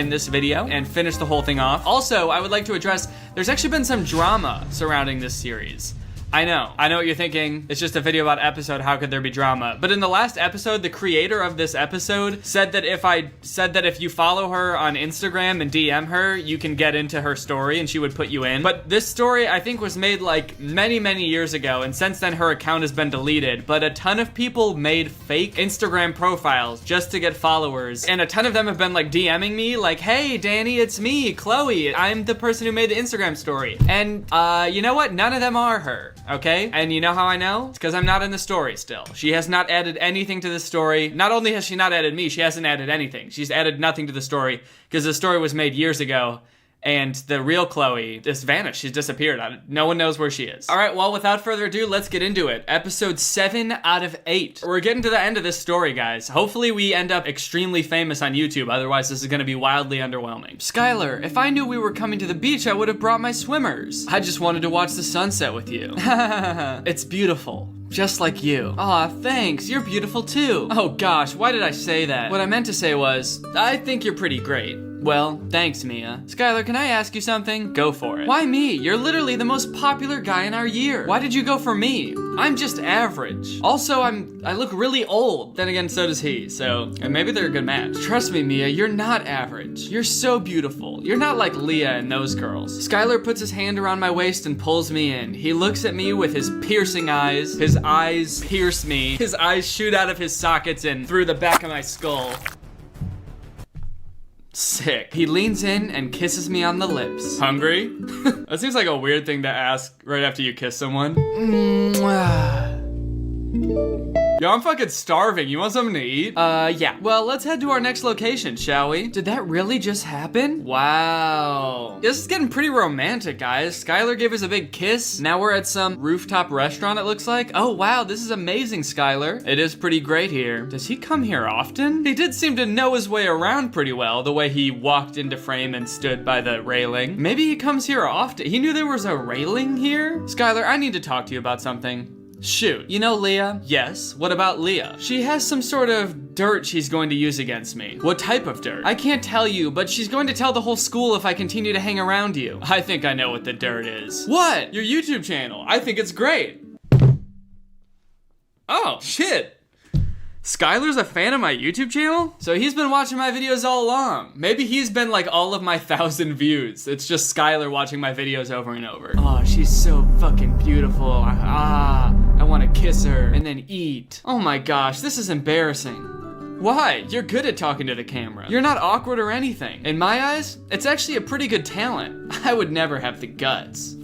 in this video and finish the whole thing off. Also, I would like to address, there's actually been some drama surrounding this series. I know what you're thinking. It's just a video about episode, how could there be drama? But in the last episode, the creator of this episode said that if you follow her on Instagram and DM her, you can get into her story and she would put you in. But this story, I think, was made like many, many years ago, and since then her account has been deleted. But a ton of people made fake Instagram profiles just to get followers, and a ton of them have been like DMing me like, hey Danny, it's me, Chloe. I'm the person who made the Instagram story. And you know what? None of them are her. Okay? And you know how I know? It's because I'm not in the story still. She has not added anything to the story. Not only has she not added me, she hasn't added anything. She's added nothing to the story because the story was made years ago. And the real Chloe just vanished. She's disappeared. No one knows where she is. All right, well, without further ado, let's get into it. Episode 7 out of 8. We're getting to the end of this story, guys. Hopefully we end up extremely famous on YouTube. Otherwise, this is gonna be wildly underwhelming. Skylar, if I knew we were coming to the beach, I would have brought my swimmers. I just wanted to watch the sunset with you. It's beautiful. Just like you. Aw, thanks. You're beautiful too. Oh gosh, why did I say that? What I meant to say was, I think you're pretty great. Well, thanks, Mia. Skylar, can I ask you something? Go for it. Why me? You're literally the most popular guy in our year. Why did you go for me? I'm just average. Also, I look really old. Then again, so does he, so and maybe they're a good match. Trust me, Mia, you're not average. You're so beautiful. You're not like Leah and those girls. Skylar puts his hand around my waist and pulls me in. He looks at me with his piercing eyes. His eyes pierce me. His eyes shoot out of his sockets and through the back of my skull. Sick. He leans in and kisses me on the lips. Hungry? That seems like a weird thing to ask right after you kiss someone. Yo, I'm fucking starving. You want something to eat? Yeah. Well, let's head to our next location, shall we? Did that really just happen? Wow. This is getting pretty romantic, guys. Skylar gave us a big kiss. Now we're at some rooftop restaurant, it looks like. Oh, wow. This is amazing, Skylar. It is pretty great here. Does he come here often? He did seem to know his way around pretty well, the way he walked into frame and stood by the railing. Maybe he comes here often. He knew there was a railing here? Skylar, I need to talk to you about something. Shoot. You know Leah? Yes. What about Leah? She has some sort of dirt she's going to use against me. What type of dirt? I can't tell you, but she's going to tell the whole school if I continue to hang around you. I think I know what the dirt is. What? Your YouTube channel. I think it's great. Oh, shit. Skylar's a fan of my YouTube channel? So he's been watching my videos all along. Maybe he's been like all of my 1,000 views. It's just Skylar watching my videos over and over. Oh, she's so fucking beautiful. I want to kiss her and then eat. Oh my gosh, this is embarrassing. Why? You're good at talking to the camera. You're not awkward or anything. In my eyes, it's actually a pretty good talent. I would never have the guts.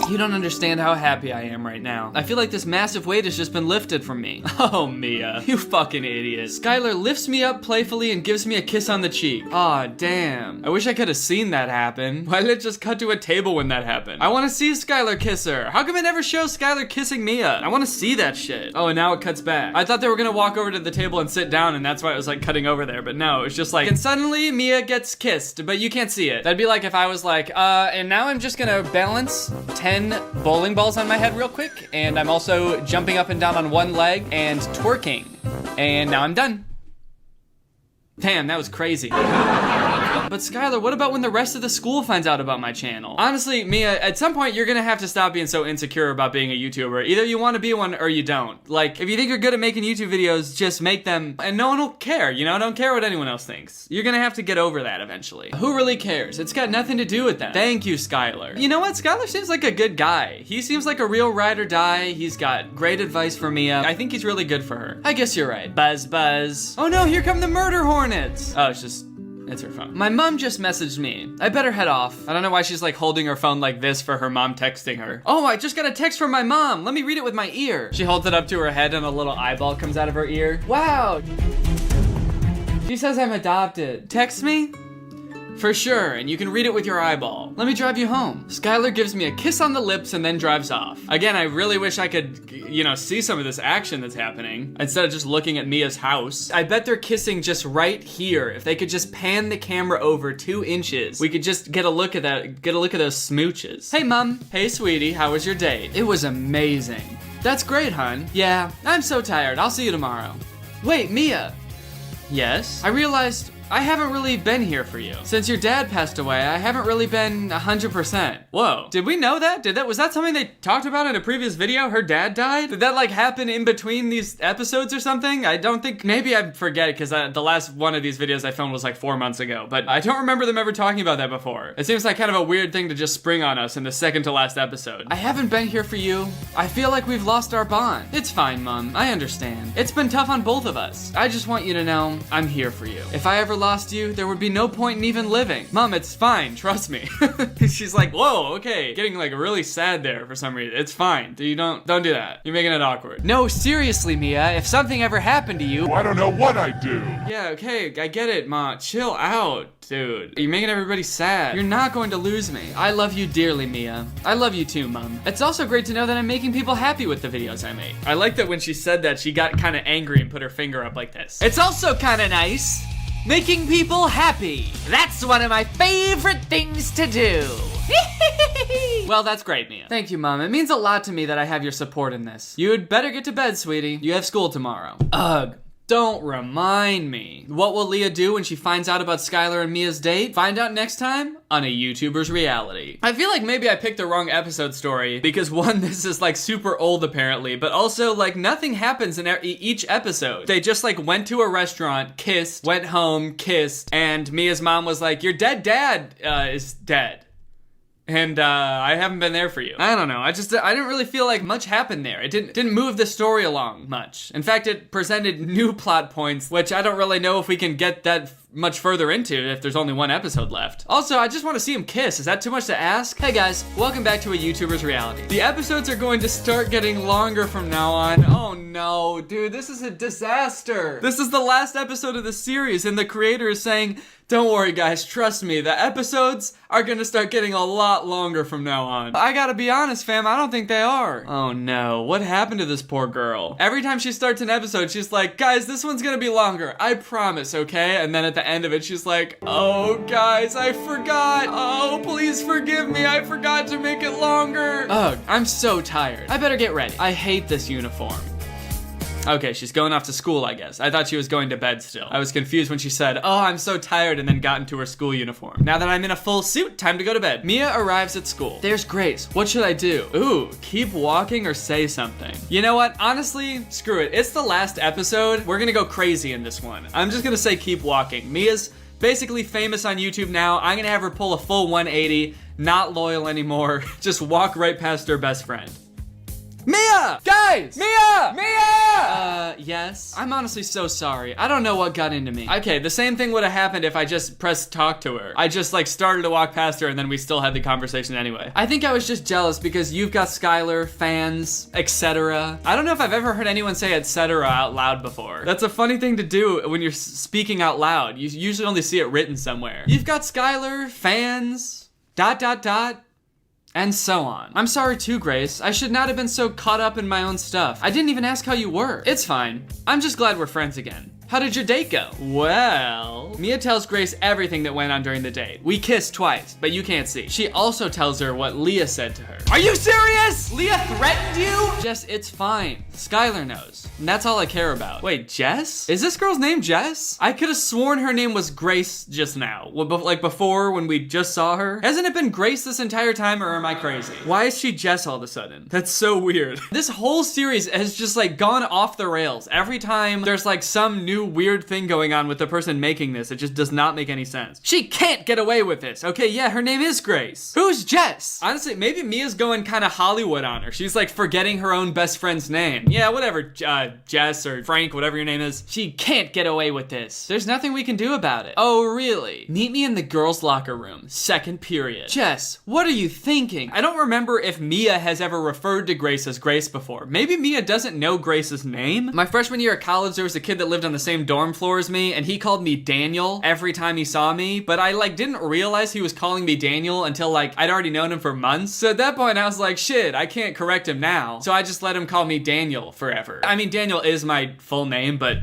You don't understand how happy I am right now. I feel like this massive weight has just been lifted from me. Oh, Mia, you fucking idiot. Skylar lifts me up playfully and gives me a kiss on the cheek. Aw, damn. I wish I could have seen that happen. Why did it just cut to a table when that happened? I want to see Skylar kiss her. How come it never shows Skylar kissing Mia? I want to see that shit. Oh, and now it cuts back. I thought they were gonna walk over to the table and sit down, and that's why it was like cutting over there, but no, it's just like, and suddenly Mia gets kissed, but you can't see it. That'd be like if I was like, and now I'm just gonna balance 10 bowling balls on my head real quick, and I'm also jumping up and down on one leg and twerking, and now I'm done. Damn, that was crazy. But Skylar, what about when the rest of the school finds out about my channel? Honestly, Mia, at some point you're gonna have to stop being so insecure about being a YouTuber. Either you want to be one or you don't. Like, if you think you're good at making YouTube videos, just make them and no one will care, you know? Don't care what anyone else thinks. You're gonna have to get over that eventually. Who really cares? It's got nothing to do with them. Thank you, Skylar. You know what? Skylar seems like a good guy. He seems like a real ride or die. He's got great advice for Mia. I think he's really good for her. I guess you're right. Buzz, buzz. Oh no, here come the murder hornets. Oh, it's her phone. My mom just messaged me. I better head off. I don't know why she's like holding her phone like this for her mom texting her. Oh, I just got a text from my mom. Let me read it with my ear. She holds it up to her head and a little eyeball comes out of her ear. Wow. She says I'm adopted. Text me? For sure, and you can read it with your eyeball. Let me drive you home. Skylar gives me a kiss on the lips and then drives off. Again, I really wish I could, see some of this action that's happening instead of just looking at Mia's house. I bet they're kissing just right here. If they could just pan the camera over 2 inches, we could just get a look at that, get a look at those smooches. Hey, Mom. Hey, sweetie, how was your date? It was amazing. That's great, hon. Yeah, I'm so tired. I'll see you tomorrow. Wait, Mia. Yes? I realized I haven't really been here for you. Since your dad passed away, I haven't really been 100%. Whoa, did we know that? Was that something they talked about in a previous video? Her dad died? Did that like happen in between these episodes or something? I don't think, maybe I forget it because the last one of these videos I filmed was like 4 months ago, but I don't remember them ever talking about that before. It seems like kind of a weird thing to just spring on us in the second to last episode. I haven't been here for you. I feel like we've lost our bond. It's fine, Mom. I understand. It's been tough on both of us. I just want you to know I'm here for you. If I ever lost you, there would be no point in even living. Mom, it's fine. Trust me. She's like, whoa, okay. Getting like really sad there for some reason. It's fine. Don't do that. You're making it awkward. No, seriously, Mia. If something ever happened to you, I don't know what I'd do. Yeah, okay. I get it, Ma. Chill out, dude. You're making everybody sad. You're not going to lose me. I love you dearly, Mia. I love you too, Mom. It's also great to know that I'm making people happy with the videos I make. I like that when she said that, she got kind of angry and put her finger up like this. It's also kind of nice making people happy. That's one of my favorite things to do. Well, that's great, Mia. Thank you, Mom. It means a lot to me that I have your support in this. You'd better get to bed, sweetie. You have school tomorrow. Ugh. Don't remind me. What will Leah do when she finds out about Skylar and Mia's date? Find out next time on A YouTuber's Reality. I feel like maybe I picked the wrong episode story because one, this is like super old apparently, but also like nothing happens in each episode. They just like went to a restaurant, kissed, went home, kissed, and Mia's mom was like, your dead dad is dead. And I haven't been there for you. I don't know. I didn't really feel like much happened there. It didn't move the story along much. In fact, it presented new plot points, which I don't really know if we can get that much further into if there's only one episode left. Also, I just want to see him kiss. Is that too much to ask? Hey guys, welcome back to A YouTuber's Reality. The episodes are going to start getting longer from now on. Oh no, dude, this is a disaster. This is the last episode of the series and the creator is saying, don't worry guys, trust me, the episodes are gonna start getting a lot longer from now on. I gotta be honest, fam, I don't think they are. Oh no, what happened to this poor girl? Every time she starts an episode, she's like, guys, this one's gonna be longer, I promise, okay? And then at the end of it, she's like, oh guys, I forgot. Oh, please forgive me, I forgot to make it longer. Ugh, I'm so tired. I better get ready. I hate this uniform. Okay, she's going off to school, I guess. I thought she was going to bed still. I was confused when she said, oh, I'm so tired, and then got into her school uniform. Now that I'm in a full suit, time to go to bed. Mia arrives at school. There's Grace. What should I do? Ooh, keep walking or say something. You know what? Honestly, screw it. It's the last episode. We're gonna go crazy in this one. I'm just gonna say keep walking. Mia's basically famous on YouTube now. I'm gonna have her pull a full 180, not loyal anymore. Just walk right past her best friend. Mia! Guys! Mia! Mia! Yes? I'm honestly so sorry. I don't know what got into me. Okay, the same thing would have happened if I just pressed talk to her. I just like started to walk past her and then we still had the conversation anyway. I think I was just jealous because you've got Skylar, fans, etc. I don't know if I've ever heard anyone say etc. out loud before. That's a funny thing to do when you're speaking out loud. You usually only see it written somewhere. You've got Skylar, fans, ... and so on. I'm sorry too, Grace. I should not have been so caught up in my own stuff. I didn't even ask how you were. It's fine. I'm just glad we're friends again. How did your date go? Well, Mia tells Grace everything that went on during the date. We kissed twice, but you can't see. She also tells her what Leah said to her. Are you serious? Leah threatened you? Jess, it's fine. Skylar knows. And that's all I care about. Wait, Jess? Is this girl's name Jess? I could have sworn her name was Grace just now. Like before when we just saw her. Hasn't it been Grace this entire time or am I crazy? Why is she Jess all of a sudden? That's so weird. This whole series has just like gone off the rails. Every time there's like some new weird thing going on with the person making this, it just does not make any sense. She can't get away with this. Okay, yeah, her name is Grace. Who's Jess? Honestly, maybe Mia's going kind of Hollywood on her. She's like forgetting her own best friend's name. Yeah, whatever, Jess or Frank, whatever your name is. She can't get away with this. There's nothing we can do about it. Oh, really? Meet me in the girls' locker room, second period. Jess, what are you thinking? I don't remember if Mia has ever referred to Grace as Grace before. Maybe Mia doesn't know Grace's name? My freshman year at college, there was a kid that lived on the same dorm floor as me, and he called me Daniel every time he saw me, but I like didn't realize he was calling me Daniel until like I'd already known him for months. So at that point I was like, shit, I can't correct him now. So I just let him call me Daniel forever. I mean, Daniel is my full name, but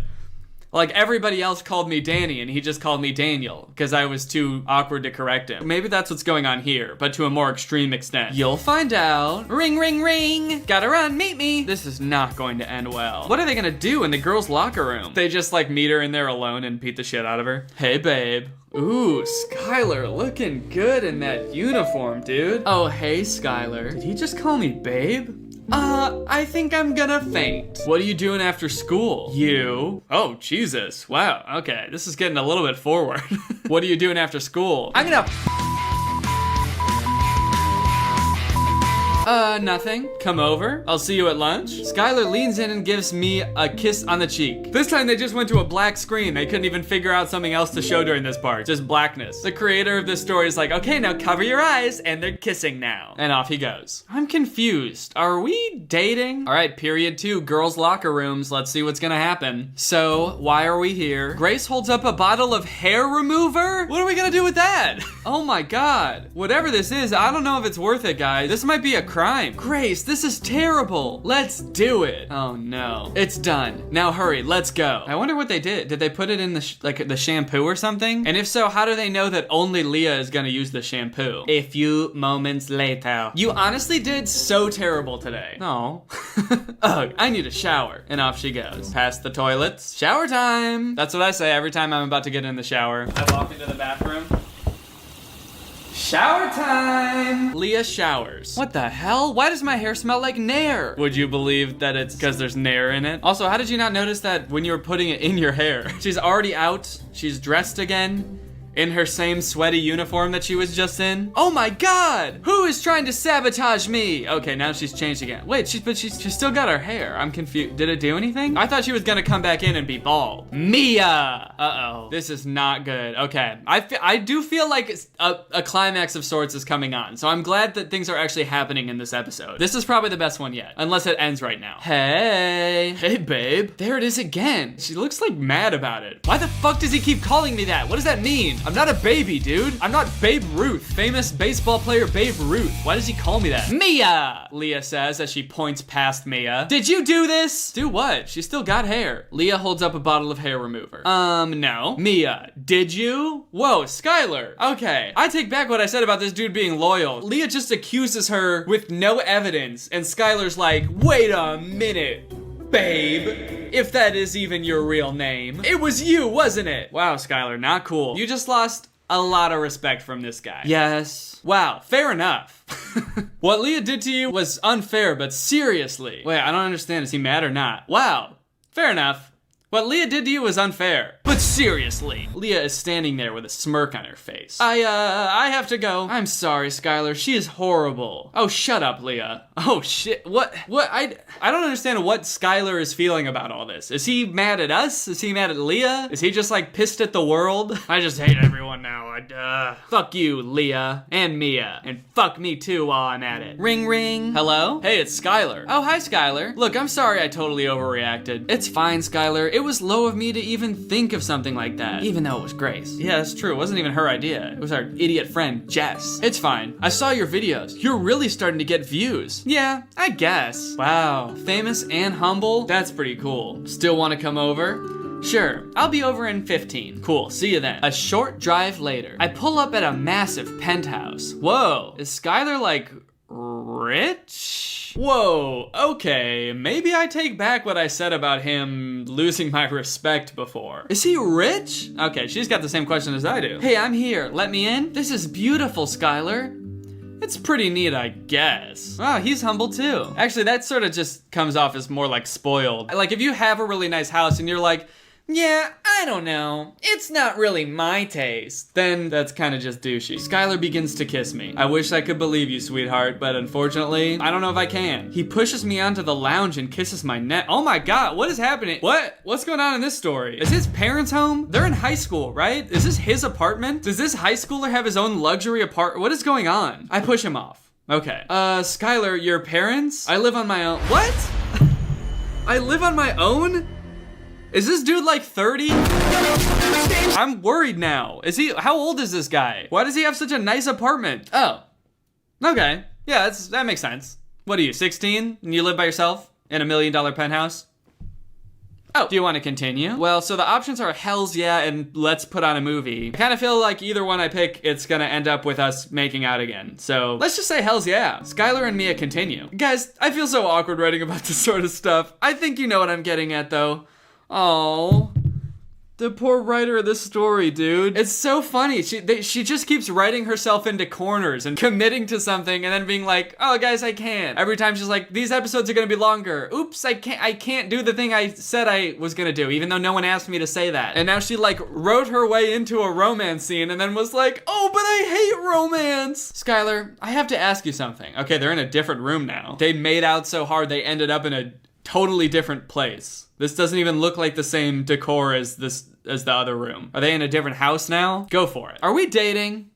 Like, everybody else called me Danny, and he just called me Daniel, because I was too awkward to correct him. Maybe that's what's going on here, but to a more extreme extent. You'll find out. Ring, ring, ring. Gotta run, meet me. This is not going to end well. What are they gonna do in the girls' locker room? They just, like, meet her in there alone and beat the shit out of her? Hey, babe. Ooh, Skylar looking good in that uniform, dude. Oh, hey, Skylar. Did he just call me babe? I think I'm gonna faint. What are you doing after school? You? Oh, Jesus. Wow, okay. This is getting a little bit forward. What are you doing after school? I'm gonna nothing. Come over. I'll see you at lunch. Skylar leans in and gives me a kiss on the cheek. This time they just went to a black screen. They couldn't even figure out something else to show during this part. Just blackness. The creator of this story is like, okay, now cover your eyes, and they're kissing now. And off he goes. I'm confused. Are we dating? All right, period 2, girls' locker rooms. Let's see what's gonna happen. So, why are we here? Grace holds up a bottle of hair remover? What are we gonna do with that? Oh my God. Whatever this is, I don't know if it's worth it, guys. This might be a crime. Grace, this is terrible. Let's do it. Oh no. It's done. Now hurry, let's go. I wonder what they did. Did they put it in the shampoo or something? And if so, how do they know that only Leah is gonna use the shampoo? A few moments later. You honestly did so terrible today. No. Ugh, I need a shower. And off she goes. Past the toilets. Shower time. That's what I say every time I'm about to get in the shower. I walk into the bathroom. Shower time! Leah showers. What the hell? Why does my hair smell like Nair? Would you believe that it's because there's Nair in it? Also, how did you not notice that when you were putting it in your hair? She's already out. She's dressed again. In her same sweaty uniform that she was just in. Oh my God! Who is trying to sabotage me? Okay, now she's changed again. Wait, she's still got her hair. I'm confused. Did it do anything? I thought she was gonna come back in and be bald. Mia! Uh-oh. This is not good. Okay. I do feel like a climax of sorts is coming on, so I'm glad that things are actually happening in this episode. This is probably the best one yet, unless it ends right now. Hey. Hey, babe. There it is again. She looks like mad about it. Why the fuck does he keep calling me that? What does that mean? I'm not a baby, dude. I'm not Babe Ruth. Famous baseball player Babe Ruth. Why does he call me that? Mia! Leah says as she points past Mia. Did you do this? Do what? She still got hair. Leah holds up a bottle of hair remover. No. Mia, did you? Whoa, Skylar. Okay, I take back what I said about this dude being loyal. Leah just accuses her with no evidence, and Skylar's like, wait a minute. Babe, if that is even your real name. It was you, wasn't it? Wow, Skylar, not cool. You just lost a lot of respect from this guy. Yes. Wow, fair enough. What Leah did to you was unfair, but seriously. Wait, I don't understand. Is he mad or not? Wow, fair enough. What Leah did to you was unfair. But seriously. Leah is standing there with a smirk on her face. I have to go. I'm sorry, Skylar. She is horrible. Oh, shut up, Leah. Oh, shit. What? I don't understand what Skylar is feeling about all this. Is he mad at us? Is he mad at Leah? Is he just, like, pissed at the world? I just hate everyone now. Fuck you, Leah. And Mia. And fuck me, too, while I'm at it. Ring, ring. Hello? Hey, it's Skylar. Oh, hi, Skylar. Look, I'm sorry I totally overreacted. It's fine, Skylar. It was low of me to even think of something like that, even though it was Grace. Yeah, that's true. It wasn't even her idea. It was our idiot friend, Jess. It's fine. I saw your videos. You're really starting to get views. Yeah, I guess. Wow. Famous and humble? That's pretty cool. Still want to come over? Sure, I'll be over in 15. Cool, see you then. A short drive later, I pull up at a massive penthouse. Whoa, is Skylar like rich? Whoa, okay, maybe I take back what I said about him losing my respect before. Is he rich? Okay, she's got the same question as I do. Hey, I'm here, let me in? This is beautiful, Skylar. It's pretty neat, I guess. Wow, he's humble too. Actually, that sort of just comes off as more like spoiled. Like if you have a really nice house and you're like, yeah, I don't know. It's not really my taste. Then that's kind of just douchey. Skylar begins to kiss me. I wish I could believe you, sweetheart, but unfortunately, I don't know if I can. He pushes me onto the lounge and kisses my neck. Oh my God, what is happening? What's going on in this story? Is his parents home? They're in high school, right? Is this his apartment? Does this high schooler have his own luxury apartment? What is going on? I push him off. Okay. Skylar, your parents? I live on my own. What? I live on my own? Is this dude like 30? I'm worried now. How old is this guy? Why does he have such a nice apartment? Oh, okay. Yeah, that makes sense. What are you, 16? And you live by yourself in $1 million penthouse? Oh, do you want to continue? Well, so the options are hells yeah and let's put on a movie. I kind of feel like either one I pick, it's gonna end up with us making out again. So let's just say hells yeah. Skylar and Mia continue. Guys, I feel so awkward writing about this sort of stuff. I think you know what I'm getting at though. Oh. The poor writer of this story, dude. It's so funny. She just keeps writing herself into corners and committing to something and then being like, oh guys, I can't. Every time she's like, these episodes are gonna be longer. Oops, I can't do the thing I said I was gonna do, even though no one asked me to say that. And now she like wrote her way into a romance scene and then was like, oh, but I hate romance. Skylar, I have to ask you something. Okay, they're in a different room now. They made out so hard they ended up in a totally different place. This doesn't even look like the same decor as the other room. Are they in a different house now? Go for it. Are we dating?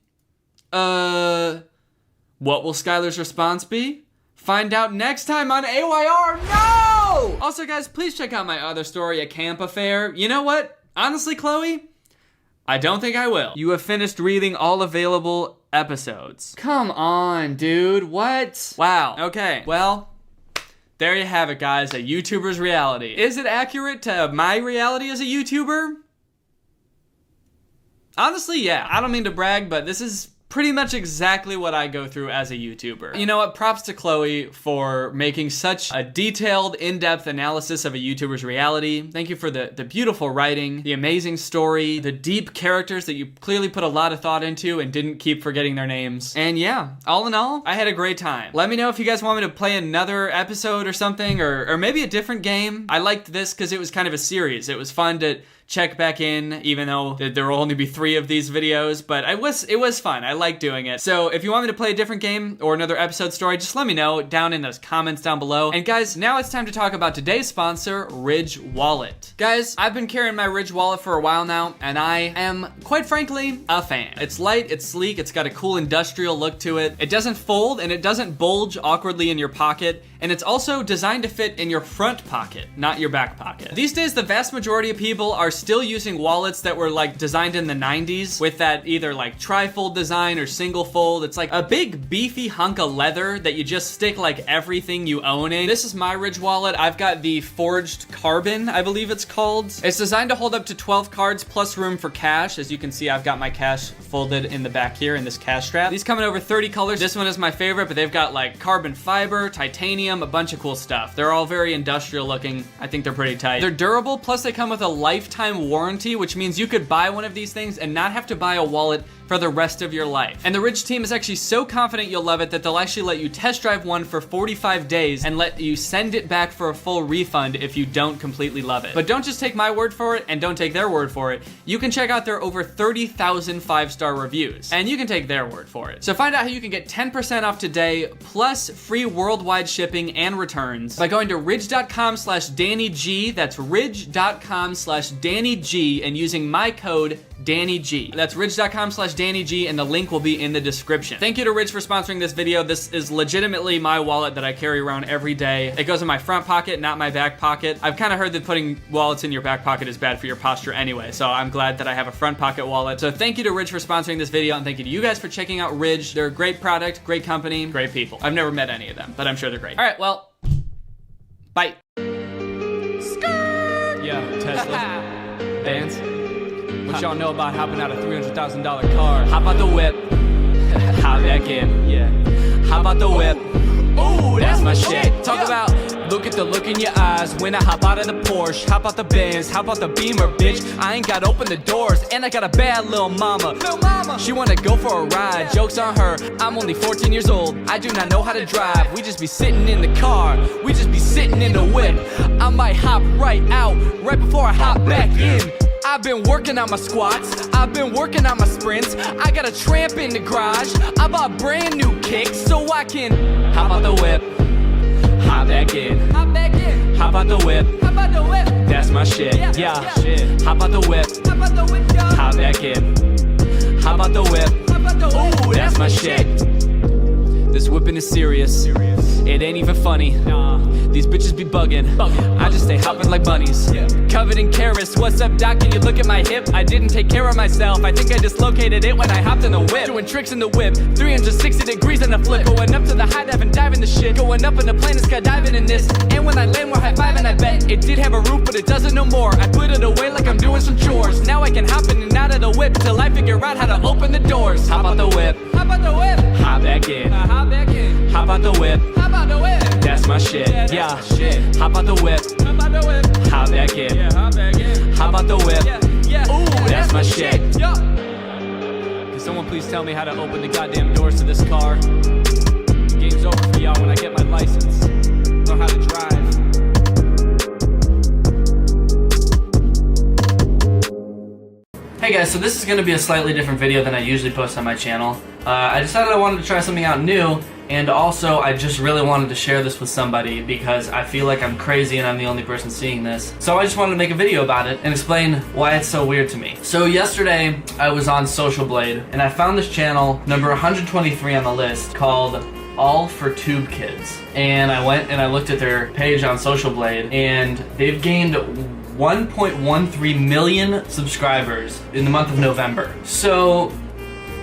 What will Skylar's response be? Find out next time on AYR. No! Also, guys, please check out my other story, A Camp Affair. You know what? Honestly, Chloe, I don't think I will. You have finished reading all available episodes. Come on, dude. What? Wow. Okay, well, there you have it, guys, a YouTuber's reality. Is it accurate to my reality as a YouTuber? Honestly, yeah. I don't mean to brag, but this is pretty much exactly what I go through as a YouTuber. You know what? Props to Chloe for making such a detailed, in-depth analysis of a YouTuber's reality. Thank you for the beautiful writing, the amazing story, the deep characters that you clearly put a lot of thought into and didn't keep forgetting their names. And yeah, all in all, I had a great time. Let me know if you guys want me to play another episode or something, or maybe a different game. I liked this because it was kind of a series. It was fun to check back in, even though there will only be 3 of these videos, but it was fun. I like doing it. So if you want me to play a different game or another episode story, just let me know down in those comments down below. And guys, now it's time to talk about today's sponsor, Ridge Wallet. Guys, I've been carrying my Ridge Wallet for a while now, and I am, quite frankly, a fan. It's light, it's sleek, it's got a cool industrial look to it. It doesn't fold, and it doesn't bulge awkwardly in your pocket, and it's also designed to fit in your front pocket, not your back pocket. These days, the vast majority of people are still using wallets that were like designed in the 90s with that either like tri-fold design or single fold. It's like a big beefy hunk of leather that you just stick like everything you own in. This is my Ridge Wallet. I've got the Forged Carbon, I believe it's called. It's designed to hold up to 12 cards plus room for cash. As you can see, I've got my cash folded in the back here in this cash strap. These come in over 30 colors. This one is my favorite, but they've got like carbon fiber, titanium, a bunch of cool stuff. They're all very industrial looking. I think they're pretty tight. They're durable, plus they come with a lifetime warranty, which means you could buy one of these things and not have to buy a wallet for the rest of your life. And the Ridge team is actually so confident you'll love it that they'll actually let you test drive one for 45 days and let you send it back for a full refund if you don't completely love it. But don't just take my word for it and don't take their word for it. You can check out their over 30,000 5-star reviews and you can take their word for it. So find out how you can get 10% off today plus free worldwide shipping and returns by going to ridge.com/DannyG. That's ridge.com/DannyG and using my code DannyG. That's ridge.com/DannyG and the link will be in the description. Thank you to Ridge for sponsoring this video. This is legitimately my wallet that I carry around every day. It goes in my front pocket, not my back pocket. I've kind of heard that putting wallets in your back pocket is bad for your posture anyway, so I'm glad that I have a front pocket wallet. So thank you to Ridge for sponsoring this video and thank you to you guys for checking out Ridge. They're a great product, great company, great people. I've never met any of them, but I'm sure they're great. All right, well, bye. Skirt! Yeah, Tesla. Vans. What y'all know about hopping out a $300,000 car? Hop out the whip. How that get? Yeah. Hop out the whip. Ooh, that's my shit. Talk about look at the look in your eyes when I hop out of the Porsche. Hop out the Benz, hop out the Beamer, bitch. I ain't gotta open the doors, and I got a bad little mama. She wanna go for a ride. Joke's on her. I'm only 14 years old. I do not know how to drive. We just be sitting in the car. We just be sitting in the whip. I might hop right out right before I hop back in. I've been working on my squats, I've been working on my sprints. I got a tramp in the garage, I bought brand new kicks so I can hop out the whip, hop back in, hop out the whip, that's my shit, yeah. Hop out the whip, hop back in, hop out the whip, ooh, that's my shit. This whipping is serious. it ain't even funny. These bitches be bugging. I just stay hopping like bunnies. Covered in carrots. What's up, doc? Can you look at my hip? I didn't take care of myself. I think I dislocated it when I hopped in the whip. Doing tricks in the whip. 360 degrees in the flip. Going up to the high dive and diving the shit. Going up in the plane and skydiving in this. And when I land, we're high-fiving, I bet. It did have a roof, but it doesn't no more. I put it away like I'm doing some chores. Now I can hop in and out of the whip till I figure out how to open the doors. Hop out the whip. Hop out the whip. Hop back in. Hop back in. Hop out the whip. Hop out the whip. That's my shit. Yeah. Hop out the whip. Hop out the whip. Hop back in. Yeah, hop back in. Hop out the whip. Yeah. Ooh, that's my shit. Yeah. Can someone please tell me how to open the goddamn doors to this car? Game's over for y'all when I get my license. Learn how to drive. Hey guys, so this is going to be a slightly different video than I usually post on my channel. I decided I wanted to try something out new, and also I just really wanted to share this with somebody because I feel like I'm crazy and I'm the only person seeing this. So I just wanted to make a video about it and explain why it's so weird to me. So yesterday I was on Social Blade and I found this channel, number 123 on the list, called All for Tube Kids. And I went and I looked at their page on Social Blade and they've gained 1.13 million subscribers in the month of November. So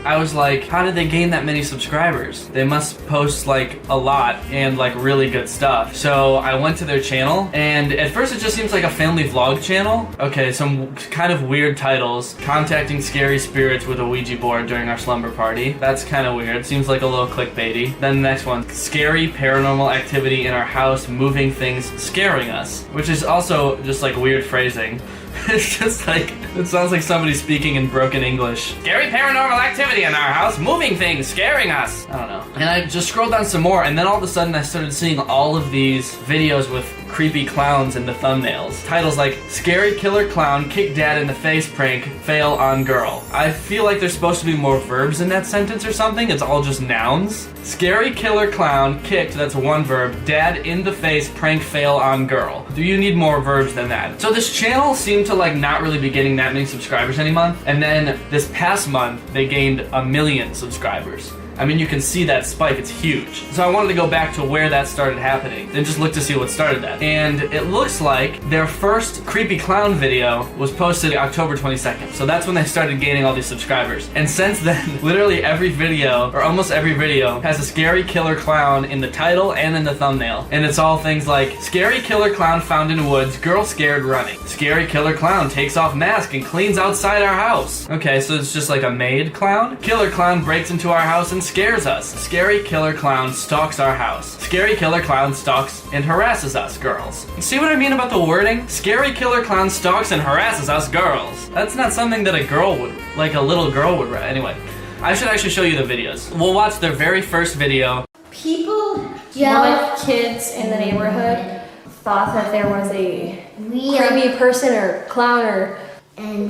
I was like, how did they gain that many subscribers? They must post like a lot and like really good stuff. So I went to their channel and at first it just seems like a family vlog channel. Okay, some kind of weird titles. Contacting scary spirits with a Ouija board during our slumber party. That's kind of weird. Seems like a little clickbaity. Then the next one, scary paranormal activity in our house, moving things, scaring us. Which is also just like weird phrasing. It's just like, it sounds like somebody speaking in broken English. Scary paranormal activity in our house, moving things, scaring us. I don't know. And I just scrolled down some more, and then all of a sudden I started seeing all of these videos with creepy clowns in the thumbnails. Titles like, Scary Killer Clown, Kick Dad in the Face Prank, Fail on Girl. I feel like there's supposed to be more verbs in that sentence or something. It's all just nouns. Scary Killer Clown, kicked, that's one verb. Dad in the face, prank, fail on girl. Do you need more verbs than that? So this channel seemed to like not really be getting that many subscribers any month. And then this past month, they gained 1 million subscribers. I mean, you can see that spike, it's huge. So I wanted to go back to where that started happening and just look to see what started that. And it looks like their first creepy clown video was posted October 22nd. So that's when they started gaining all these subscribers. And since then, literally every video, or almost every video, has a scary killer clown in the title and in the thumbnail. And it's all things like, scary killer clown found in woods, girl scared running. Scary killer clown takes off mask and cleans outside our house. Okay, so it's just like a maid clown? Killer clown breaks into our house and scares us. Scary killer clown stalks our house. Scary killer clown stalks and harasses us, girls. See what I mean about the wording? Scary killer clown stalks and harasses us, girls. That's not something that a girl would, like a little girl would write. Anyway, I should actually show you the videos. We'll watch their very first video. People with kids in the neighborhood thought that there was a creepy person or clown or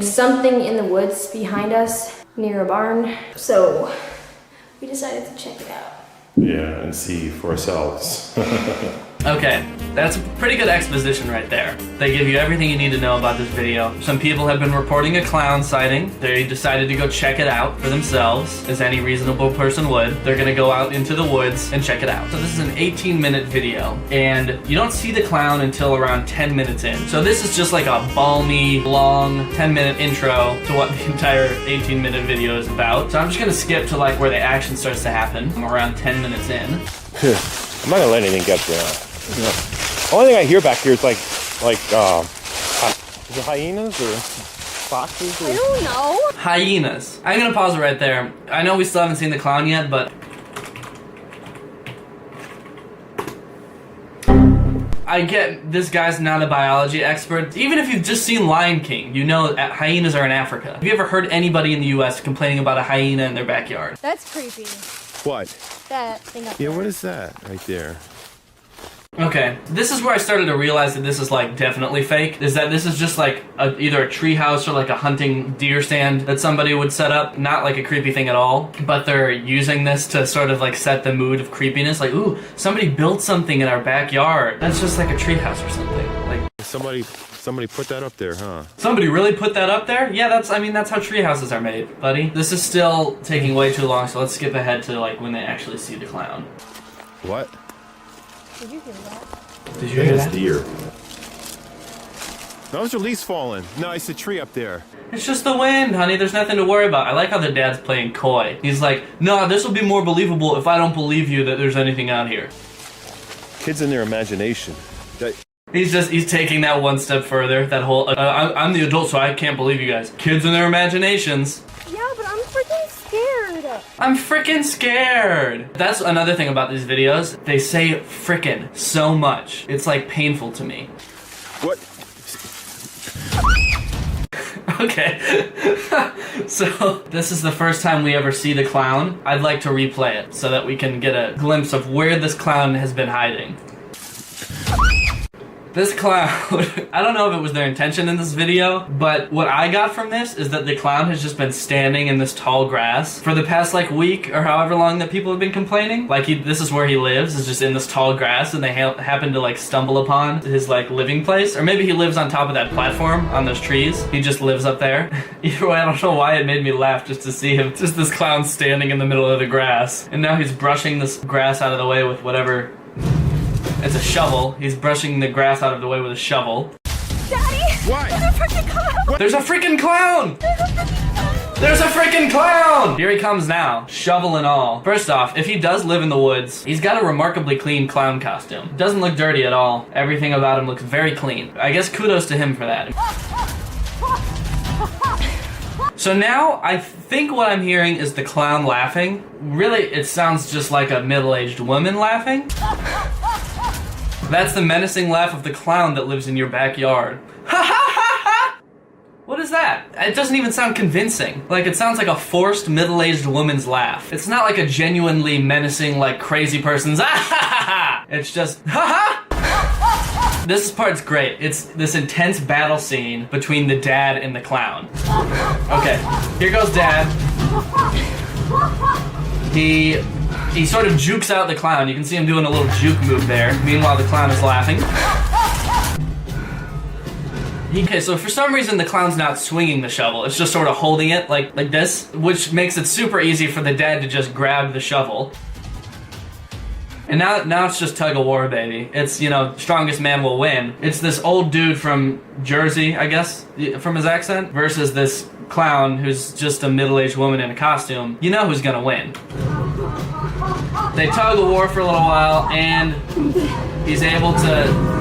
something in the woods behind us near a barn. So we decided to check it out. Yeah, and see for ourselves. Okay, that's a pretty good exposition right there. They give you everything you need to know about this video. Some people have been reporting a clown sighting. They decided to go check it out for themselves, as any reasonable person would. They're gonna go out into the woods and check it out. So this is an 18-minute video, and you don't see the clown until around 10 minutes in. So this is just like a balmy, long, 10-minute intro to what the entire 18-minute video is about. So I'm just gonna skip to like where the action starts to happen. I'm around 10 minutes in. I'm not gonna let anything get there. Only thing I hear back here is like is it hyenas or foxes? Or? I don't know. Hyenas. I'm gonna pause it right there. I know we still haven't seen the clown yet, but I get this guy's not a biology expert. Even if you've just seen Lion King, you know hyenas are in Africa. Have you ever heard anybody in the US complaining about a hyena in their backyard? That's creepy. What? That thing up there. Yeah, what is that right there? Okay, this is where I started to realize that this is like definitely fake. Is that this is just like either a tree house or like a hunting deer stand that somebody would set up. Not like a creepy thing at all, but they're using this to sort of like set the mood of creepiness. Like, ooh, somebody built something in our backyard. That's just like a tree house or something. Like Somebody put that up there, huh? Somebody really put that up there? Yeah, that's how tree houses are made, buddy. This is still taking way too long, so let's skip ahead to like when they actually see the clown. What? Did you hear that? Did you hear that? Deer. That was your leaves falling. No, it's a tree up there. It's just the wind, honey. There's nothing to worry about. I like how the dad's playing coy. He's like, no, this will be more believable if I don't believe you that there's anything out here. Kids in their imagination. He's taking that one step further. That whole, I'm the adult, so I can't believe you guys. Kids in their imaginations. Yeah, but I'm freaking scared. I'm freaking scared. That's another thing about these videos. They say frickin' so much. It's like painful to me. What? Okay. So, this is the first time we ever see the clown. I'd like to replay it so that we can get a glimpse of where this clown has been hiding. This clown, I don't know if it was their intention in this video, but what I got from this is that the clown has just been standing in this tall grass for the past like week or however long that people have been complaining. Like this is where he lives, is just in this tall grass, and they happen to like stumble upon his like living place. Or maybe he lives on top of that platform on those trees. He just lives up there. Either way, I don't know why it made me laugh just to see him, just this clown standing in the middle of the grass. And now he's brushing this grass out of the way with whatever. It's a shovel. He's brushing the grass out of the way with a shovel. Daddy! Why? There's a freaking clown! There's a freaking clown! There's a freaking clown! Here he comes now, shovel and all. First off, if he does live in the woods, he's got a remarkably clean clown costume. Doesn't look dirty at all. Everything about him looks very clean. I guess kudos to him for that. So now, I think what I'm hearing is the clown laughing. Really, it sounds just like a middle-aged woman laughing. That's the menacing laugh of the clown that lives in your backyard. Ha ha ha ha! What is that? It doesn't even sound convincing. Like, it sounds like a forced middle-aged woman's laugh. It's not like a genuinely menacing, like, crazy person's ah ha ha ha! It's just ha ha! This part's great. It's this intense battle scene between the dad and the clown. Okay, here goes dad. He sort of jukes out the clown. You can see him doing a little juke move there. Meanwhile, the clown is laughing. Okay, so for some reason, the clown's not swinging the shovel. It's just sort of holding it like this, which makes it super easy for the dad to just grab the shovel. And now it's just tug of war, baby. It's, you know, strongest man will win. It's this old dude from Jersey, I guess, from his accent, versus this clown who's just a middle-aged woman in a costume. You know who's gonna win. They tug of war for a little while, and he's able to...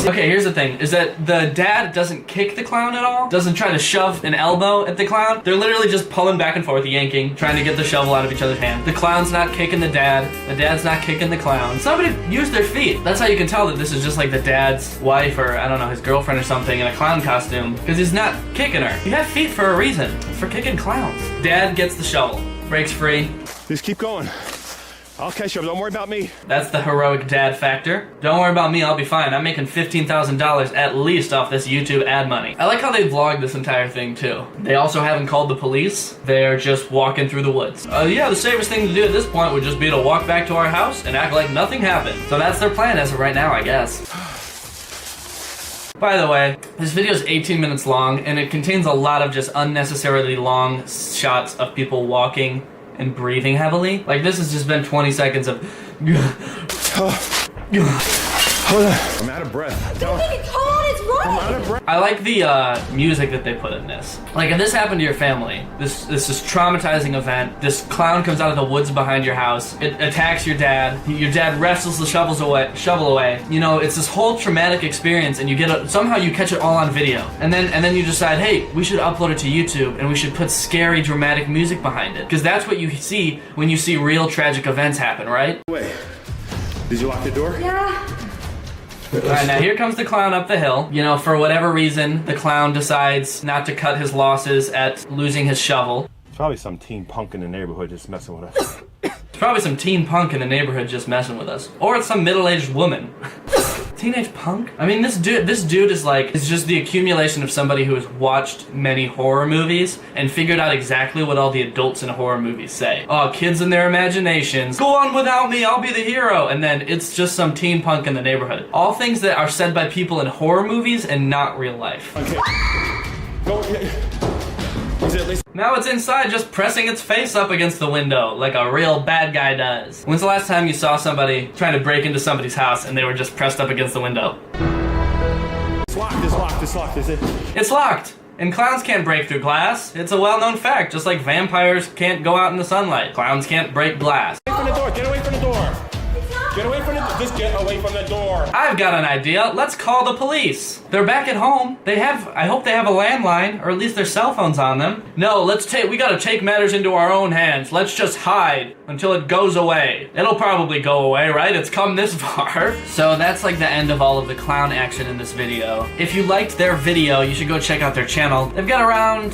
Okay, here's the thing, is that the dad doesn't kick the clown at all, doesn't try to shove an elbow at the clown. They're literally just pulling back and forth, yanking, trying to get the shovel out of each other's hand. The clown's not kicking the dad's not kicking the clown. Somebody used their feet. That's how you can tell that this is just like the dad's wife or, I don't know, his girlfriend or something in a clown costume, because he's not kicking her. You have feet for a reason, for kicking clowns. Dad gets the shovel, breaks free. Just keep going. I'll catch up. Don't worry about me. That's the heroic dad factor. Don't worry about me, I'll be fine. I'm making $15,000 at least off this YouTube ad money. I like how they vlogged this entire thing too. They also haven't called the police. They're just walking through the woods. Yeah, the safest thing to do at this point would just be to walk back to our house and act like nothing happened. So that's their plan as of right now, I guess. By the way, this video is 18 minutes long and it contains a lot of just unnecessarily long shots of people walking and breathing heavily. Like, this has just been 20 seconds of... Hold on. I'm out of breath. Come on, it's running! I'm out of breath. I like the music that they put in this. Like, if this happened to your family, this is traumatizing event, this clown comes out of the woods behind your house, it attacks your dad wrestles the shovel away. You know, it's this whole traumatic experience, and you get somehow you catch it all on video. And then you decide, hey, we should upload it to YouTube, and we should put scary, dramatic music behind it. Because that's what you see when you see real tragic events happen, right? Wait. Did you lock the door? Yeah. Alright, now here comes the clown up the hill. You know, for whatever reason, the clown decides not to cut his losses at losing his shovel. Probably some teen punk in the neighborhood just messing with us. It's probably some teen punk in the neighborhood just messing with us. Or it's some middle-aged woman. Teenage punk? I mean, this dude is like, it's just the accumulation of somebody who has watched many horror movies and figured out exactly what all the adults in horror movies say. Oh, kids in their imaginations. Go on without me, I'll be the hero. And then it's just some teen punk in the neighborhood. All things that are said by people in horror movies and not real life. Okay. Go. Is it at least? Now it's inside just pressing its face up against the window like a real bad guy does. When's the last time you saw somebody trying to break into somebody's house and they were just pressed up against the window? It's locked, it's locked, it's locked, is it? It's locked! And clowns can't break through glass. It's a well-known fact, just like vampires can't go out in the sunlight. Clowns can't break glass. Get away from the door, get away from the door! Get away from the door, just get away from the door! I've got an idea. Let's call the police. They're back at home. I hope they have a landline, or at least their cell phones on them. No, we gotta take matters into our own hands. Let's just hide until it goes away. It'll probably go away, right? It's come this far. So that's like the end of all of the clown action in this video. If you liked their video, you should go check out their channel. They've got around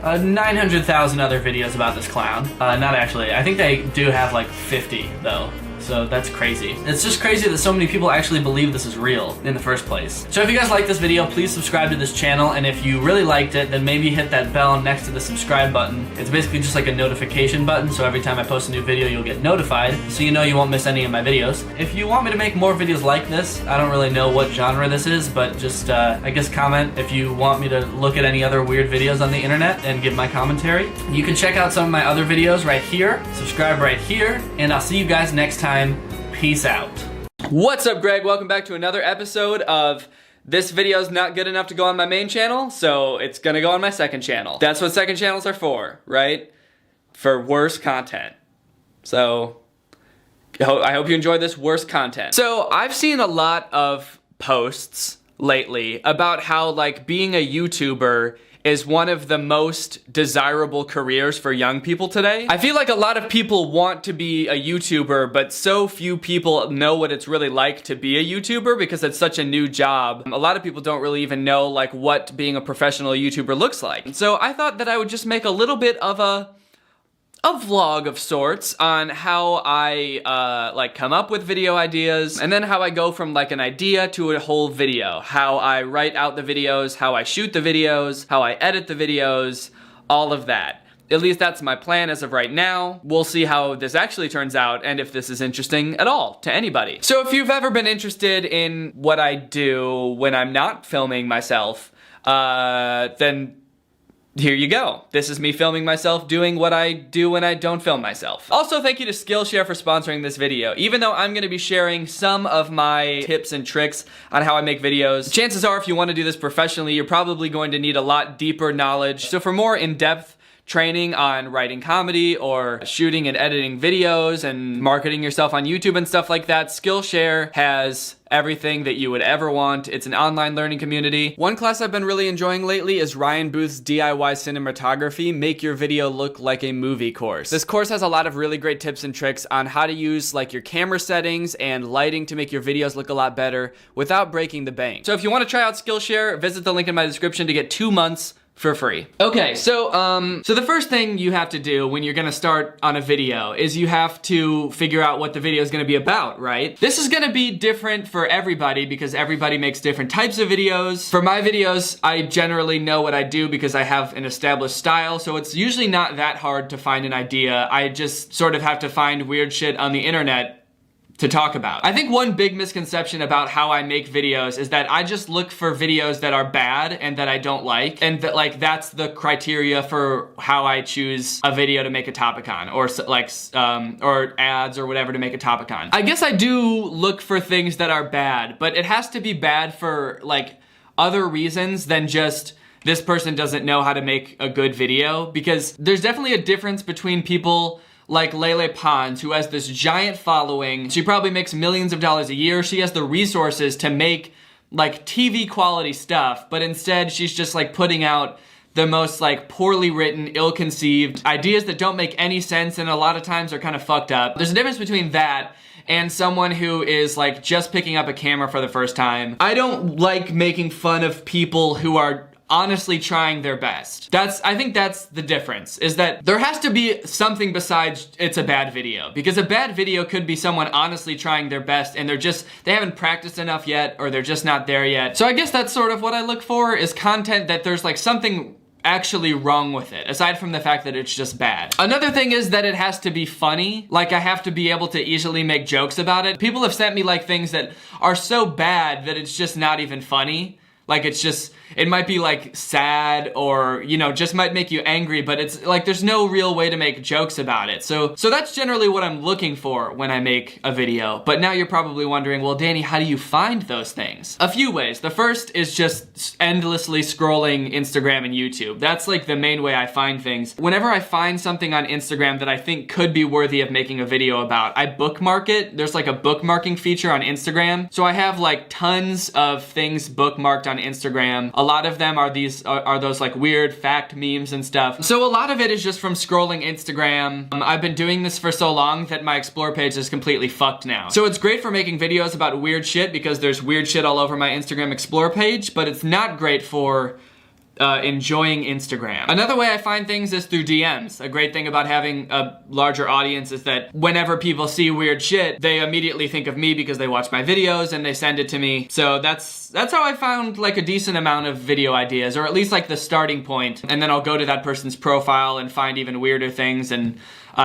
900,000 other videos about this clown. Not actually. I think they do have like 50 though. So that's crazy. It's just crazy that so many people actually believe this is real in the first place. So if you guys like this video, please subscribe to this channel, and if you really liked it, then maybe hit that bell next to the subscribe button. It's basically just like a notification button, so every time I post a new video, you'll get notified, so you know you won't miss any of my videos. If you want me to make more videos like this, I don't really know what genre this is, but just, I guess comment if you want me to look at any other weird videos on the internet and give my commentary. You can check out some of my other videos right here, subscribe right here, and I'll see you guys next time. Peace out. What's up, Greg? Welcome back to another episode of this video's not good enough to go on my main channel, so it's gonna go on my second channel. That's what second channels are for, right? For worse content. So, I hope you enjoy this worse content. So, I've seen a lot of posts lately about how, like, being a YouTuber is one of the most desirable careers for young people today. I feel like a lot of people want to be a YouTuber, but so few people know what it's really like to be a YouTuber because it's such a new job. A lot of people don't really even know like what being a professional YouTuber looks like. So I thought that I would just make a little bit of a vlog of sorts on how I like come up with video ideas, and then how I go from like an idea to a whole video, how I write out the videos, how I shoot the videos, how I edit the videos, all of that. At least that's my plan as of right now. We'll see how this actually turns out and if this is interesting at all to anybody. So if you've ever been interested in what I do when I'm not filming myself, then here you go. This is me filming myself doing what I do when I don't film myself. Also, thank you to Skillshare for sponsoring this video. Even though I'm gonna be sharing some of my tips and tricks on how I make videos, chances are if you wanna do this professionally, you're probably going to need a lot deeper knowledge. So for more in-depth training on writing comedy or shooting and editing videos and marketing yourself on YouTube and stuff like that, Skillshare has everything that you would ever want. It's an online learning community. One class I've been really enjoying lately is Ryan Booth's DIY Cinematography, Make Your Video Look Like a Movie course. This course has a lot of really great tips and tricks on how to use like your camera settings and lighting to make your videos look a lot better without breaking the bank. So if you want to try out Skillshare, visit the link in my description to get 2 months for free. Okay, so the first thing you have to do when you're gonna start on a video is you have to figure out what the video is gonna be about, right? This is gonna be different for everybody because everybody makes different types of videos. For my videos, I generally know what I do because I have an established style, so it's usually not that hard to find an idea. I just sort of have to find weird shit on the internet to talk about. I think one big misconception about how I make videos is that I just look for videos that are bad and that I don't like, and that like that's the criteria for how I choose a video to make a topic on, or like or ads or whatever to make a topic on. I guess I do look for things that are bad, but it has to be bad for like other reasons than just this person doesn't know how to make a good video, because there's definitely a difference between people like Lele Pons, who has this giant following. She probably makes millions of dollars a year. She has the resources to make like TV quality stuff, but instead she's just like putting out the most like poorly written, ill-conceived ideas that don't make any sense and a lot of times are kind of fucked up. There's a difference between that and someone who is like just picking up a camera for the first time. I don't like making fun of people who are honestly trying their best. I think that's the difference, is that there has to be something besides it's a bad video, because a bad video could be someone honestly trying their best and they haven't practiced enough yet, or they're just not there yet. So I guess that's sort of what I look for, is content that there's like something actually wrong with it, aside from the fact that it's just bad. Another thing is that it has to be funny. Like I have to be able to easily make jokes about it. People have sent me like things that are so bad that it's just not even funny. Like it's just, It might be like sad or, you know, just might make you angry, but it's like there's no real way to make jokes about it. So that's generally what I'm looking for when I make a video. But now you're probably wondering, well, Danny, how do you find those things? A few ways. The first is just endlessly scrolling Instagram and YouTube. That's like the main way I find things. Whenever I find something on Instagram that I think could be worthy of making a video about, I bookmark it. There's like a bookmarking feature on Instagram. So I have like tons of things bookmarked on Instagram. A lot of them are those like weird fact memes and stuff. So a lot of it is just from scrolling Instagram. I've been doing this for so long that my explore page is completely fucked now. So it's great for making videos about weird shit because there's weird shit all over my Instagram explore page, but it's not great for enjoying Instagram. Another way I find things is through DMs. A great thing about having a larger audience is that whenever people see weird shit, they immediately think of me because they watch my videos and they send it to me. So that's how I found like a decent amount of video ideas, or at least like the starting point. And then I'll go to that person's profile and find even weirder things and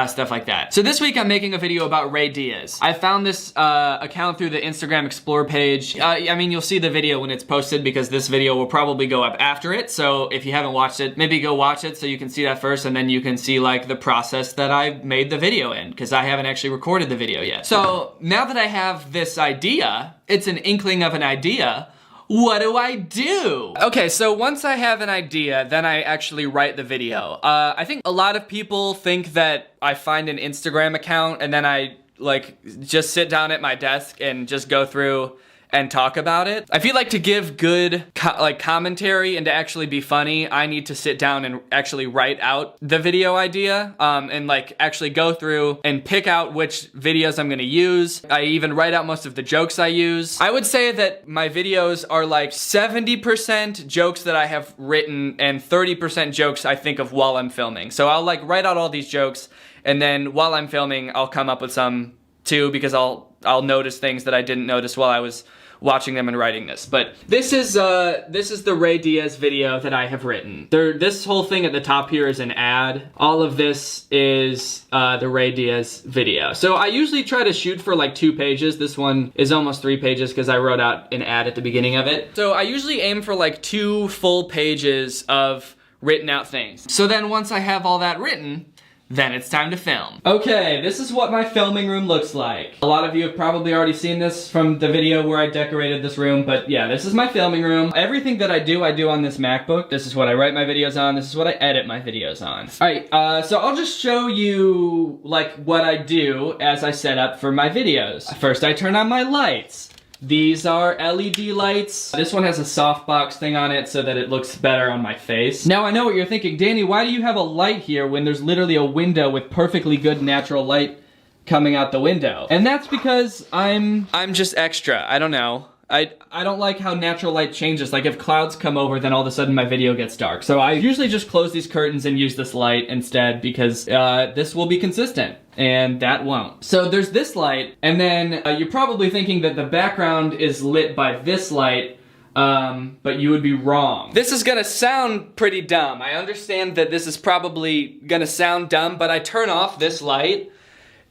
stuff like that. So this week I'm making a video about Ray Diaz. I found this account through the Instagram Explore page. I mean, you'll see the video when it's posted because this video will probably go up after it. So if you haven't watched it, maybe go watch it so you can see that first, and then you can see like the process that I made the video in, because I haven't actually recorded the video yet. So now that I have this idea, it's an inkling of an idea. What do I do? Okay, so once I have an idea, then I actually write the video. I think a lot of people think that I find an Instagram account and then I like just sit down at my desk and just go through and talk about it. I feel like to give good commentary and to actually be funny, I need to sit down and actually write out the video idea and like actually go through and pick out which videos I'm gonna use. I even write out most of the jokes I use. I would say that my videos are like 70% jokes that I have written and 30% jokes I think of while I'm filming. So I'll like write out all these jokes, and then while I'm filming, I'll come up with some too, because I'll notice things that I didn't notice while I was watching them and writing this. But this is the Ray Diaz video that I have written. This whole thing at the top here is an ad. All of this is the Ray Diaz video. So I usually try to shoot for like 2 pages. This one is almost 3 pages because I wrote out an ad at the beginning of it. So I usually aim for like 2 full pages of written out things. So then once I have all that written, then it's time to film. Okay, this is what my filming room looks like. A lot of you have probably already seen this from the video where I decorated this room, but yeah, this is my filming room. Everything that I do on this MacBook. This is what I write my videos on. This is what I edit my videos on. All right, so I'll just show you like what I do as I set up for my videos. First, I turn on my lights. These are LED lights. This one has a softbox thing on it so that it looks better on my face. Now I know what you're thinking, Danny, why do you have a light here when there's literally a window with perfectly good natural light coming out the window? And that's because I'm just extra. I don't know. I don't like how natural light changes. Like if clouds come over, then all of a sudden my video gets dark. So I usually just close these curtains and use this light instead because this will be consistent and that won't. So there's this light, and then you're probably thinking that the background is lit by this light, but you would be wrong. This is gonna sound pretty dumb. I understand that this is probably gonna sound dumb, but I turn off this light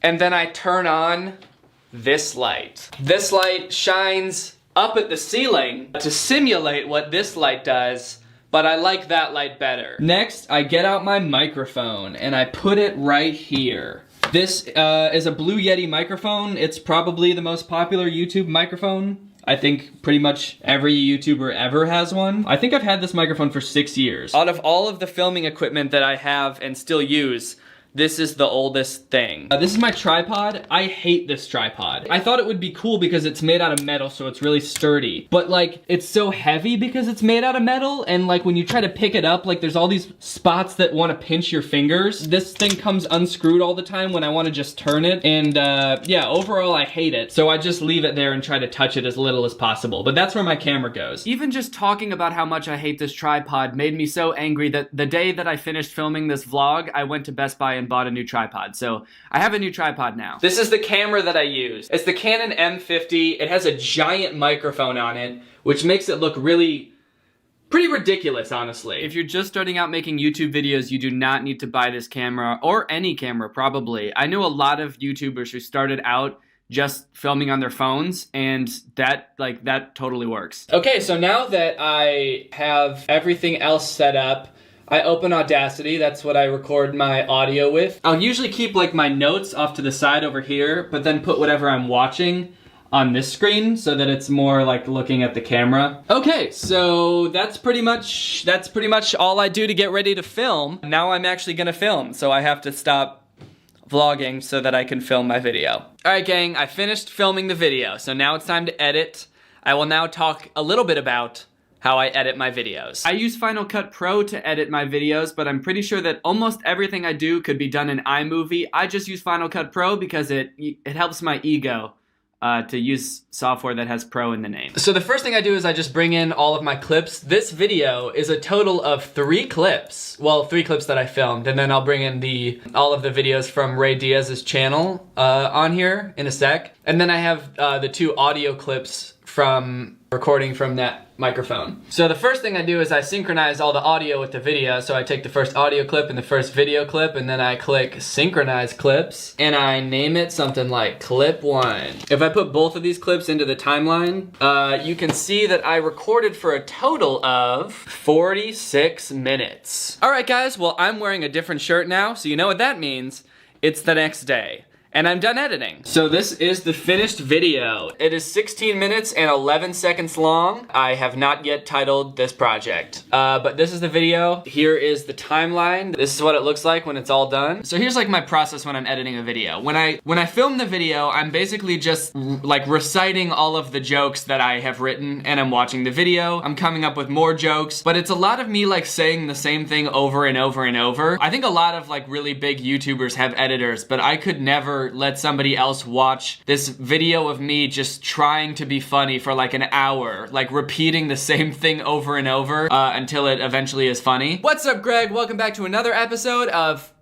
and then I turn on this light. This light shines up at the ceiling to simulate what this light does, but I like that light better. Next, I get out my microphone and I put it right here. This is a Blue Yeti microphone. It's probably the most popular YouTube microphone. I think pretty much every YouTuber ever has one. I think I've had this microphone for 6 years. Out of all of the filming equipment that I have and still use, this is the oldest thing. This is my tripod. I hate this tripod. I thought it would be cool because it's made out of metal, so it's really sturdy. But like, it's so heavy because it's made out of metal, and like when you try to pick it up, like there's all these spots that want to pinch your fingers. This thing comes unscrewed all the time when I want to just turn it, and yeah, overall I hate it. So I just leave it there and try to touch it as little as possible. But that's where my camera goes. Even just talking about how much I hate this tripod made me so angry that the day that I finished filming this vlog, I went to Best Buy and bought a new tripod. So I have a new tripod now. This is the camera that I use. It's the Canon M50. It has a giant microphone on it, which makes it look pretty ridiculous, honestly. If you're just starting out making YouTube videos, you do not need to buy this camera, or any camera, probably. I know a lot of YouTubers who started out just filming on their phones, and that totally works. Okay, so now that I have everything else set up, I open Audacity. That's what I record my audio with. I'll usually keep like my notes off to the side over here, but then put whatever I'm watching on this screen so that it's more like looking at the camera. Okay, so that's pretty much all I do to get ready to film. Now I'm actually gonna film, so I have to stop vlogging so that I can film my video. All right, gang, I finished filming the video, so now it's time to edit. I will now talk a little bit about how I edit my videos. I use Final Cut Pro to edit my videos, but I'm pretty sure that almost everything I do could be done in iMovie. I just use Final Cut Pro because it helps my ego to use software that has pro in the name. So the first thing I do is I just bring in all of my clips. This video is a total of 3 clips. Well, 3 clips that I filmed, and then I'll bring in all of the videos from Ray Diaz's channel on here in a sec. And then I have the 2 audio clips from recording from that microphone. So the first thing I do is I synchronize all the audio with the video. So I take the first audio clip and the first video clip, and then I click synchronize clips, and I name it something like clip 1. If I put both of these clips into the timeline, you can see that I recorded for a total of 46 minutes. All right, guys, well, I'm wearing a different shirt now, so you know what that means. It's the next day, and I'm done editing. So this is the finished video. It is 16 minutes and 11 seconds long. I have not yet titled this project, but this is the video. Here is the timeline. This is what it looks like when it's all done. So here's like my process when I'm editing a video. When I film the video, I'm basically just like reciting all of the jokes that I have written, and I'm watching the video. I'm coming up with more jokes, but it's a lot of me like saying the same thing over and over and over. I think a lot of like really big YouTubers have editors, but I could never let somebody else watch this video of me just trying to be funny for like an hour, like repeating the same thing over and over until it eventually is funny. What's up, Greg? Welcome back to another episode of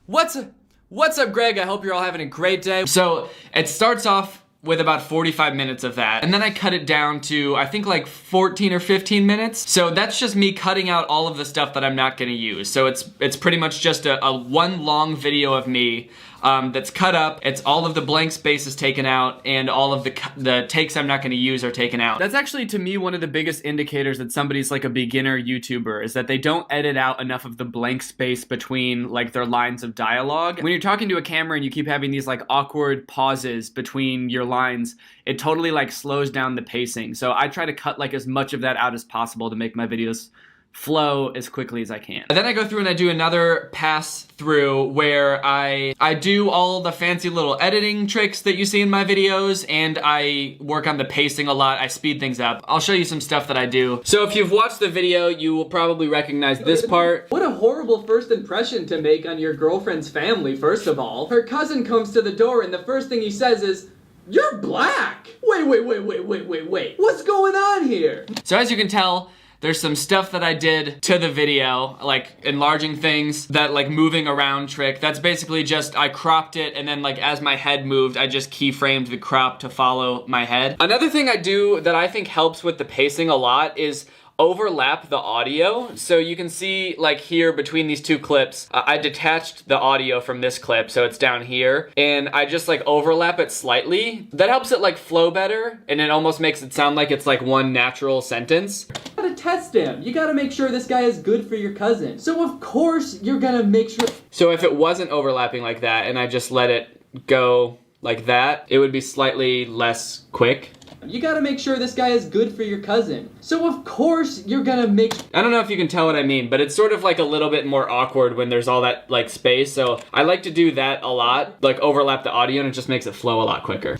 What's Up, Greg? I hope you're all having a great day. So it starts off with about 45 minutes of that, and then I cut it down to I think like 14 or 15 minutes. So that's just me cutting out all of the stuff that I'm not gonna use. So it's pretty much just a one long video of me that's cut up. It's all of the blank space is taken out, and all of the takes I'm not gonna use are taken out. That's actually, to me, one of the biggest indicators that somebody's like a beginner YouTuber, is that they don't edit out enough of the blank space between like their lines of dialogue. When you're talking to a camera and you keep having these like awkward pauses between your lines, it totally like slows down the pacing. So I try to cut like as much of that out as possible to make my videos flow as quickly as I can. And then I go through and I do another pass through where I do all the fancy little editing tricks that you see in my videos, and I work on the pacing a lot. I speed things up. I'll show you some stuff that I do. So if you've watched the video, you will probably recognize this part. What a horrible first impression to make on your girlfriend's family, first of all. Her cousin comes to the door and the first thing he says is, "You're black!" Wait. What's going on here? So as you can tell, there's some stuff that I did to the video, like enlarging things, that like moving around trick. That's basically just, I cropped it, and then like as my head moved, I just keyframed the crop to follow my head. Another thing I do that I think helps with the pacing a lot is overlap the audio. So you can see like here between these 2 clips, I detached the audio from this clip, so it's down here, and I just like overlap it slightly. That helps it like flow better, and it almost makes it sound like it's like one natural sentence. You gotta test him. You gotta make sure this guy is good for your cousin. So of course you're gonna make sure. So if it wasn't overlapping like that and I just let it go like that, it would be slightly less quick. You gotta make sure this guy is good for your cousin. So of course you're gonna make... I don't know if you can tell what I mean, but it's sort of like a little bit more awkward when there's all that like space. So I like to do that a lot, like overlap the audio, and it just makes it flow a lot quicker.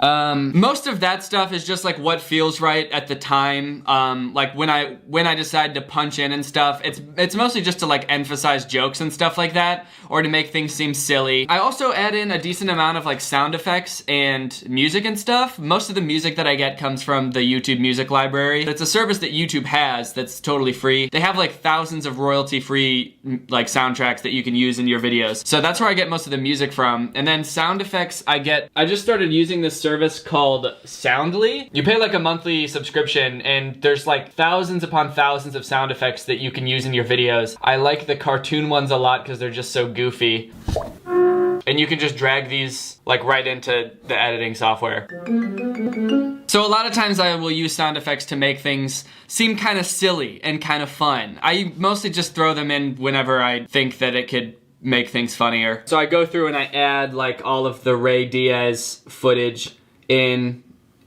Most of that stuff is just like what feels right at the time. Like when I decide to punch in and stuff, it's mostly just to like emphasize jokes and stuff like that, or to make things seem silly. I also add in a decent amount of like sound effects and music and stuff. Most of the music that I get comes from the YouTube Music Library. It's a service that YouTube has that's totally free. They have like thousands of royalty-free like soundtracks that you can use in your videos. So that's where I get most of the music from. And then sound effects I just started using this service called Soundly. You pay like a monthly subscription, and there's like thousands upon thousands of sound effects that you can use in your videos. I like the cartoon ones a lot because they're just so goofy. and you can just drag these like right into the editing software. So a lot of times I will use sound effects to make things seem kind of silly and kind of fun. I mostly just throw them in whenever I think that it could make things funnier. So I go through and I add like all of the Ray Diaz footage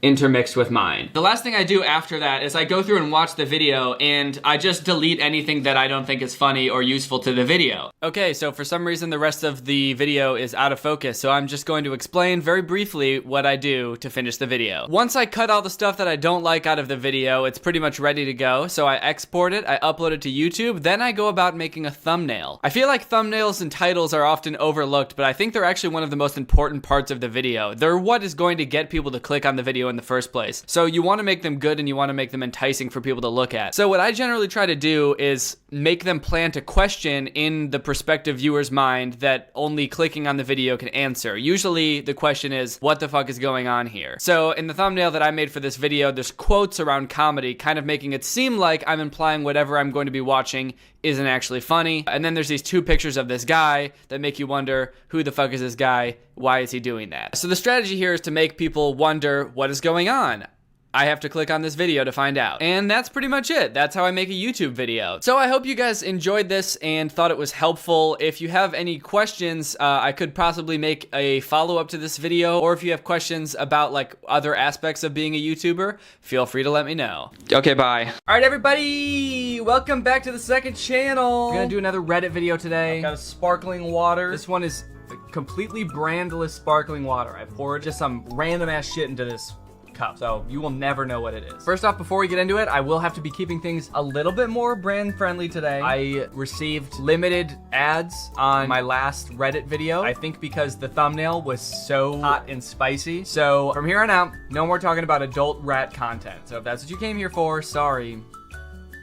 intermixed with mine. The last thing I do after that is I go through and watch the video and I just delete anything that I don't think is funny or useful to the video. Okay, so for some reason the rest of the video is out of focus, so I'm just going to explain very briefly what I do to finish the video. Once I cut all the stuff that I don't like out of the video, it's pretty much ready to go, so I export it, I upload it to YouTube, then I go about making a thumbnail. I feel like thumbnails and titles are often overlooked, but I think they're actually one of the most important parts of the video. They're what is going to get people to click on the video in the first place. So you want to make them good and you want to make them enticing for people to look at. So what I generally try to do is make them plant a question in the prospective viewer's mind that only clicking on the video can answer. Usually the question is, what the fuck is going on here? So in the thumbnail that I made for this video, there's quotes around comedy, kind of making it seem like I'm implying whatever I'm going to be watching isn't actually funny. And then there's these two pictures of this guy that make you wonder, who the fuck is this guy? Why is he doing that? So the strategy here is to make people wonder what is going on. I have to click on this video to find out. And that's pretty much it. That's how I make a YouTube video. So I hope you guys enjoyed this and thought it was helpful. If you have any questions, I could possibly make a follow-up to this video, or if you have questions about like other aspects of being a YouTuber, feel free to let me know. Okay, bye. All right, everybody, welcome back to the second channel. We're gonna do another Reddit video today. I've got a sparkling water. This one is completely brandless sparkling water. I poured just some random ass shit into this cup, so you will never know what it is. First off, before we get into it, I will have to be keeping things a little bit more brand friendly today. I received limited ads on my last Reddit video, I think because the thumbnail was so hot and spicy. So from here on out, no more talking about adult rat content. So if that's what you came here for, sorry.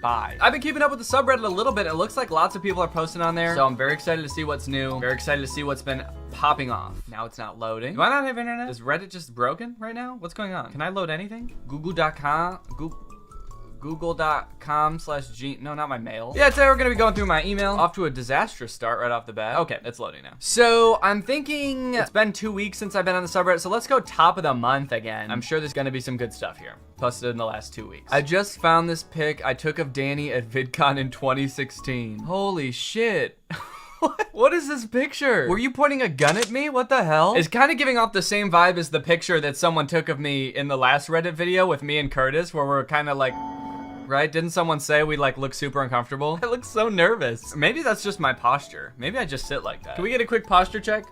Bye. I've been keeping up with the subreddit a little bit. It looks like lots of people are posting on there, so I'm very excited to see what's new. Very excited to see what's been popping off. Now it's not loading. Do I not have internet? Is Reddit just broken right now? What's going on? Can I load anything? Google.com/G, no, not my mail. Yeah, today we're gonna be going through my email. Off to a disastrous start right off the bat. Okay, it's loading now. So I'm thinking it's been 2 weeks since I've been on the subreddit, so let's go top of the month again. I'm sure there's gonna be some good stuff here posted in the last 2 weeks. I just found this pic I took of Danny at VidCon in 2016. Holy shit. What is this picture? Were you pointing a gun at me? What the hell? It's kind of giving off the same vibe as the picture that someone took of me in the last Reddit video with me and Curtis, where we're kind of like, right? Didn't someone say we like look super uncomfortable? I look so nervous. Maybe that's just my posture. Maybe I just sit like that. Can we get a quick posture check?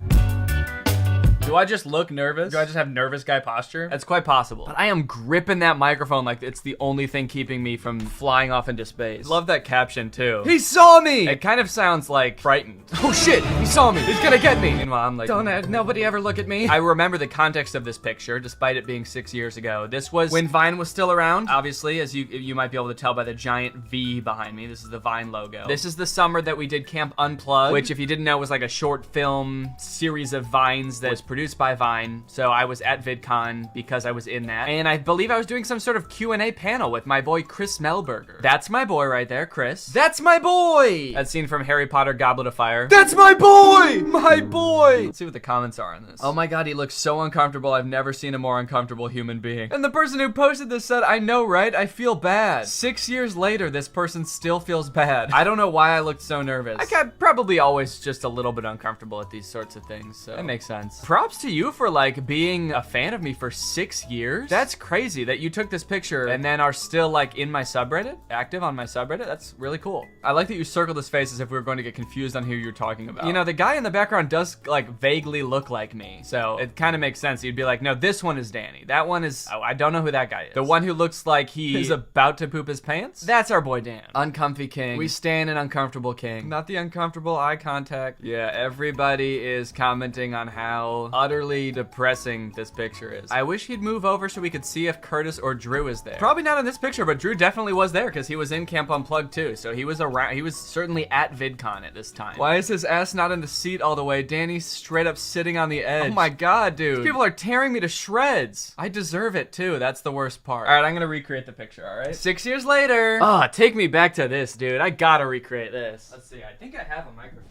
Do I just look nervous? Do I just have nervous guy posture? That's quite possible. But I am gripping that microphone like it's the only thing keeping me from flying off into space. Love that caption too. He saw me! It kind of sounds like frightened. Oh shit, he saw me, he's gonna get me. Meanwhile, I'm like, don't nobody ever look at me. I remember the context of this picture, despite it being 6 years ago. This was when Vine was still around. Obviously, as you might be able to tell by the giant V behind me. This is the Vine logo. This is the summer that we did Camp Unplugged, which if you didn't know was like a short film series of Vines that was produced by Vine. So I was at VidCon because I was in that. And I believe I was doing some sort of Q&A panel with my boy Chris Melberger. That's my boy right there, Chris. That's my boy! That scene from Harry Potter Goblet of Fire. That's my boy! My boy! Let's see what the comments are on this. Oh my god, he looks so uncomfortable. I've never seen a more uncomfortable human being. And the person who posted this said, I know, right? I feel bad. 6 years later, this person still feels bad. I don't know why I looked so nervous. I got probably always just a little bit uncomfortable at these sorts of things, so that makes sense. Props to you for like being a fan of me for 6 years. That's crazy that you took this picture and then are still like in my subreddit, active on my subreddit. That's really cool. I like that you circled his face as if we were going to get confused on who you're talking about. You know, the guy in the background does like vaguely look like me, so it kind of makes sense. You'd be like, no, this one is Danny. That one is, oh, I don't know who that guy is. The one who looks like he is about to poop his pants? That's our boy Dan. Uncomfy king. We stand an uncomfortable king. Not the uncomfortable eye contact. Yeah, everybody is commenting on how utterly depressing this picture is. I wish he'd move over so we could see if Curtis or Drew is there. Probably not in this picture, but Drew definitely was there because he was in Camp Unplugged too. So he was around, he was certainly at VidCon at this time. Why is his ass not in the seat all the way? Danny's straight up sitting on the edge. Oh my god, dude. These people are tearing me to shreds. I deserve it too. That's the worst part. All right, I'm gonna recreate the picture, all right? 6 years later. Oh, take me back to this, dude. I gotta recreate this. Let's see, I think I have a microphone.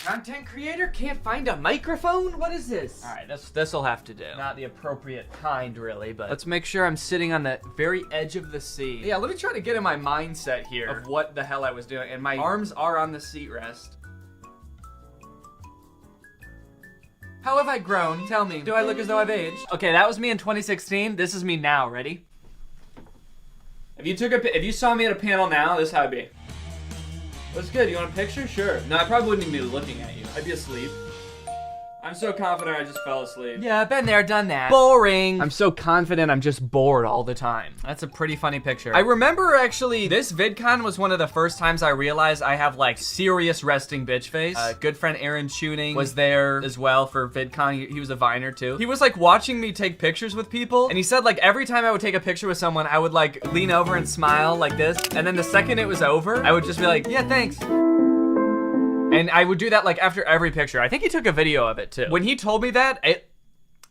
Content creator can't find a microphone? What is this? All right, this'll have to do. Not the appropriate kind, really, but let's make sure I'm sitting on the very edge of the seat. Yeah, let me try to get in my mindset here of what the hell I was doing. And my arms are on the seat rest. How have I grown? Tell me. Do I look as though I've aged? Okay, that was me in 2016. This is me now. Ready? If you saw me at a panel now, this is how I'd be. What's good? You want a picture? Sure. No, I probably wouldn't even be looking at you. I'd be asleep. I'm so confident I just fell asleep. Yeah, been there, done that. Boring. I'm so confident I'm just bored all the time. That's a pretty funny picture. I remember actually, this VidCon was one of the first times I realized I have like serious resting bitch face. Good friend Aaron Tuning was there as well for VidCon. He was a Viner too. He was like watching me take pictures with people, and he said like every time I would take a picture with someone, I would like lean over and smile like this, and then the second it was over, I would just be like, yeah, thanks. And I would do that like after every picture. I think he took a video of it too. When he told me that,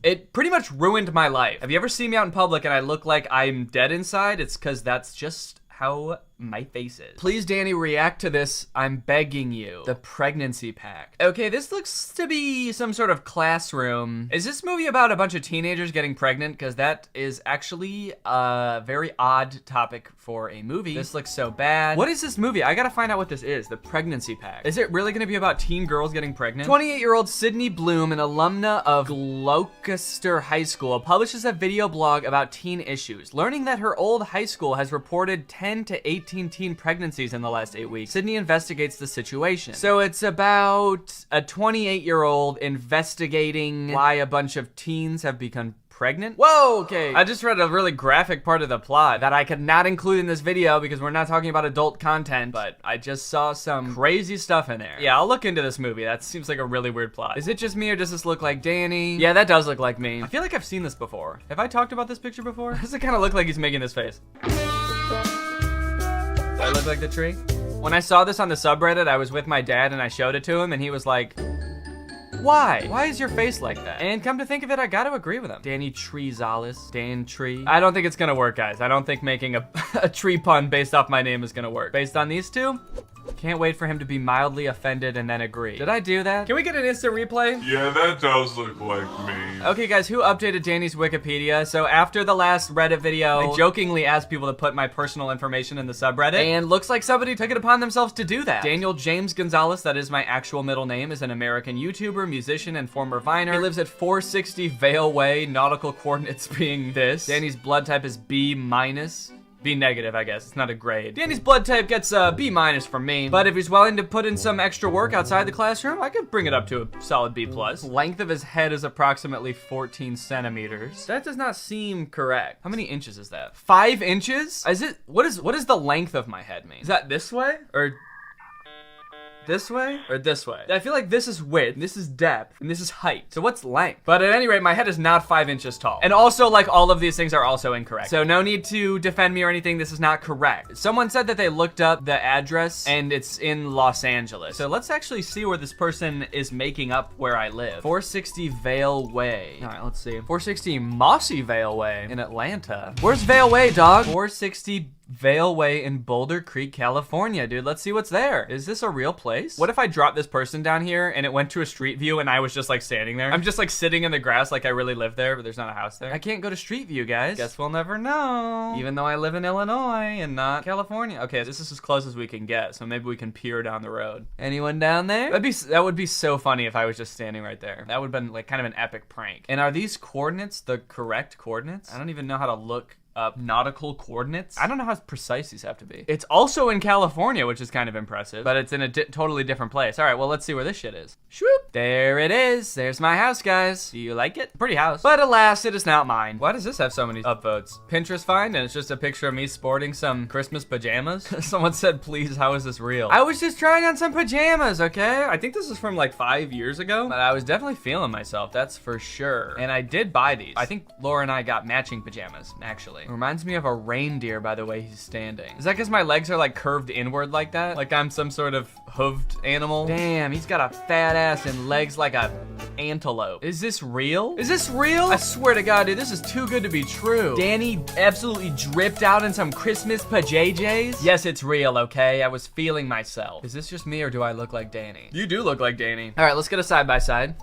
it pretty much ruined my life. Have you ever seen me out in public and I look like I'm dead inside? It's because that's just how my face is. Please, Danny, react to this. I'm begging you. The pregnancy pact. Okay, this looks to be some sort of classroom. Is this movie about a bunch of teenagers getting pregnant? Because that is actually a very odd topic for a movie. This looks so bad. What is this movie? I gotta find out what this is. The pregnancy pact. Is it really gonna be about teen girls getting pregnant? 28-year-old Sydney Bloom, an alumna of Gloucester High School, publishes a video blog about teen issues. Learning that her old high school has reported 10 to 18 teen pregnancies in the last 8 weeks, Sydney investigates the situation. So it's about a 28-year-old investigating why a bunch of teens have become pregnant. Whoa, okay. I just read a really graphic part of the plot that I could not include in this video because we're not talking about adult content, but I just saw some crazy stuff in there. Yeah, I'll look into this movie. That seems like a really weird plot. Is it just me or does this look like Danny? Yeah, that does look like me. I feel like I've seen this before. Have I talked about this picture before? Does it kind of look like he's making this face? Do I look like the tree? When I saw this on the subreddit, I was with my dad and I showed it to him and he was like, why? Why is your face like that? And come to think of it, I gotta agree with him. Danny Gonzalez, Dan Tree. I don't think it's gonna work, guys. I don't think making a tree pun based off my name is gonna work. Based on these two, can't wait for him to be mildly offended and then agree. Did I do that? Can we get an instant replay? Yeah, that does look like me. Okay, guys, who updated Danny's Wikipedia? So after the last Reddit video, I jokingly asked people to put my personal information in the subreddit, and looks like somebody took it upon themselves to do that. Daniel James Gonzalez, that is my actual middle name, is an American YouTuber, musician, and former Viner. He lives at 460 Vale Way, nautical coordinates being this. Danny's blood type is B-. B negative, I guess. It's not a grade. Danny's blood type gets a B- from me, but if he's willing to put in some extra work outside the classroom, I could bring it up to a solid B+. Length of his head is approximately 14 centimeters. That does not seem correct. How many inches is that? 5 inches? What is the length of my head mean? Is that this way? Or this way or this way? I feel like this is width, this is depth, and this is height. So what's length? But at any rate, my head is not 5 inches tall. And also, like, all of these things are also incorrect. So no need to defend me or anything. This is not correct. Someone said that they looked up the address and it's in Los Angeles. So let's actually see where this person is making up where I live. 460 Vale Way. All right, let's see. 460 Mossy Vale Way in Atlanta. Where's Vale Way, dog? 460 Vale Way in Boulder Creek, California, dude. Let's see what's there. Is this a real place? What if I dropped this person down here and it went to a street view and I was just like standing there? I'm just like sitting in the grass like I really live there, but there's not a house there. I can't go to street view, guys. Guess we'll never know. Even though I live in Illinois and not California. Okay, this is as close as we can get, so maybe we can peer down the road. Anyone down there? That would be so funny if I was just standing right there. That would have been like kind of an epic prank. And are these coordinates the correct coordinates? I don't even know how to look up nautical coordinates. I don't know how precise these have to be. It's also in California, which is kind of impressive, but it's in a totally different place. All right, well, let's see where this shit is. Swoop. There it is. There's my house, guys. Do you like it? Pretty house. But alas, it is not mine. Why does this have so many upvotes? Pinterest find, and it's just a picture of me sporting some Christmas pajamas. Someone said, please, how is this real? I was just trying on some pajamas, okay? I think this is from like 5 years ago, but I was definitely feeling myself, that's for sure. And I did buy these. I think Laura and I got matching pajamas, actually. It reminds me of a reindeer by the way he's standing. Is that because my legs are like curved inward like that? Like I'm some sort of hooved animal? Damn, he's got a fat ass and legs like a antelope. Is this real? Is this real? I swear to God, dude, this is too good to be true. Danny absolutely dripped out in some Christmas pajayjays. Yes, it's real, okay? I was feeling myself. Is this just me or do I look like Danny? You do look like Danny. All right, let's get a side by side.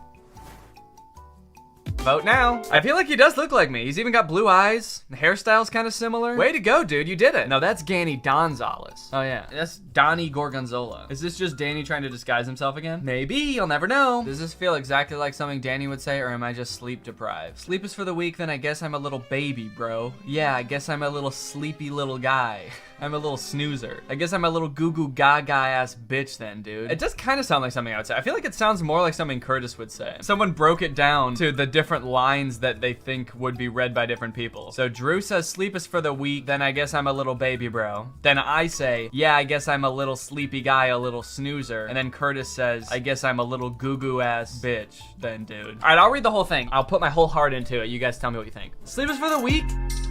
Vote now. I feel like he does look like me. He's even got blue eyes. The hairstyle's kind of similar. Way to go, dude. You did it. No, that's Danny Gonzalez. Oh, yeah. That's Danny Gorgonzola. Is this just Danny trying to disguise himself again? Maybe. You'll never know. Does this feel exactly like something Danny would say, or am I just sleep deprived? Sleep is for the weak, then I guess I'm a little baby, bro. Yeah, I guess I'm a little sleepy little guy. I'm a little snoozer. I guess I'm a little goo-goo gaga ass bitch then, dude. It does kind of sound like something I would say. I feel like it sounds more like something Curtis would say. Someone broke it down to the different lines that they think would be read by different people. So Drew says sleep is for the weak, then I guess I'm a little baby bro. Then I say, yeah, I guess I'm a little sleepy guy, a little snoozer. And then Curtis says, I guess I'm a little goo-goo ass bitch then, dude. All right, I'll read the whole thing. I'll put my whole heart into it. You guys tell me what you think. Sleep is for the weak,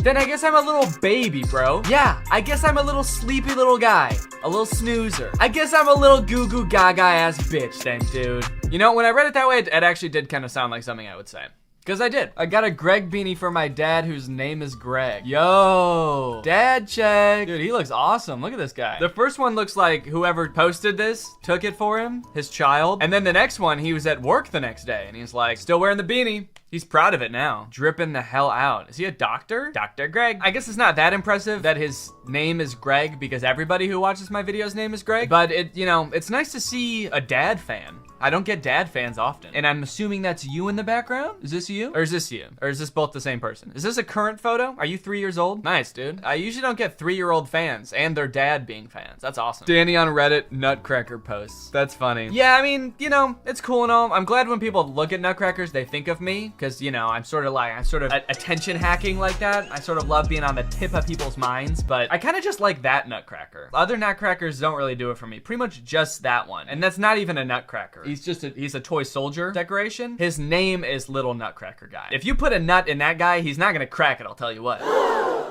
then I guess I'm a little baby bro. Yeah, I guess I'm a little sleepy little guy, a little snoozer. I guess I'm a little goo-goo gaga ass bitch then, dude. You know, when I read it that way, it actually did kind of sound like something I would say. Because I did. I got a Greg beanie for my dad whose name is Greg. Yo, dad check. Dude, he looks awesome. Look at this guy. The first one looks like whoever posted this took it for him, his child. And then the next one, he was at work the next day and he's like, still wearing the beanie. He's proud of it now. Dripping the hell out. Is he a doctor? Dr. Greg. I guess it's not that impressive that his name is Greg because everybody who watches my videos name is Greg. But it's nice to see a dad fan. I don't get dad fans often. And I'm assuming that's you in the background? Is this you? Or is this you? Or is this both the same person? Is this a current photo? Are you 3 years old? Nice, dude. I usually don't get 3-year-old fans and their dad being fans. That's awesome. Danny on Reddit, Nutcracker posts. That's funny. Yeah, I mean, it's cool and all. I'm glad when people look at Nutcrackers, they think of me. Because, I'm sort of attention hacking like that. I sort of love being on the tip of people's minds. But I kind of just like that Nutcracker. Other Nutcrackers don't really do it for me. Pretty much just that one. And that's not even a Nutcracker. He's a toy soldier decoration. His name is Little Nutcracker Guy. If you put a nut in that guy, he's not gonna crack it, I'll tell you what.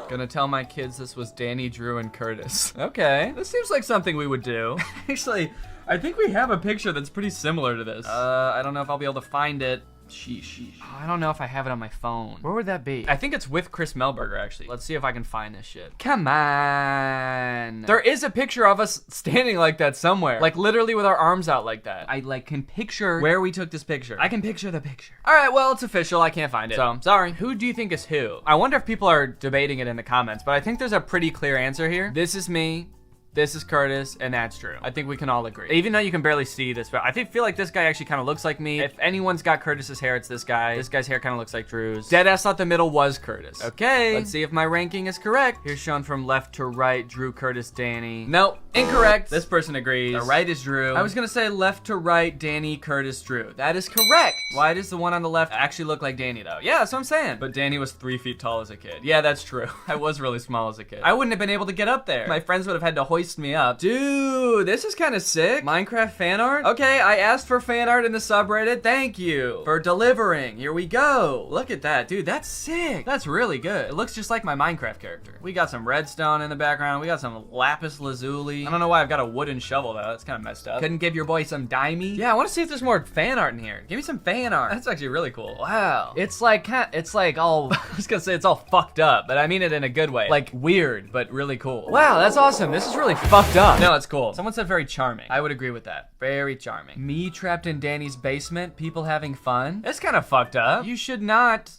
Gonna tell my kids this was Danny, Drew, and Curtis. Okay, this seems like something we would do. Actually, I think we have a picture that's pretty similar to this. I don't know if I'll be able to find it. Sheesh. Oh, I don't know if I have it on my phone. Where would that be? I think it's with Chris Melberger, actually. Let's see if I can find this shit. Come on. There is a picture of us standing like that somewhere. Like literally with our arms out like that. I can picture where we took this picture. I can picture the picture. All right, well, it's official. I can't find it. So, sorry. Who do you think is who? I wonder if people are debating it in the comments, but I think there's a pretty clear answer here. This is me. This is Curtis, and that's Drew. I think we can all agree. Even though you can barely see this, but I feel like this guy actually kind of looks like me. If anyone's got Curtis's hair, it's this guy. This guy's hair kind of looks like Drew's. Deadass thought the middle was Curtis. Okay, let's see if my ranking is correct. Here's shown from left to right, Drew, Curtis, Danny. Nope, incorrect. This person agrees. The right is Drew. I was gonna say left to right, Danny, Curtis, Drew. That is correct. Why does the one on the left actually look like Danny though? Yeah, that's what I'm saying. But Danny was 3 feet tall as a kid. Yeah, that's true. I was really small as a kid. I wouldn't have been able to get up there. My friends would have had to hoist me up. Dude, this is kind of sick. Minecraft fan art? Okay, I asked for fan art in the subreddit. Thank you for delivering. Here we go. Look at that. Dude, that's sick. That's really good. It looks just like my Minecraft character. We got some redstone in the background. We got some lapis lazuli. I don't know why I've got a wooden shovel though. That's kind of messed up. Couldn't give your boy some dimey? Yeah, I want to see if there's more fan art in here. Give me some fan art. That's actually really cool. Wow. It's like all, I was gonna say it's all fucked up, but I mean it in a good way. Like weird, but really cool. Wow, that's awesome. This is really fucked up. No, it's cool. Someone said very charming. I would agree with that. Very charming. Me trapped in Danny's basement, people having fun. It's kind of fucked up. You should not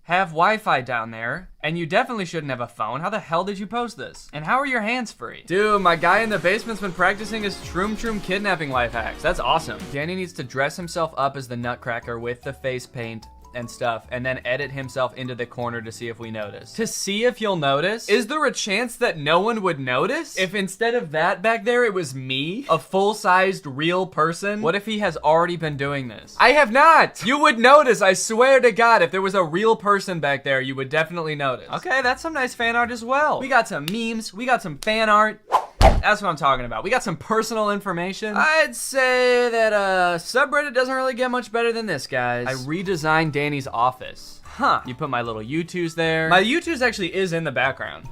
have Wi-Fi down there, and you definitely shouldn't have a phone. How the hell did you post this? And how are your hands free? Dude, my guy in the basement's been practicing his shroom kidnapping life hacks. That's awesome. Danny needs to dress himself up as the Nutcracker with the face paint and stuff, and then edit himself into the corner to see if we notice. To see if you'll notice? Is there a chance that no one would notice? If instead of that back there, it was me? A full-sized real person? What if he has already been doing this? I have not! You would notice, I swear to God, if there was a real person back there, you would definitely notice. Okay, that's some nice fan art as well. We got some memes, we got some fan art. That's what I'm talking about. We got some personal information. I'd say that subreddit doesn't really get much better than this, guys. I redesigned Danny's office. Huh. You put my little U2s there. My U2s actually is in the background.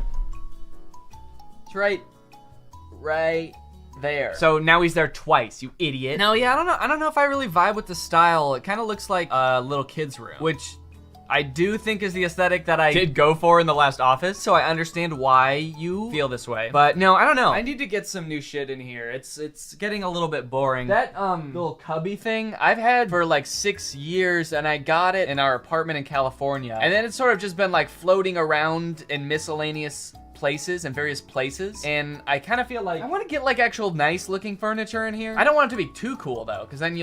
It's right there. So now he's there twice, you idiot. No, yeah, I don't know if I really vibe with the style. It kind of looks like a little kid's room, which I do think is the aesthetic that I did go for in the last Office, so I understand why you feel this way. But no, I don't know. I need to get some new shit in here. It's getting a little bit boring. That little cubby thing I've had for like 6 years, and I got it in our apartment in California. And then it's sort of just been like floating around in miscellaneous places and various places, and I kind of feel like I want to get like actual nice looking furniture in here. I don't want it to be too cool though, because then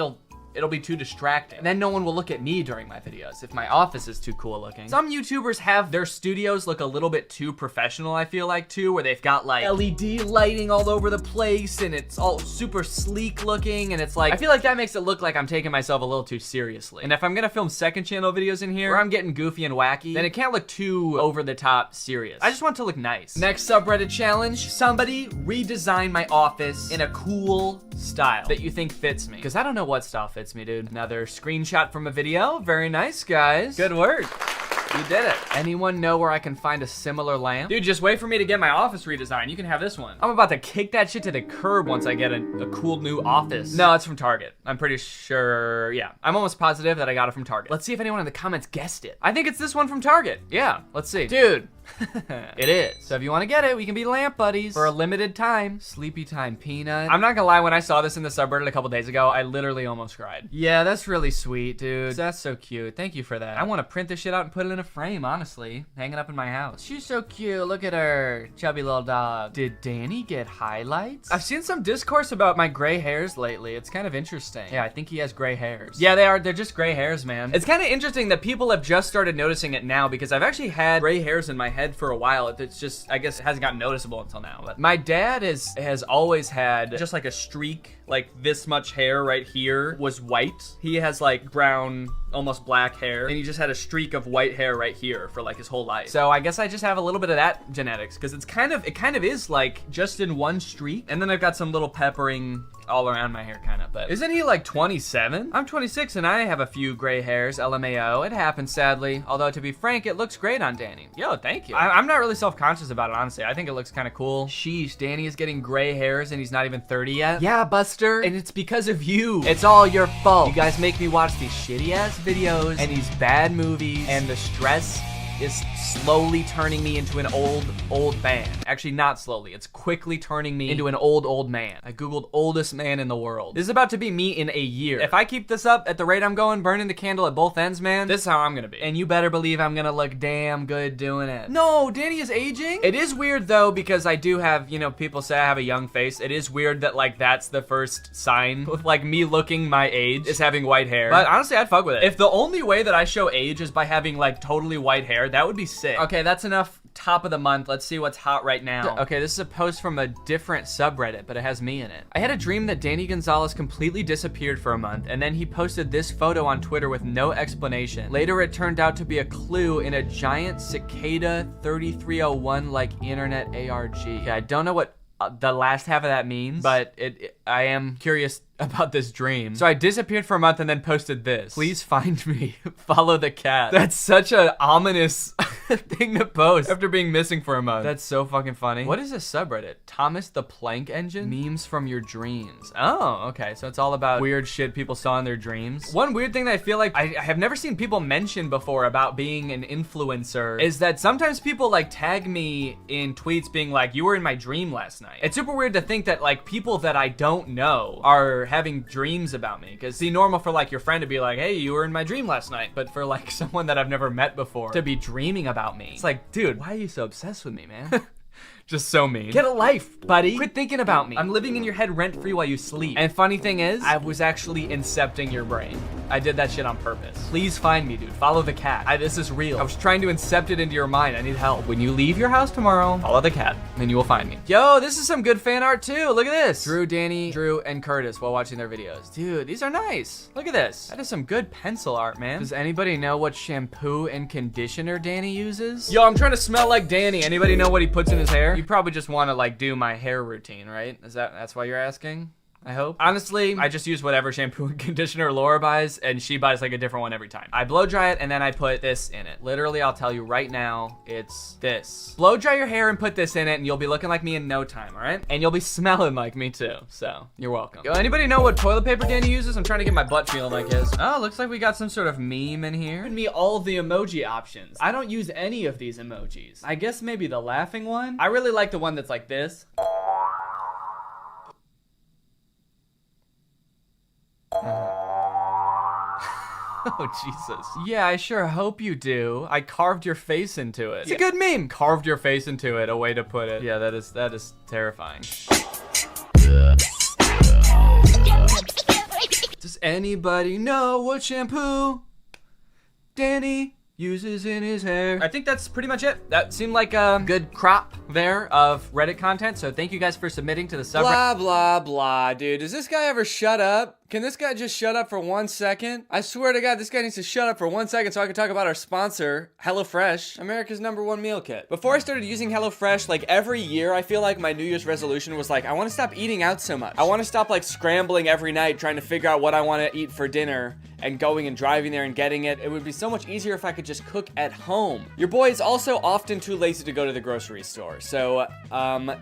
it'll be too distracting. And then no one will look at me during my videos if my office is too cool looking. Some YouTubers have their studios look a little bit too professional, I feel like, too, where they've got like LED lighting all over the place and it's all super sleek looking, and it's like, I feel like that makes it look like I'm taking myself a little too seriously. And if I'm gonna film second channel videos in here where I'm getting goofy and wacky, then it can't look too over the top serious. I just want it to look nice. Next subreddit challenge, somebody redesign my office in a cool style that you think fits me. Because I don't know what style fits me, dude. Another screenshot from a video. Very nice, guys. Good work. You did it. Anyone know where I can find a similar lamp? Dude, just wait for me to get my office redesigned. You can have this one. I'm about to kick that shit to the curb once I get a cool new office. No, it's from Target. I'm pretty sure, yeah. I'm almost positive that I got it from Target. Let's see if anyone in the comments guessed it. I think it's this one from Target. Yeah, let's see. Dude. It is. So if you want to get it, we can be lamp buddies for a limited time. Sleepy time peanut. I'm not gonna lie, when I saw this in the subreddit a couple days ago, I literally almost cried. Yeah, that's really sweet, dude. That's so cute. Thank you for that. I want to print this shit out and put it in a frame, honestly. Hang it up in my house. She's so cute. Look at her. Chubby little dog. Did Danny get highlights? I've seen some discourse about my gray hairs lately. It's kind of interesting. Yeah, I think he has gray hairs. Yeah, they are. They're just gray hairs, man. It's kind of interesting that people have just started noticing it now, because I've actually had gray hairs in my head for a while. It's just, I guess, it hasn't gotten noticeable until now. But my dad has always had just like a streak, like this much hair right here was white. He has like brown, almost black hair, and he just had a streak of white hair right here for like his whole life. So I guess I just have a little bit of that genetics, because it kind of is like just in one streak, and then I've got some little peppering all around my hair kind of. But isn't he like 27? I'm 26 and I have a few gray hairs, LMAO. It happens, sadly. Although to be frank, it looks great on Danny. Yo, thank you. I'm not really self-conscious about it, honestly. I think it looks kind of cool. Sheesh, Danny is getting gray hairs and he's not even 30 yet. Yeah, Buster, and it's because of you. It's all your fault. You guys make me watch these shitty ass videos and these bad movies, and the stress is slowly turning me into an old man. Actually, not slowly. It's quickly turning me into an old man. I Googled oldest man in the world. This is about to be me in a year. If I keep this up at the rate I'm going, burning the candle at both ends, man, this is how I'm gonna be. And you better believe I'm gonna look damn good doing it. No, Danny is aging? It is weird though, because I do have, you know, people say I have a young face. It is weird that like that's the first sign of like me looking my age is having white hair. But honestly, I'd fuck with it. If the only way that I show age is by having like totally white hair, that would be sick. Okay, that's enough top of the month. Let's see what's hot right now. Okay, this is a post from a different subreddit, but it has me in it. I had a dream that Danny Gonzalez completely disappeared for a month, and then he posted this photo on Twitter with no explanation. Later, it turned out to be a clue in a giant cicada 3301 like internet ARG. Okay, I don't know what the last half of that means, but I am curious about this dream. So I disappeared for a month and then posted this. Please find me. Follow the cat. That's such an ominous thing to post after being missing for a month. That's so fucking funny. What is this subreddit? Thomas the Plank Engine? Memes from your dreams. Oh, okay. So it's all about weird shit people saw in their dreams. One weird thing that I feel like I have never seen people mention before about being an influencer is that sometimes people like tag me in tweets being like, you were in my dream last night. It's super weird to think that like people that I don't know are having dreams about me, because it's normal for like your friend to be like, hey, you were in my dream last night, but for like someone that I've never met before to be dreaming about me, it's like, dude, why are you so obsessed with me, man? Just so mean. Get a life, buddy. Quit thinking about me. I'm living in your head rent-free while you sleep. And funny thing is, I was actually incepting your brain. I did that shit on purpose. Please find me, dude. Follow the cat. This is real. I was trying to incept it into your mind. I need help. When you leave your house tomorrow, follow the cat, and you will find me. Yo, this is some good fan art too. Look at this. Drew, Danny, Drew, and Curtis while watching their videos. Dude, these are nice. Look at this. That is some good pencil art, man. Does anybody know what shampoo and conditioner Danny uses? Yo, I'm trying to smell like Danny. Anybody know what he puts in his hair? You probably just want to like do my hair routine, right? That's why you're asking? I hope. Honestly, I just use whatever shampoo and conditioner Laura buys, and she buys like a different one every time. I blow dry it, and then I put this in it. Literally, I'll tell you right now, it's this. Blow dry your hair and put this in it, and you'll be looking like me in no time, all right? And you'll be smelling like me too, so you're welcome. Yo, anybody know what toilet paper Danny uses? I'm trying to get my butt feeling like his. Oh, looks like we got some sort of meme in here. Give me all of the emoji options. I don't use any of these emojis. I guess maybe the laughing one. I really like the one that's like this. Oh, Jesus. Yeah, I sure hope you do. I carved your face into it. It's a good meme. Carved your face into it, a way to put it. Yeah, that is terrifying. Does anybody know what shampoo Danny uses in his hair? I think that's pretty much it. That seemed like a good crop there of Reddit content, so thank you guys for submitting to the subreddit. Blah, blah, blah, dude. Does this guy ever shut up? Can this guy just shut up for 1 second? I swear to God, this guy needs to shut up for 1 second so I can talk about our sponsor, HelloFresh, America's #1 meal kit. Before I started using HelloFresh, like every year, I feel like my New Year's resolution was like, I want to stop eating out so much. I want to stop like scrambling every night trying to figure out what I want to eat for dinner and going and driving there and getting it. It would be so much easier if I could just cook at home. Your boy is also often too lazy to go to the grocery store. So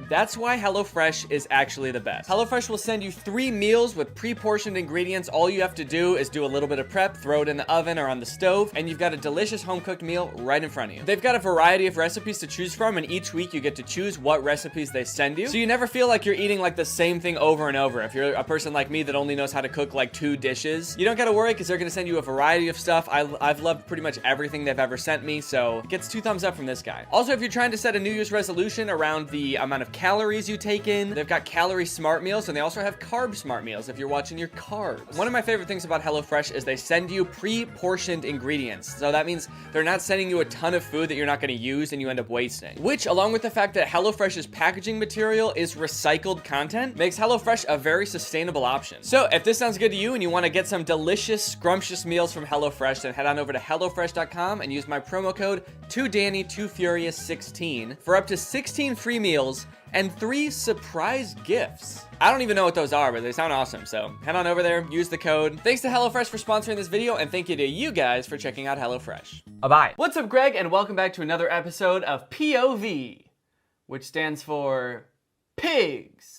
that's why HelloFresh is actually the best. HelloFresh will send you 3 meals with pre-portioned ingredients. All you have to do is do a little bit of prep, throw it in the oven or on the stove, and you've got a delicious home-cooked meal right in front of you. They've got a variety of recipes to choose from, and each week you get to choose what recipes they send you. So you never feel like you're eating like the same thing over and over. If you're a person like me that only knows how to cook like 2 dishes, you don't gotta worry because they're gonna send you a variety of stuff. I've loved pretty much everything they've ever sent me, so it gets 2 thumbs up from this guy. Also, if you're trying to set a New Year's resolution around the amount of calories you take in, they've got calorie smart meals, and they also have carb smart meals if you're watching your carbs. One of my favorite things about HelloFresh is they send you pre-portioned ingredients. So that means they're not sending you a ton of food that you're not going to use and you end up wasting. Which, along with the fact that HelloFresh's packaging material is recycled content, makes HelloFresh a very sustainable option. So if this sounds good to you and you want to get some delicious, scrumptious meals from HelloFresh, then head on over to HelloFresh.com and use my promo code 2Danny2Furious16 for up to 16 free meals and 3 surprise gifts. I don't even know what those are, but they sound awesome, so head on over there, use the code. Thanks to HelloFresh for sponsoring this video, and thank you to you guys for checking out HelloFresh. Bye. What's up, Greg, and welcome back to another episode of POV, which stands for Pigs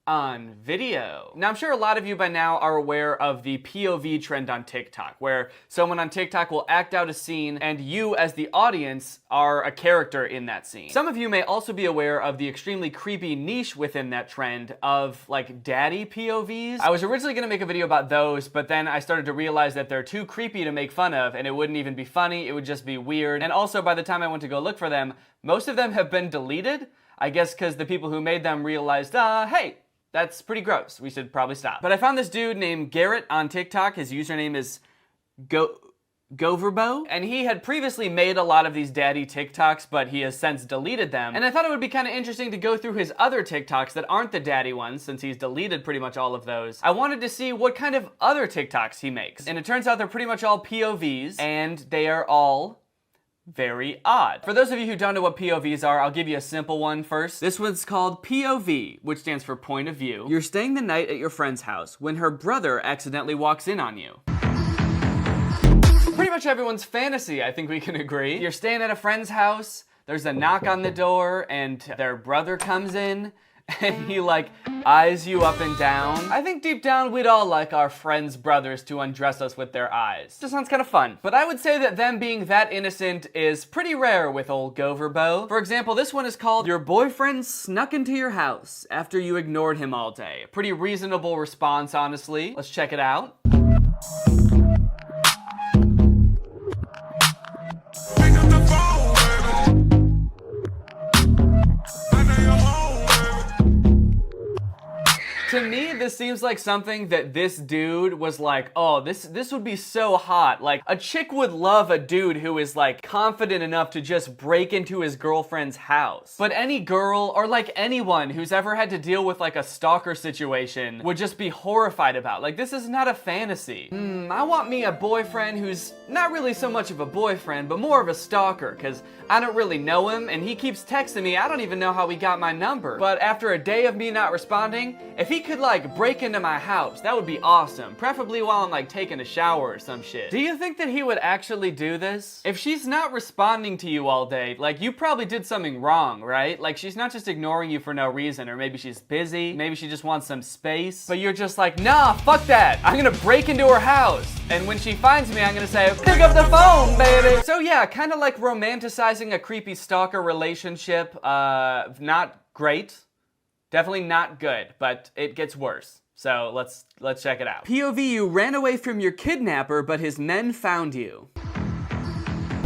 on Video. Now, I'm sure a lot of you by now are aware of the POV trend on TikTok, where someone on TikTok will act out a scene and you as the audience are a character in that scene. Some of you may also be aware of the extremely creepy niche within that trend of like daddy POVs. I was originally gonna make a video about those, but then I started to realize that they're too creepy to make fun of, and it wouldn't even be funny, it would just be weird. And also, by the time I went to go look for them, most of them have been deleted. I guess because the people who made them realized, hey, that's pretty gross. We should probably stop. But I found this dude named Garrett on TikTok. His username is Goverbo. And he had previously made a lot of these daddy TikToks, but he has since deleted them. And I thought it would be kind of interesting to go through his other TikToks that aren't the daddy ones, since he's deleted pretty much all of those. I wanted to see what kind of other TikToks he makes. And it turns out they're pretty much all POVs, and they are all very odd. For those of you who don't know what POVs are, I'll give you a simple one first. This one's called POV, which stands for point of view. You're staying the night at your friend's house when her brother accidentally walks in on you. Pretty much everyone's fantasy, I think we can agree. You're staying at a friend's house, there's a knock on the door, and their brother comes in, and he like eyes you up and down. I think deep down we'd all like our friends' brothers to undress us with their eyes. Just sounds kind of fun. But I would say that them being that innocent is pretty rare with old Goverbo. For example, this one is called Your Boyfriend Snuck Into Your House After You Ignored Him All Day. A pretty reasonable response, honestly. Let's check it out. To me, this seems like something that this dude was like, oh, this would be so hot. Like, a chick would love a dude who is like confident enough to just break into his girlfriend's house. But any girl, or like anyone who's ever had to deal with like a stalker situation would just be horrified about. Like, this is not a fantasy. I want me a boyfriend who's not really so much of a boyfriend, but more of a stalker, because I don't really know him, and he keeps texting me. I don't even know how he got my number. But after a day of me not responding, if he could like break into my house. That would be awesome. Preferably while I'm like taking a shower or some shit. Do you think that he would actually do this? If she's not responding to you all day, like you probably did something wrong, right? Like she's not just ignoring you for no reason, or maybe she's busy, maybe she just wants some space, but you're just like, nah, fuck that. I'm gonna break into her house. And when she finds me, I'm gonna say, pick up the phone, baby. So yeah, kind of like romanticizing a creepy stalker relationship. Not great. Definitely not good, but it gets worse. So let's check it out. POV, you ran away from your kidnapper, but his men found you.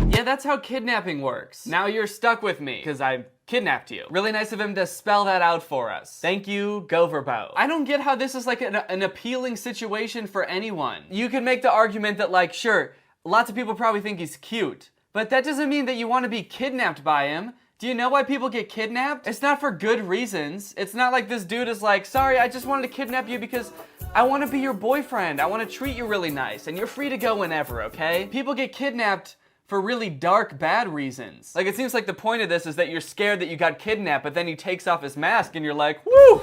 Yeah, that's how kidnapping works. Now you're stuck with me, because I kidnapped you. Really nice of him to spell that out for us. Thank you, Goverbo. I don't get how this is like an appealing situation for anyone. You could make the argument that like, sure, lots of people probably think he's cute, but that doesn't mean that you want to be kidnapped by him. Do you know why people get kidnapped? It's not for good reasons. It's not like this dude is like, sorry, I just wanted to kidnap you because I want to be your boyfriend. I want to treat you really nice, and you're free to go whenever, okay? People get kidnapped for really dark, bad reasons. Like, it seems like the point of this is that you're scared that you got kidnapped, but then he takes off his mask and you're like, woo!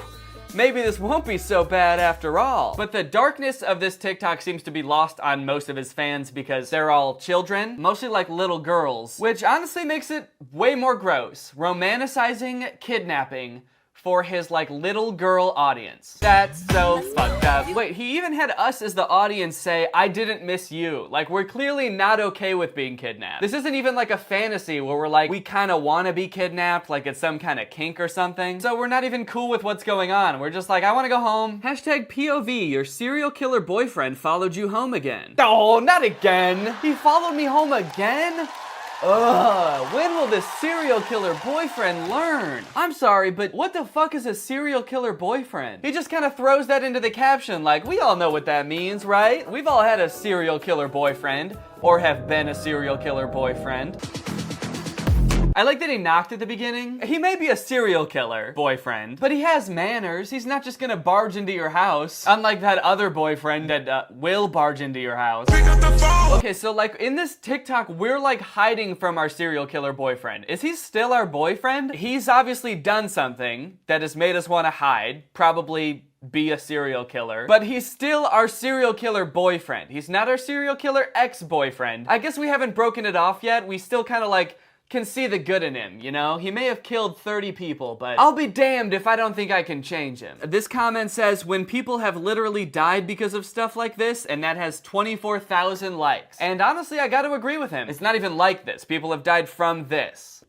Maybe this won't be so bad after all. But the darkness of this TikTok seems to be lost on most of his fans because they're all children, mostly like little girls, which honestly makes it way more gross. Romanticizing kidnapping for his like little girl audience. That's so fucked up. Wait, he even had us as the audience say, I didn't miss you. Like, we're clearly not okay with being kidnapped. This isn't even like a fantasy where we're like, we kind of want to be kidnapped, like it's some kind of kink or something. So we're not even cool with what's going on. We're just like, I want to go home. Hashtag POV, your serial killer boyfriend followed you home again. Oh, not again. He followed me home again? Ugh, when will this serial killer boyfriend learn? I'm sorry, but what the fuck is a serial killer boyfriend? He just kind of throws that into the caption like, we all know what that means, right? We've all had a serial killer boyfriend, or have been a serial killer boyfriend. I like that he knocked at the beginning. He may be a serial killer boyfriend, but he has manners. He's not just gonna barge into your house, unlike that other boyfriend that will barge into your house. Okay, so like in this TikTok, we're like hiding from our serial killer boyfriend. Is he still our boyfriend? He's obviously done something that has made us want to hide, probably be a serial killer, but he's still our serial killer boyfriend. He's not our serial killer ex-boyfriend. I guess we haven't broken it off yet. We still kind of like can see the good in him, you know? He may have killed 30 people, but I'll be damned if I don't think I can change him. This comment says, when people have literally died because of stuff like this, and that has 24,000 likes. And honestly, I gotta agree with him. It's not even like this. People have died from this.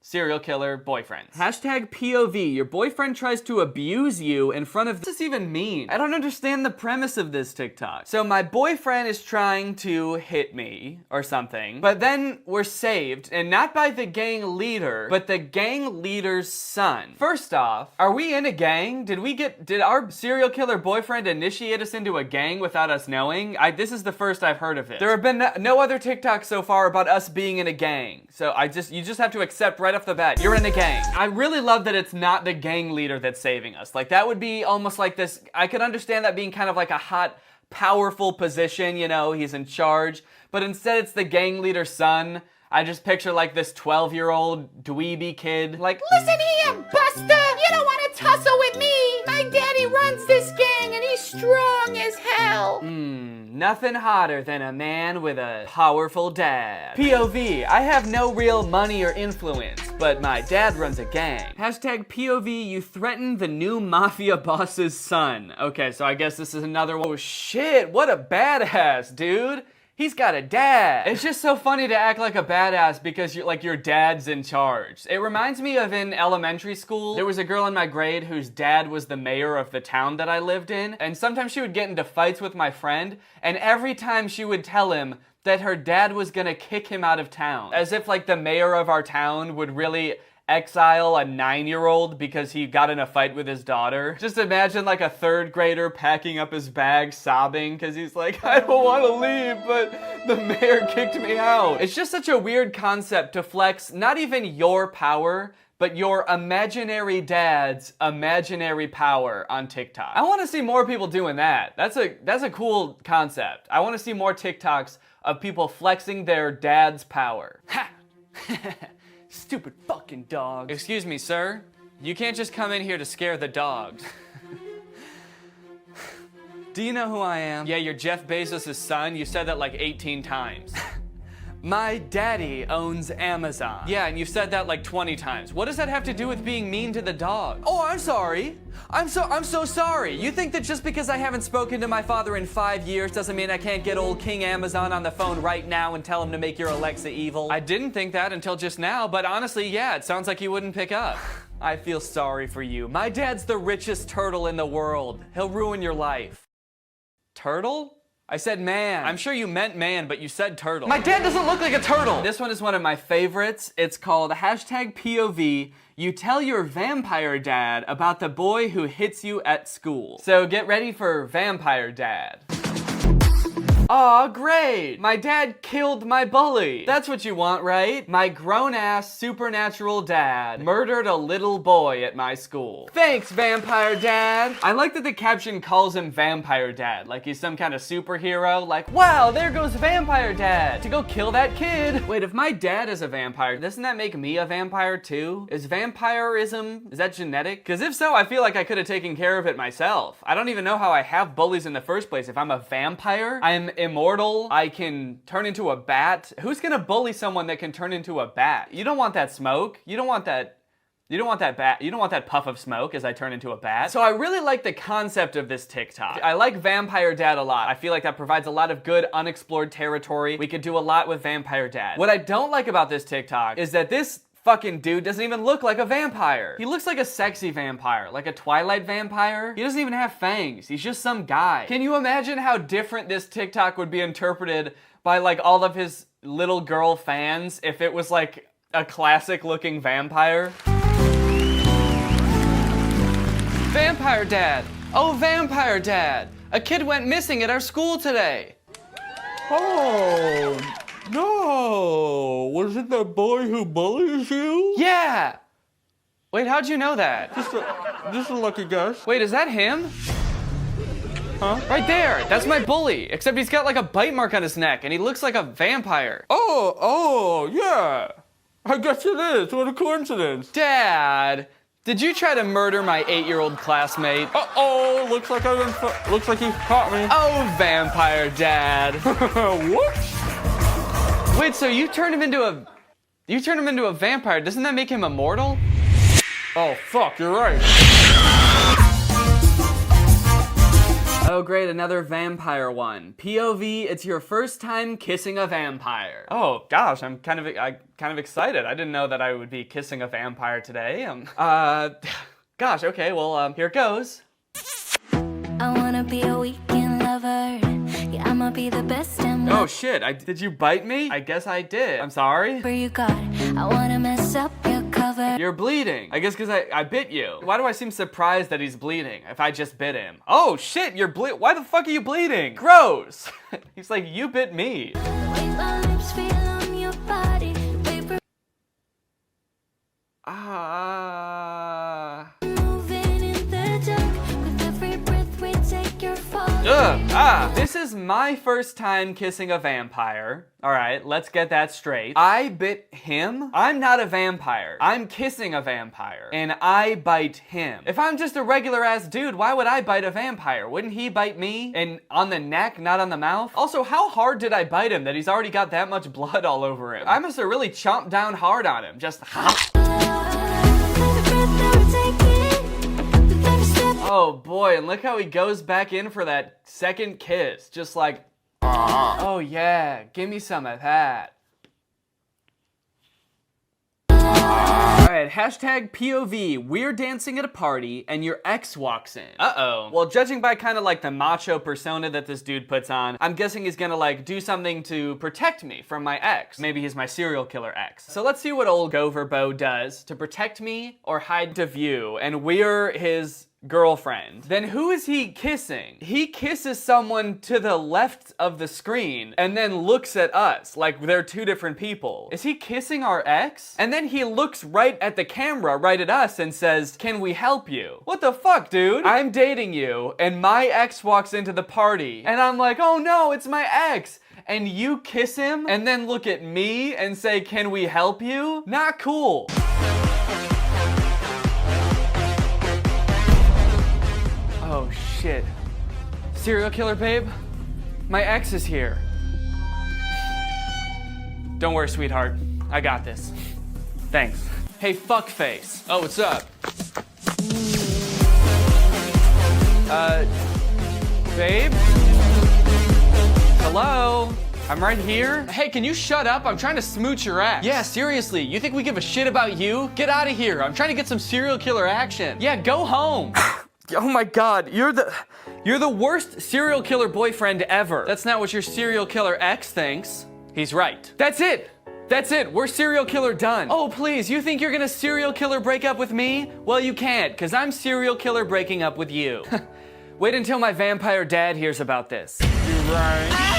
Serial killer boyfriends. Hashtag POV, your boyfriend tries to abuse you in front of... What does this even mean? I don't understand the premise of this TikTok. So my boyfriend is trying to hit me or something, but then we're saved, and not by the gang leader, but the gang leader's son. First off, are we in a gang? Did our serial killer boyfriend initiate us into a gang without us knowing? This is the first I've heard of it. There have been no other TikToks so far about us being in a gang. So you just have to accept right off the bat, you're in a gang. I really love that it's not the gang leader that's saving us. Like, that would be almost like this, I could understand that being kind of like a hot, powerful position, you know, he's in charge, but instead it's the gang leader's son. I just picture like this 12-year-old dweeby kid, like, listen here, Buster, you don't want to tussle with me. My daddy runs this gang and he's strong as hell. Nothing hotter than a man with a powerful dad. POV, I have no real money or influence, but my dad runs a gang. Hashtag POV, you threatened the new mafia boss's son. Okay, so I guess this is another one. Oh shit, what a badass, dude. He's got a dad. It's just so funny to act like a badass because your dad's in charge. It reminds me of in elementary school, there was a girl in my grade whose dad was the mayor of the town that I lived in, and sometimes she would get into fights with my friend, and every time she would tell him that her dad was gonna kick him out of town. As if like the mayor of our town would really exile a 9-year-old because he got in a fight with his daughter. Just imagine like a 3rd grader packing up his bag sobbing because he's like, I don't want to leave, but the mayor kicked me out. It's just such a weird concept to flex not even your power, but your imaginary dad's imaginary power on TikTok. I want to see more people doing that. That's a cool concept. I want to see more TikToks of people flexing their dad's power. Ha! Stupid fucking dog. Excuse me, sir. You can't just come in here to scare the dogs. Do you know who I am? Yeah, you're Jeff Bezos' son. You said that like 18 times. My daddy owns Amazon. Yeah, and you said that like 20 times. What does that have to do with being mean to the dog? Oh, I'm sorry. I'm so sorry. You think that just because I haven't spoken to my father in 5 years doesn't mean I can't get old King Amazon on the phone right now and tell him to make your Alexa evil? I didn't think that until just now, but honestly, yeah, it sounds like you wouldn't pick up. I feel sorry for you. My dad's the richest turtle in the world. He'll ruin your life. Turtle? I said man. I'm sure you meant man, but you said turtle. My dad doesn't look like a turtle. This one is one of my favorites. It's called #POV. You tell your vampire dad about the boy who hits you at school. So get ready for vampire dad. Aw, great! My dad killed my bully. That's what you want, right? My grown-ass supernatural dad murdered a little boy at my school. Thanks, vampire dad! I like that the caption calls him vampire dad, like he's some kind of superhero, like, wow, there goes vampire dad to go kill that kid. Wait, if my dad is a vampire, doesn't that make me a vampire too? Is vampirism, is that genetic? Because if so, I feel like I could have taken care of it myself. I don't even know how I have bullies in the first place. If I'm a vampire, I'm immortal, I can turn into a bat. Who's gonna bully someone that can turn into a bat? You don't want that smoke. You don't want that bat. You don't want that puff of smoke as I turn into a bat. So I really like the concept of this TikTok. I like Vampire Dad a lot. I feel like that provides a lot of good unexplored territory. We could do a lot with Vampire Dad. What I don't like about this TikTok is that this fucking dude doesn't even look like a vampire. He looks like a sexy vampire, like a Twilight vampire. He doesn't even have fangs. He's just some guy. Can you imagine how different this TikTok would be interpreted by like all of his little girl fans if it was like a classic looking vampire? Vampire Dad. Oh, Vampire Dad. A kid went missing at our school today. Oh, no. Was it that boy who bullies you? Yeah. Wait, how'd you know that? Just a lucky guess. Wait, is that him? Huh? Right there. That's my bully. Except he's got like a bite mark on his neck and he looks like a vampire. Oh, yeah. I guess it is. What a coincidence. Dad, did you try to murder my 8-year-old classmate? Uh-oh, looks like he caught me. Oh, Vampire Dad. Whoops. Wait, so you turned him into a vampire. Doesn't that make him immortal? Oh, fuck, you're right. Oh, great, another vampire one. POV, it's your first time kissing a vampire. Oh, gosh, I'm kind of excited. I didn't know that I would be kissing a vampire today. Gosh, okay, well, here it goes. I wanna be a weekend lover. Yeah, I'ma be the best and Oh shit, did you bite me? I guess I did. I'm sorry. whatever you got. I wanna mess up your cover. You're bleeding. I guess because I bit you. Why do I seem surprised that he's bleeding if I just bit him? Oh shit, you're why the fuck are you bleeding? Gross. He's like, you bit me. The way my lips feel on your body. Paper moving in the dark. With every breath we take, you're falling. This is my first time kissing a vampire. All right, let's get that straight. I bit him? I'm not a vampire. I'm kissing a vampire, and I bite him. If I'm just a regular ass dude, why would I bite a vampire? Wouldn't he bite me? And on the neck, not on the mouth? Also, how hard did I bite him that he's already got that much blood all over him? I must have really chomped down hard on him. Just Oh boy, and look how he goes back in for that second kiss. Just like, oh yeah, give me some of that. Alright, #POV, we're dancing at a party and your ex walks in. Uh-oh. Well, judging by kind of like the macho persona that this dude puts on, I'm guessing he's gonna like do something to protect me from my ex. Maybe he's my serial killer ex. So let's see what old Gover Bo does to protect me or hide to view, and we're his girlfriend. Then who is he kissing? He kisses someone to the left of the screen and then looks at us like they're two different people. Is he kissing our ex? And then he looks right at the camera, right at us, and says, "Can we help you?" What the fuck, dude? I'm dating you and my ex walks into the party and I'm like, oh no, it's my ex. And you kiss him and then look at me and say, "Can we help you?" Not cool. Oh shit. Serial killer babe, my ex is here. Don't worry, sweetheart. I got this. Thanks. Hey, fuckface. Oh, what's up? Babe? Hello? I'm right here. Hey, can you shut up? I'm trying to smooch your ex. Yeah, seriously, you think we give a shit about you? Get out of here. I'm trying to get some serial killer action. Yeah, go home. Oh my God, you're the worst serial killer boyfriend ever. That's not what your serial killer ex thinks. He's right. That's it. That's it. We're serial killer done. Oh, please, you think you're gonna serial killer break up with me? Well, you can't, because I'm serial killer breaking up with you. Wait until my vampire dad hears about this. You're right.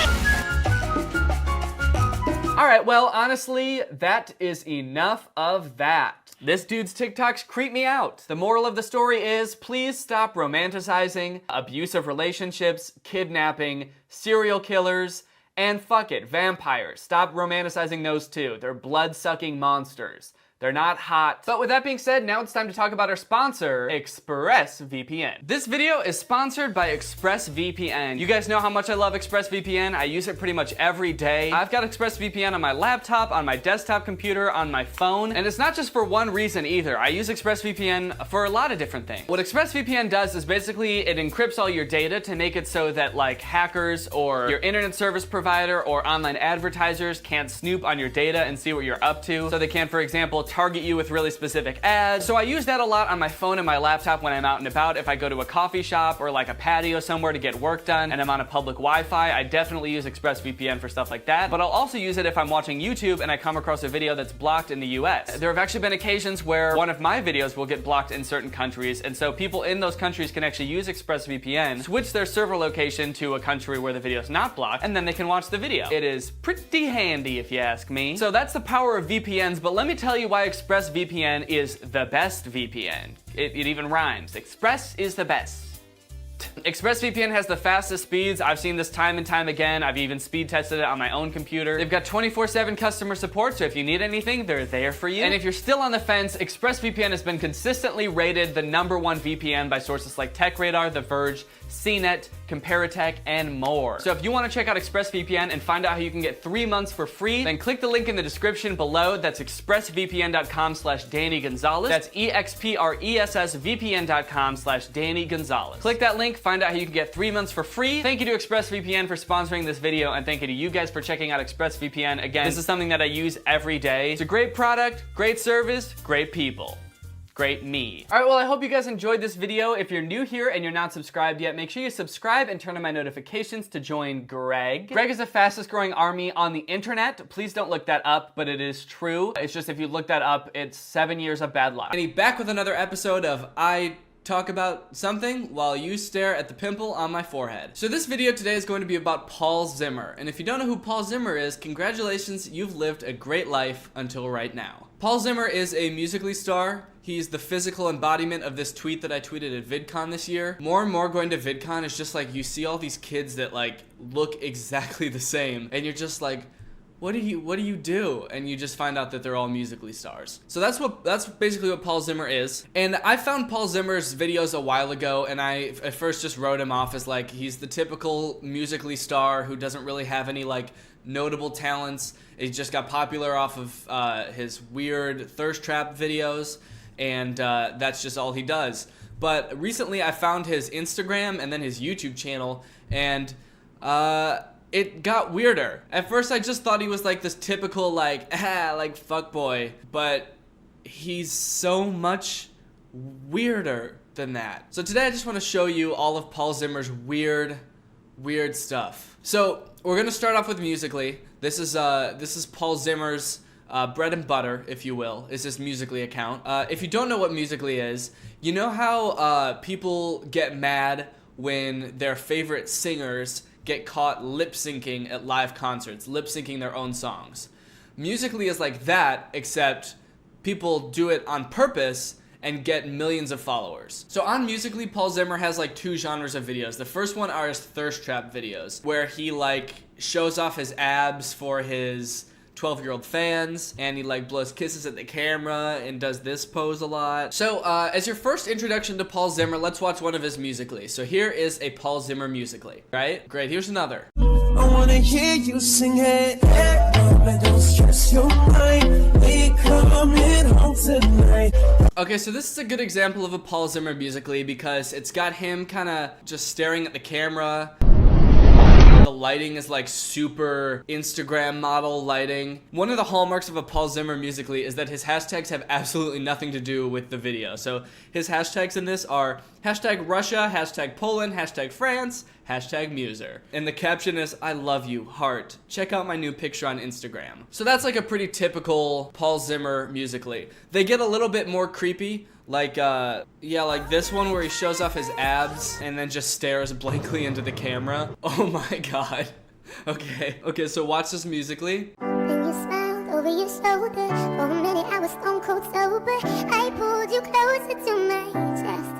All right, well, honestly, that is enough of that. This dude's TikToks creep me out. The moral of the story is, please stop romanticizing abusive relationships, kidnapping, serial killers, and fuck it, vampires. Stop romanticizing those too. They're blood-sucking monsters. They're not hot. But with that being said, now it's time to talk about our sponsor, ExpressVPN. This video is sponsored by ExpressVPN. You guys know how much I love ExpressVPN. I use it pretty much every day. I've got ExpressVPN on my laptop, on my desktop computer, on my phone, and it's not just for one reason either. I use ExpressVPN for a lot of different things. What ExpressVPN does is basically it encrypts all your data to make it so that like hackers or your internet service provider or online advertisers can't snoop on your data and see what you're up to. So they can, for example, target you with really specific ads. So I use that a lot on my phone and my laptop when I'm out and about. If I go to a coffee shop or like a patio somewhere to get work done and I'm on a public Wi-Fi, I definitely use ExpressVPN for stuff like that. But I'll also use it if I'm watching YouTube and I come across a video that's blocked in the US. There have actually been occasions where one of my videos will get blocked in certain countries, and so people in those countries can actually use ExpressVPN, switch their server location to a country where the video is not blocked, and then they can watch the video. It is pretty handy if you ask me. So that's the power of VPNs, but let me tell you why ExpressVPN is the best VPN. It even rhymes. Express is the best. ExpressVPN has the fastest speeds. I've seen this time and time again. I've even speed tested it on my own computer. They've got 24/7 customer support, so if you need anything, they're there for you. And if you're still on the fence, ExpressVPN has been consistently rated the #1 VPN by sources like TechRadar, The Verge, CNET, Comparitech, and more. So if you want to check out ExpressVPN and find out how you can get 3 months for free, then click the link in the description below. That's expressvpn.com/Danny Gonzalez. That's expressvpn.com/Danny Gonzalez. Click that link, find out how you can get 3 months for free. Thank you to ExpressVPN for sponsoring this video, and thank you to you guys for checking out ExpressVPN. Again, this is something that I use every day. It's a great product, great service, great people. Great me. All right, well, I hope you guys enjoyed this video. If you're new here and you're not subscribed yet, make sure you subscribe and turn on my notifications to join Greg. Greg is the fastest growing army on the internet. Please don't look that up, but it is true. It's just if you look that up, it's 7 years of bad luck. And he's back with another episode of I talk about something while you stare at the pimple on my forehead. So this video today is going to be about Paul Zimmer. And if you don't know who Paul Zimmer is, congratulations, you've lived a great life until right now. Paul Zimmer is a Musical.ly star. He's the physical embodiment of this tweet that I tweeted at VidCon this year. More and more going to VidCon is just like you see all these kids that like look exactly the same and you're just like, what do you do? And you just find out that they're all Musical.ly stars. So that's basically what Paul Zimmer is. And I found Paul Zimmer's videos a while ago, and I at first just wrote him off as like he's the typical Musical.ly star who doesn't really have any like notable talents. He just got popular off of his weird thirst trap videos, and that's just all he does. But recently I found his Instagram and then his YouTube channel, and it got weirder. At first I just thought he was like this typical like fuckboy, but he's so much weirder than that. So today I just want to show you all of Paul Zimmer's weird stuff. So we're gonna start off with Musical.ly. This is Paul Zimmer's bread and butter, if you will, is his Musical.ly account. If you don't know what Musical.ly is, you know how people get mad when their favorite singers get caught lip-syncing at live concerts, lip-syncing their own songs. Musical.ly is like that, except people do it on purpose and get millions of followers. So on Musical.ly, Paul Zimmer has like 2 genres of videos. The first one are his thirst trap videos, where he like shows off his abs for his 12-year-old fans, and he like blows kisses at the camera and does this pose a lot. So as your first introduction to Paul Zimmer, let's watch one of his musically. So here is a Paul Zimmer musically, right? Great, here's another. I wanna hear you sing it, but don't stress your mind. We coming home tonight. Okay, so this is a good example of a Paul Zimmer musically because it's got him kind of just staring at the camera. The lighting is like super Instagram model lighting. One of the hallmarks of a Paul Zimmer musically is that his hashtags have absolutely nothing to do with the video. So his hashtags in this are hashtag Russia, hashtag Poland, hashtag France, hashtag Muser. And the caption is, I love you, heart. Check out my new picture on Instagram. So that's like a pretty typical Paul Zimmer musically. They get a little bit more creepy. Like, yeah, like this one where he shows off his abs and then just stares blankly into the camera. Oh my god. Okay, so watch this musically. Then you smiled over your shoulder. For a minute I was stone cold sober. I pulled you closer to my chest.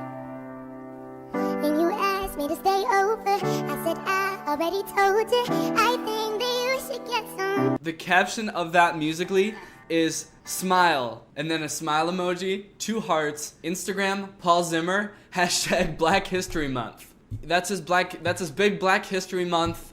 Then you asked me to stay over. I said I already told you. I think that you should get some. The caption of that musically is smile, and then a smile emoji, 2 hearts, Instagram, Paul Zimmer, hashtag Black History Month. That's his big Black History Month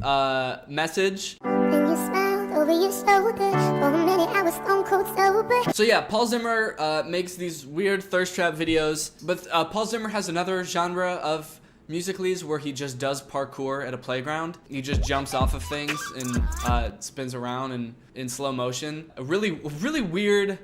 message. Then you smiled over your shoulder. For a minute I was stone cold sober. So yeah, Paul Zimmer makes these weird thirst trap videos, but Paul Zimmer has another genre of musicallys where he just does parkour at a playground. He just jumps off of things and spins around and in slow motion. A really weird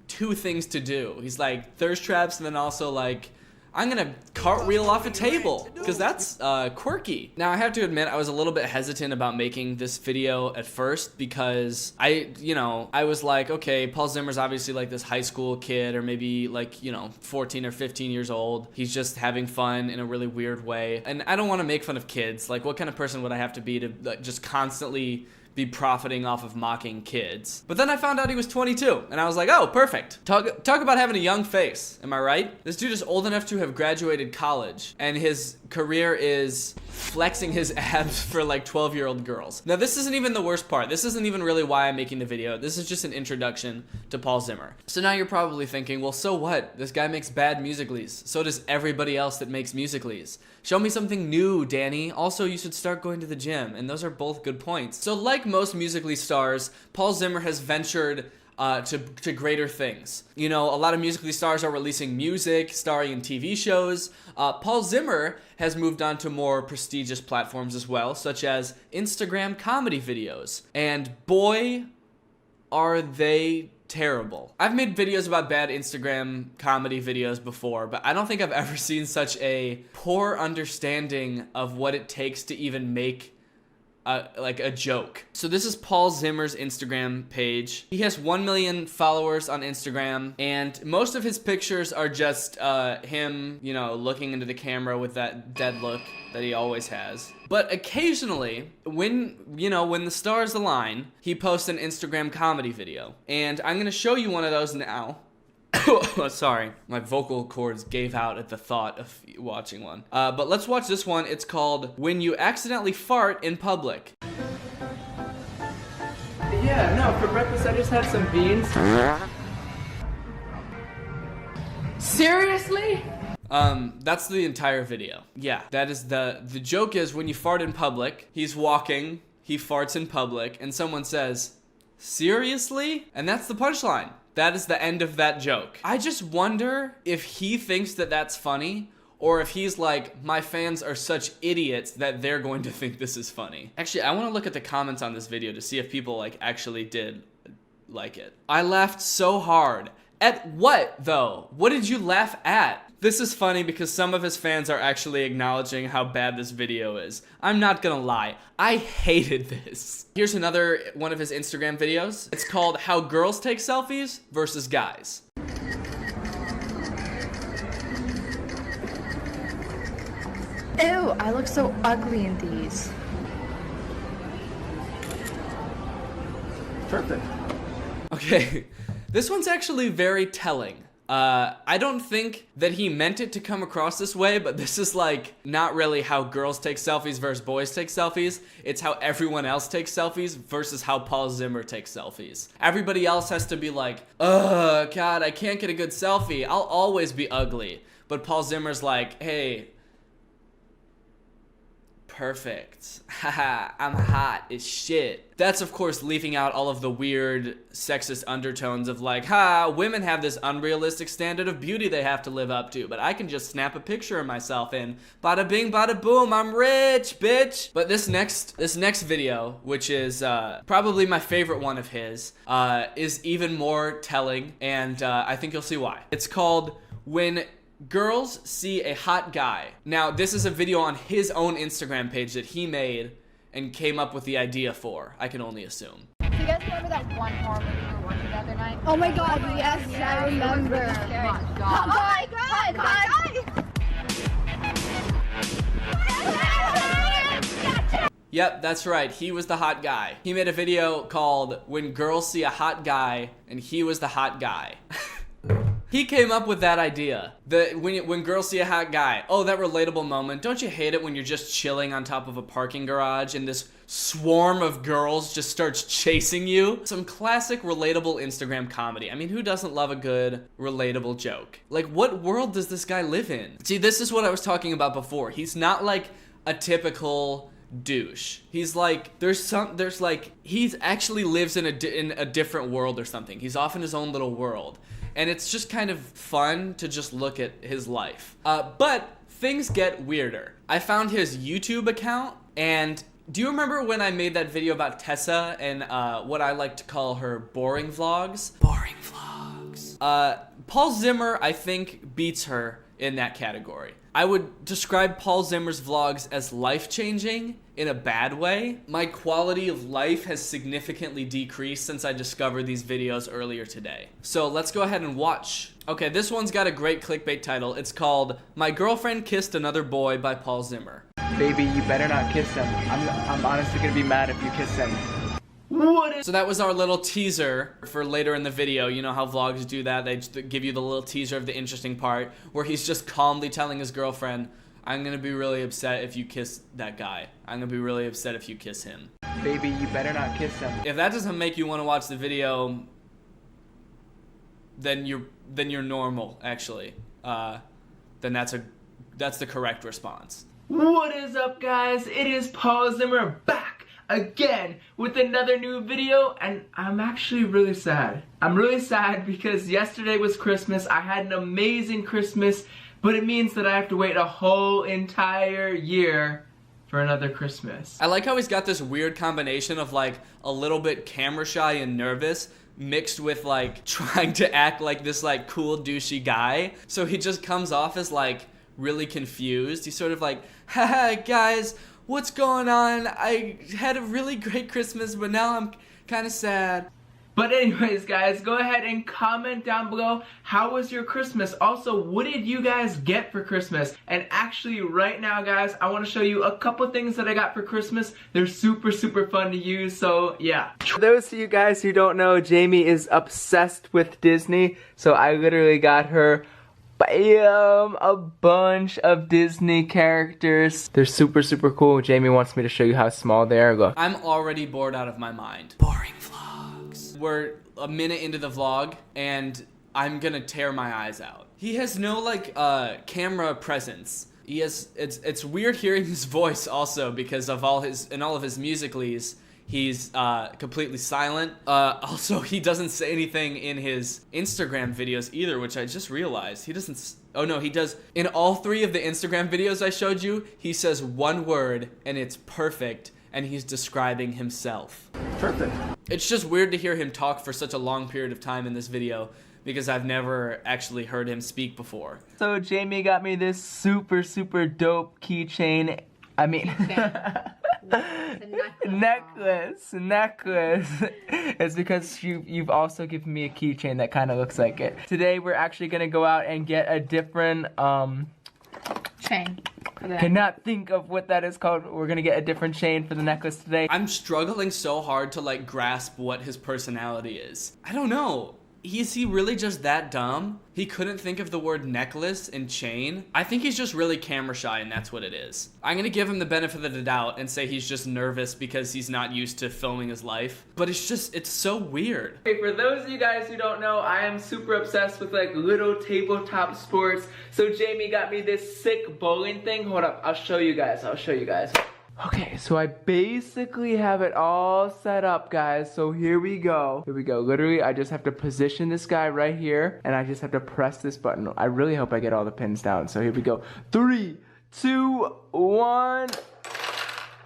2 things to do. He's like thirst traps and then also like, I'm gonna cartwheel off a table, because that's quirky. Now I have to admit I was a little bit hesitant about making this video at first because I was like, okay, Paul Zimmer's obviously like this high school kid or maybe like, 14 or 15 years old. He's just having fun in a really weird way. And I don't want to make fun of kids. Like what kind of person would I have to be to like, just constantly be profiting off of mocking kids? But then I found out he was 22, and I was like, oh, perfect. Talk about having a young face, am I right? This dude is old enough to have graduated college, and his career is flexing his abs for like 12-year-old girls. Now, this isn't even the worst part. This isn't even really why I'm making the video. This is just an introduction to Paul Zimmer. So now you're probably thinking, well, so what? This guy makes bad musicallys. So does everybody else that makes musicallys. Show me something new, Danny. Also, you should start going to the gym, and those are both good points. So like most musically stars, Paul Zimmer has ventured to greater things. A lot of musically stars are releasing music, starring in TV shows. Paul Zimmer has moved on to more prestigious platforms as well, such as Instagram comedy videos. And boy, are they terrible. I've made videos about bad Instagram comedy videos before, but I don't think I've ever seen such a poor understanding of what it takes to even make like a joke. So this is Paul Zimmer's Instagram page. He has 1 million followers on Instagram, and most of his pictures are just him, looking into the camera with that dead look that he always has. But occasionally, when the stars align, he posts an Instagram comedy video. And I'm gonna show you one of those now. Sorry, my vocal cords gave out at the thought of watching one. But let's watch this one. It's called When You Accidentally Fart in Public. Yeah, no, for breakfast I just had some beans. Seriously? That's the entire video. Yeah, that is the joke is when you fart in public, he's walking, he farts in public, and someone says, seriously? And that's the punchline. That is the end of that joke. I just wonder if he thinks that that's funny, or if he's like, my fans are such idiots that they're going to think this is funny. Actually, I want to look at the comments on this video to see if people like actually did like it. I laughed so hard. At what, though? What did you laugh at? This is funny because some of his fans are actually acknowledging how bad this video is. I'm not gonna lie, I hated this. Here's another one of his Instagram videos. It's called How Girls Take Selfies versus Guys. Ew, I look so ugly in these. Perfect. Okay, this one's actually very telling. I don't think that he meant it to come across this way, but this is like not really how girls take selfies versus boys take selfies. It's how everyone else takes selfies versus how Paul Zimmer takes selfies. Everybody else has to be like, oh God, I can't get a good selfie. I'll always be ugly. But Paul Zimmer's like, hey, perfect. Haha, I'm hot as shit. That's of course leaving out all of the weird sexist undertones of like, women have this unrealistic standard of beauty they have to live up to, but I can just snap a picture of myself and bada bing, bada boom, I'm rich, bitch. But this next video, which is probably my favorite one of his, is even more telling, and I think you'll see why. It's called When Girls See a Hot Guy. Now, this is a video on his own Instagram page that he made and came up with the idea for, I can only assume. Do you guys remember that one horror movie we were watching the other night? Oh my God, yes, I remember. Oh my God. Yep, that's right. He was the hot guy. He made a video called When Girls See a Hot Guy, and he was the hot guy. He came up with that idea. When girls see a hot guy, oh, that relatable moment. Don't you hate it when you're just chilling on top of a parking garage and this swarm of girls just starts chasing you? Some classic relatable Instagram comedy. I mean, who doesn't love a good relatable joke? Like, what world does this guy live in? See, this is what I was talking about before. He's not like a typical douche. He's like, he actually lives in a different world or something. He's off in his own little world. And it's just kind of fun to just look at his life. But things get weirder. I found his YouTube account, and do you remember when I made that video about Tessa and what I like to call her boring vlogs? Boring vlogs. Paul Zimmer, I think, beats her in that category. I would describe Paul Zimmer's vlogs as life-changing in a bad way. My quality of life has significantly decreased since I discovered these videos earlier today. So let's go ahead and watch. Okay, this one's got a great clickbait title. It's called My Girlfriend Kissed Another Boy by Paul Zimmer. Baby, you better not kiss him. I'm honestly gonna be mad if you kiss him. So that was our little teaser for later in the video. You know how vlogs do that? They just give you the little teaser of the interesting part where he's just calmly telling his girlfriend, I'm gonna be really upset if you kiss that guy. I'm gonna be really upset if you kiss him. Baby, you better not kiss him. If that doesn't make you want to watch the video, then you're normal, actually. Then that's the correct response. What is up, guys? It is Paul Zimmer back again with another new video, and I'm actually really sad. I'm really sad because yesterday was Christmas. I had an amazing Christmas, but it means that I have to wait a whole entire year for another Christmas. I like how he's got this weird combination of like a little bit camera shy and nervous mixed with like trying to act like this like cool douchey guy. So he just comes off as like really confused. He's sort of like, haha guys, what's going on? I had a really great Christmas, but now I'm kind of sad. But anyways, guys, go ahead and comment down below, how was your Christmas? Also, what did you guys get for Christmas? And actually, right now, guys, I want to show you a couple things that I got for Christmas. They're super, super fun to use, so yeah. For those of you guys who don't know, Jamie is obsessed with Disney, so I literally got her bam, a bunch of Disney characters. They're super, super cool. Jamie wants me to show you how small they are. Look. I'm already bored out of my mind. Boring vlogs. We're a minute into the vlog, and I'm gonna tear my eyes out. He has no, like, camera presence. He has, it's weird hearing his voice also because of all of his Musical.lys. He's completely silent. Also, he doesn't say anything in his Instagram videos either, which I just realized. He doesn't, oh no, he does. In all 3 of the Instagram videos I showed you, he says one word, and it's perfect, and he's describing himself. Perfect. It's just weird to hear him talk for such a long period of time in this video, because I've never actually heard him speak before. So Jamie got me this super, super dope keychain. I mean... necklace. It's because you've also given me a keychain that kind of looks like it. Today we're actually gonna go out and get a different chain. Cannot think of what that is called. We're gonna get a different chain for the necklace today. I'm struggling so hard to like grasp what his personality is. I don't know. Is he really just that dumb? He couldn't think of the word necklace and chain? I think he's just really camera shy and that's what it is. I'm gonna give him the benefit of the doubt and say he's just nervous because he's not used to filming his life. But it's so weird. Okay, for those of you guys who don't know, I am super obsessed with like little tabletop sports. So Jamie got me this sick bowling thing. Hold up, I'll show you guys. Okay, so I basically have it all set up, guys. So here we go. Literally, I just have to position this guy right here, and I just have to press this button. I really hope I get all the pins down. So here we go. 3, 2, 1.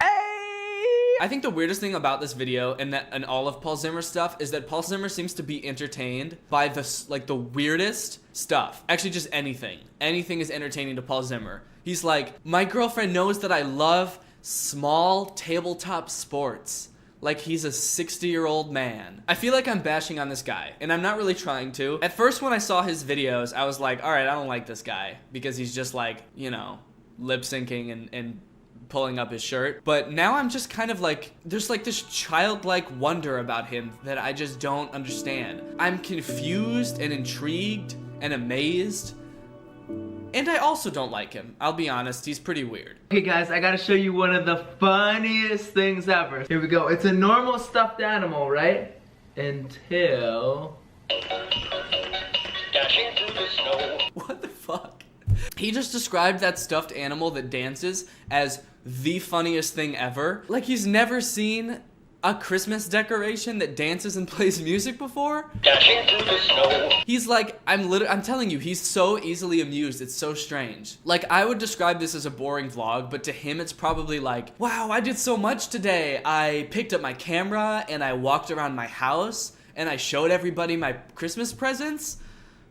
I think the weirdest thing about this video and all of Paul Zimmer's stuff is that Paul Zimmer seems to be entertained by the weirdest stuff. Actually, just anything. Anything is entertaining to Paul Zimmer. He's like, my girlfriend knows that I love small tabletop sports. Like he's a 60-year-old man. I feel like I'm bashing on this guy, and I'm not really trying to. At first, when I saw his videos, I was like, all right, I don't like this guy because he's just like, you know, lip syncing and pulling up his shirt. But now I'm just kind of like, there's like this childlike wonder about him that I just don't understand. I'm confused and intrigued and amazed. And I also don't like him. I'll be honest, he's pretty weird. Okay guys, I gotta show you one of the funniest things ever. Here we go. It's a normal stuffed animal, right? Until... What the fuck? He just described that stuffed animal that dances as the funniest thing ever. Like he's never seen a Christmas decoration that dances and plays music before? Dashing through the snow. He's like, I'm telling you, he's so easily amused, it's so strange. Like, I would describe this as a boring vlog, but to him it's probably like, wow, I did so much today. I picked up my camera, and I walked around my house, and I showed everybody my Christmas presents.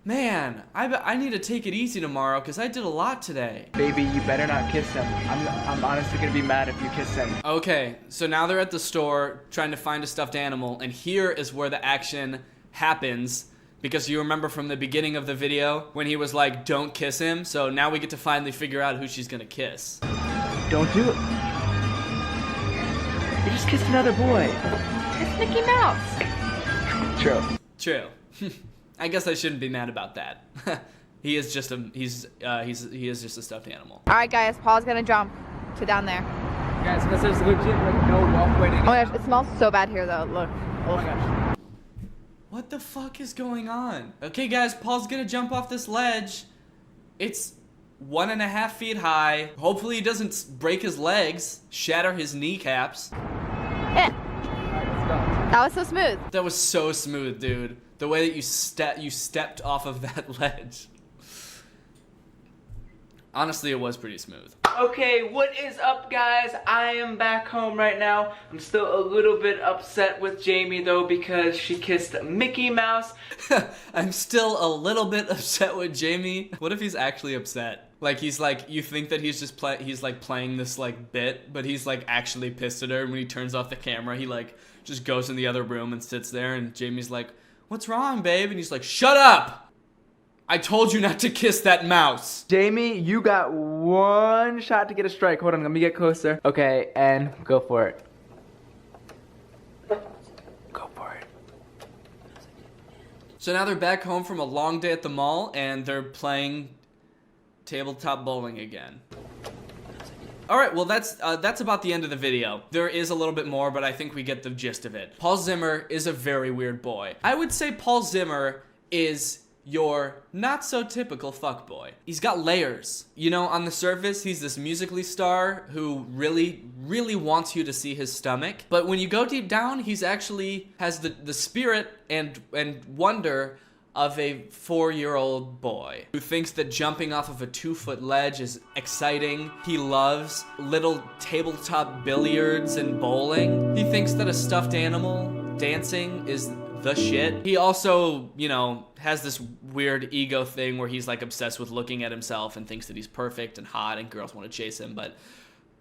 Man, I need to take it easy tomorrow because I did a lot today. Baby, you better not kiss him. I'm honestly gonna be mad if you kiss him. Okay, so now they're at the store trying to find a stuffed animal, and here is where the action happens, because you remember from the beginning of the video when he was like, don't kiss him, so now we get to finally figure out who she's gonna kiss. Don't do it. You just kissed another boy. It's Mickey Mouse. True. I guess I shouldn't be mad about that. He is just he is just a stuffed animal. All right, guys, Paul's gonna jump to down there. Guys, because there's legit like no walkway to get. Oh my gosh, it smells so bad here though. Look. Oh my gosh. What the fuck is going on? Okay, guys, Paul's gonna jump off this ledge. It's 1.5 feet high. Hopefully he doesn't break his legs, shatter his kneecaps. Yeah. That was so smooth. That was so smooth, dude. The way that you stepped off of that ledge. Honestly, it was pretty smooth. Okay, what is up, guys? I am back home right now. I'm still a little bit upset with Jamie though because she kissed Mickey Mouse. I'm still a little bit upset with Jamie. What if he's actually upset? Like he's like, you think that he's just he's like playing this like bit, but he's like actually pissed at her, and when he turns off the camera, he like just goes in the other room and sits there, and Jamie's like, what's wrong, babe? And he's like, shut up! I told you not to kiss that mouse. Jamie, you got one shot to get a strike. Hold on, let me get closer. Okay, and go for it. Go for it. So now they're back home from a long day at the mall, and they're playing tabletop bowling again. Alright, well that's about the end of the video. There is a little bit more, but I think we get the gist of it. Paul Zimmer is a very weird boy. I would say Paul Zimmer is your not so typical fuckboy. He's got layers. You know, on the surface, he's this Musical.ly star who really, really wants you to see his stomach. But when you go deep down, he's actually has the spirit and wonder of a 4-year-old boy who thinks that jumping off of a 2-foot ledge is exciting. He loves little tabletop billiards and bowling. He thinks that a stuffed animal dancing is the shit. He also, you know, has this weird ego thing where he's like obsessed with looking at himself and thinks that he's perfect and hot and girls want to chase him, but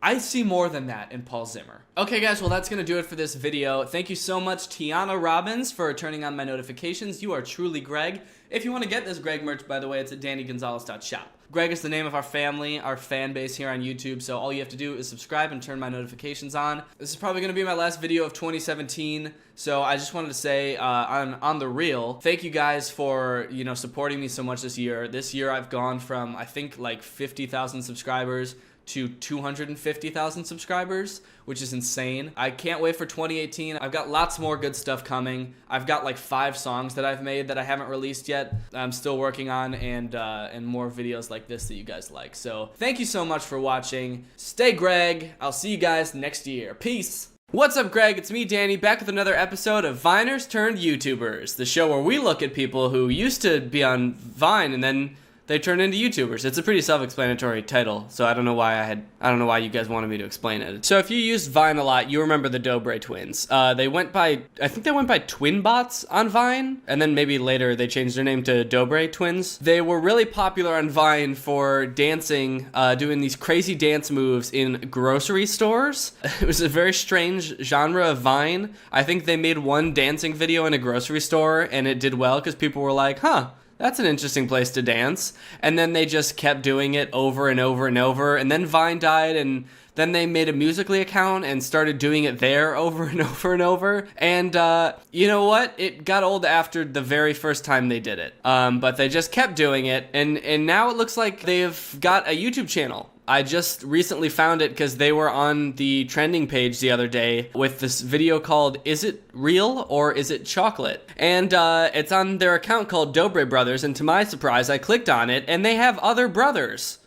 I see more than that in Paul Zimmer. Okay guys, well that's gonna do it for this video. Thank you so much Tiana Robbins for turning on my notifications. You are truly Greg. If you want to get this Greg merch, by the way, it's at DannyGonzalez.shop. Greg is the name of our family, our fan base here on YouTube, so all you have to do is subscribe and turn my notifications on. This is probably going to be my last video of 2017, so I just wanted to say on the real, thank you guys for, you know, supporting me so much this year. This year I've gone from, I think, like 50,000 subscribers to 250,000 subscribers, which is insane. I can't wait for 2018. I've got lots more good stuff coming. I've got like 5 songs that I've made that I haven't released yet. I'm still working on, and more videos like this that you guys like. So thank you so much for watching. Stay Greg. I'll see you guys next year. Peace. What's up, Greg? It's me, Danny, back with another episode of Viners Turned YouTubers, the show where we look at people who used to be on Vine and then they turn into YouTubers. It's a pretty self-explanatory title, so I don't know why you guys wanted me to explain it. So if you used Vine a lot, you remember the Dobre twins. I think they went by Twin Bots on Vine, and then maybe later they changed their name to Dobre twins. They were really popular on Vine for dancing, doing these crazy dance moves in grocery stores. It was a very strange genre of Vine. I think they made one dancing video in a grocery store, and it did well because people were like, huh, that's an interesting place to dance. And then they just kept doing it over and over and over. And then Vine died, and then they made a Musical.ly account and started doing it there over and over and over. And you know what? It got old after the very first time they did it. But they just kept doing it. And now it looks like they've got a YouTube channel. I just recently found it because they were on the trending page the other day with this video called Is It Real or Is It Chocolate? And it's on their account called Dobre Brothers, and to my surprise I clicked on it and they have other brothers.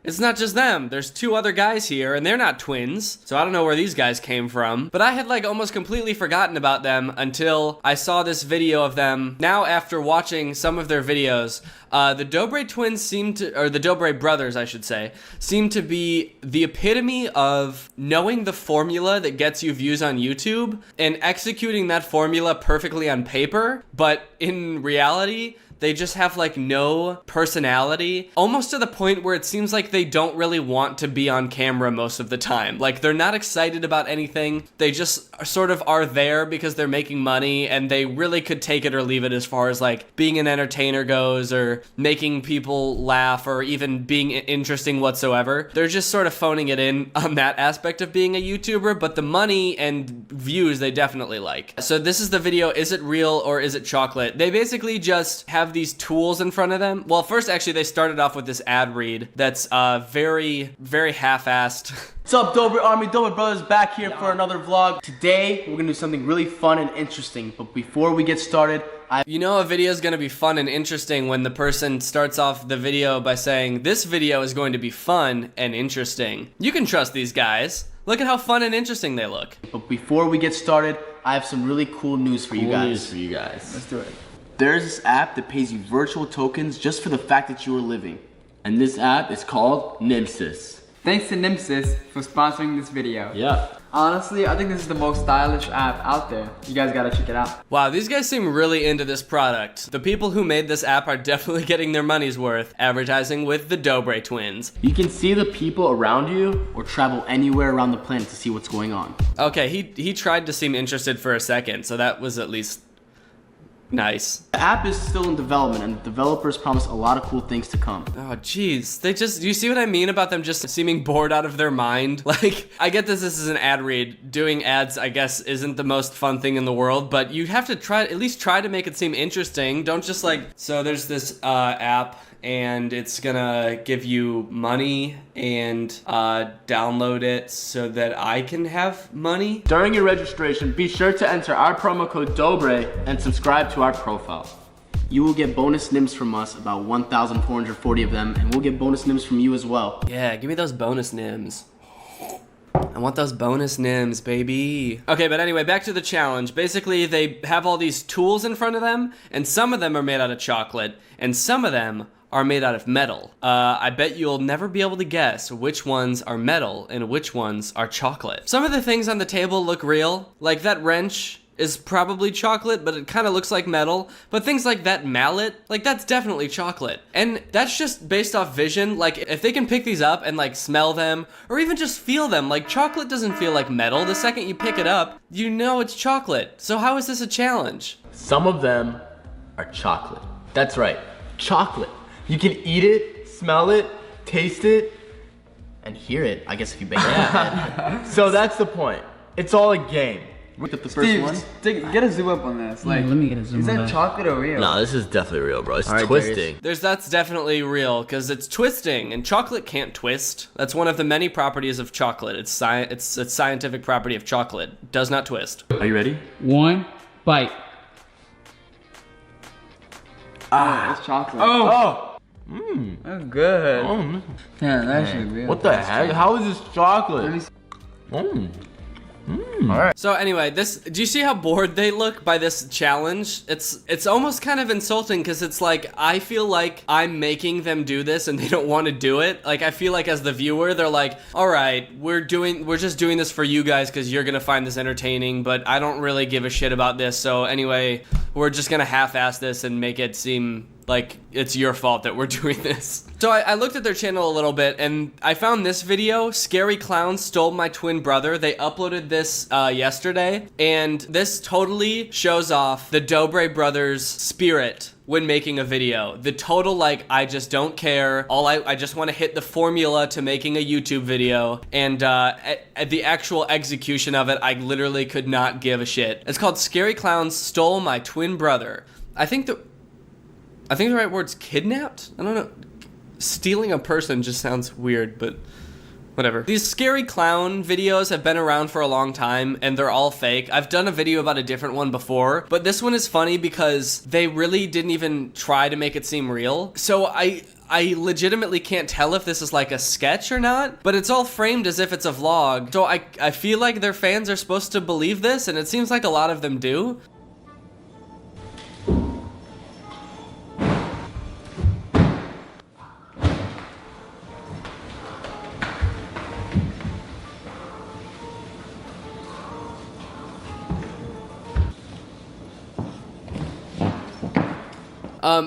It's not just them. There's 2 other guys here, and they're not twins, so I don't know where these guys came from. But I had like almost completely forgotten about them until I saw this video of them. Now, after watching some of their videos, the Dobre twins or the Dobre brothers, I should say, seem to be the epitome of knowing the formula that gets you views on YouTube and executing that formula perfectly on paper, but in reality, they just have like no personality, almost to the point where it seems like they don't really want to be on camera most of the time. Like they're not excited about anything. They just sort of are there because they're making money, and they really could take it or leave it as far as like being an entertainer goes or making people laugh or even being interesting whatsoever. They're just sort of phoning it in on that aspect of being a YouTuber, but the money and views they definitely like. So this is the video, Is It Real or Is It Chocolate? They basically just have these tools in front of them. Well, first actually they started off with this ad read that's very, very half-assed. What's up, Dobre Army? Dobre Brothers back here for another vlog. Today we're gonna do something really fun and interesting, but before we get started, you know a video is gonna be fun and interesting when the person starts off the video by saying, this video is going to be fun and interesting. You can trust these guys. Look at how fun and interesting they look. But before we get started, I have some really cool news for you guys. Let's do it. There's this app that pays you virtual tokens just for the fact that you are living. And this app is called Nimsys. Thanks to Nimsys for sponsoring this video. Yeah. Honestly, I think this is the most stylish app out there. You guys gotta check it out. Wow, these guys seem really into this product. The people who made this app are definitely getting their money's worth advertising with the Dobre twins. You can see the people around you or travel anywhere around the planet to see what's going on. Okay, he tried to seem interested for a second, so that was at least nice. The app is still in development, and the developers promise a lot of cool things to come. Oh jeez, you see what I mean about them just seeming bored out of their mind? Like, I get this is an ad read. Doing ads, I guess, isn't the most fun thing in the world, but you have to at least try to make it seem interesting. Don't just like, so there's this app, and it's gonna give you money and download it so that I can have money. During your registration, be sure to enter our promo code Dobre and subscribe to our profile. You will get bonus NIMS from us, about 1,440 of them, and we'll get bonus NIMS from you as well. Yeah, give me those bonus NIMS. I want those bonus NIMS, baby. Okay, but anyway, back to the challenge. Basically, they have all these tools in front of them, and some of them are made out of chocolate, and some of them are made out of metal. I bet you'll never be able to guess which ones are metal and which ones are chocolate. Some of the things on the table look real, like that wrench is probably chocolate, but it kind of looks like metal. But things like that mallet, like that's definitely chocolate. And that's just based off vision. Like if they can pick these up and like smell them or even just feel them, like chocolate doesn't feel like metal. The second you pick it up, you know it's chocolate. So how is this a challenge? Some of them are chocolate. That's right, chocolate. You can eat it, smell it, taste it, and hear it, I guess if you bang your head. So that's the point. It's all a game. Look at the first one. Get a zoom up on this. Like, let me get a zoom is on that that. chocolate or real? No, this is definitely real, bro. It's All right, twisting. That's definitely real because it's twisting, and chocolate can't twist. That's one of the many properties of chocolate. It's a scientific property of chocolate. It does not twist. Are you ready? One bite. It's chocolate. Oh! That's good. Yeah, that's actually real. What the heck? How is this chocolate? Alright. So anyway, do you see how bored they look by this challenge? It's almost kind of insulting because it's like, I feel like I'm making them do this and they don't want to do it. Like, I feel like as the viewer, they're like, all right, we're just doing this for you guys because you're gonna find this entertaining, but I don't really give a shit about this. So anyway, we're just gonna half-ass this and make it seem like it's your fault that we're doing this. So I looked at their channel a little bit and I found this video, Scary Clowns Stole My Twin Brother. They uploaded this yesterday, and this totally shows off the Dobre brothers' spirit when making a video. The total, like, I just don't care. I just want to hit the formula to making a YouTube video, and at the actual execution of it, I literally could not give a shit. It's called Scary Clowns Stole My Twin Brother. I think the right word's kidnapped? I don't know. Stealing a person just sounds weird, but whatever. These scary clown videos have been around for a long time, and they're all fake. I've done a video about a different one before, but this one is funny because they really didn't even try to make it seem real. So I legitimately can't tell if this is like a sketch or not, but it's all framed as if it's a vlog. So I feel like their fans are supposed to believe this, and it seems like a lot of them do.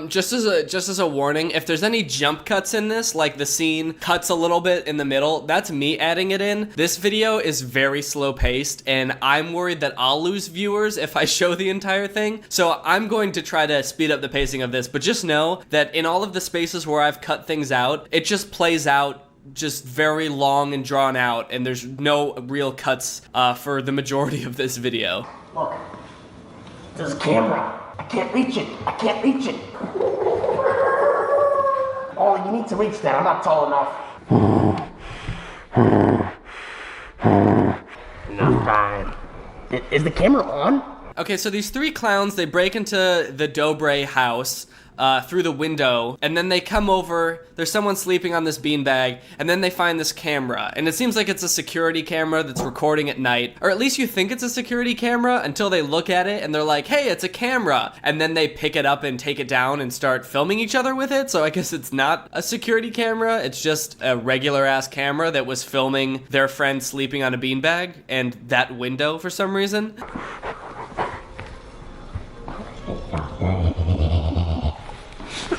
Just as a warning, if there's any jump cuts in this, like the scene cuts a little bit in the middle, that's me adding it in. This video is very slow paced, and I'm worried that I'll lose viewers if I show the entire thing. So I'm going to try to speed up the pacing of this, but just know that in all of the spaces where I've cut things out, it just plays out just very long and drawn out, and there's no real cuts for the majority of this video. Look, this camera. I can't reach it. I can't reach it. Oh, you need to reach that. I'm not tall enough. Enough time. Is the camera on? Okay, so these three clowns, they break into the Dobre house through the window, and then they come over, there's someone sleeping on this beanbag, and then they find this camera, and it seems like it's a security camera that's recording at night, or at least you think it's a security camera until they look at it and they're like, hey, it's a camera, and then they pick it up and take it down and start filming each other with it. So I guess it's not a security camera, it's just a regular ass camera that was filming their friend sleeping on a beanbag and that window for some reason.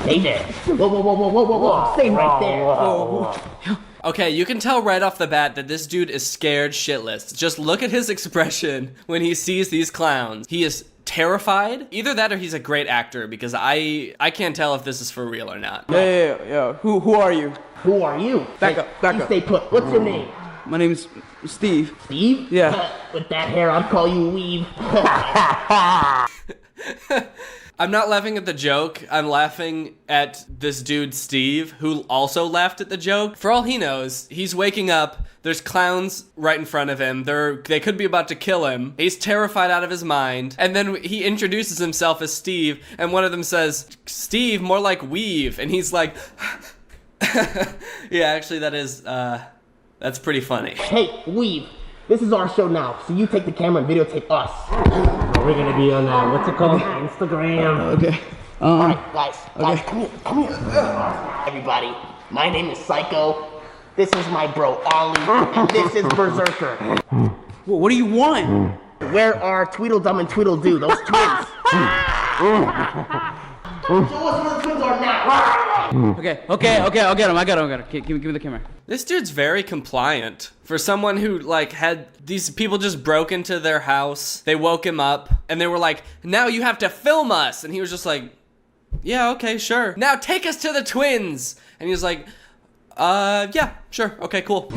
Stay there. Whoa, whoa, whoa, whoa, whoa, whoa, whoa. Stay right there. Whoa. Okay, you can tell right off the bat that this dude is scared shitless. Just look at his expression when he sees these clowns. He is terrified. Either that or he's a great actor, because I can't tell if this is for real or not. Yeah. Who are you? Who are you? Back up. Stay put. What's your name? My name's Steve. Steve? Yeah. With that hair, I'd call you Weave. I'm not laughing at the joke. I'm laughing at this dude, Steve, who also laughed at the joke. For all he knows, he's waking up. There's clowns right in front of him. They could be about to kill him. He's terrified out of his mind. And then he introduces himself as Steve, and one of them says, Steve, more like Weave. And he's like, yeah, actually that's pretty funny. Hey, Weave, this is our show now, so you take the camera and videotape us. We're gonna be on, what's it called? Instagram. Okay. Alright, guys, come here. Everybody, my name is Psycho. This is my bro, Ollie, and this is Berserker. What do you want? Where are Tweedledum and Tweedledoo, those twins? Show us where the twins are now. Okay, I'll get him. I got him. Give me the camera. This dude's very compliant. For someone who, like, had these people just broke into their house, they woke him up, and they were like, now you have to film us. And he was just like, yeah, okay, sure. Now take us to the twins. And he was like, yeah, sure, okay, cool.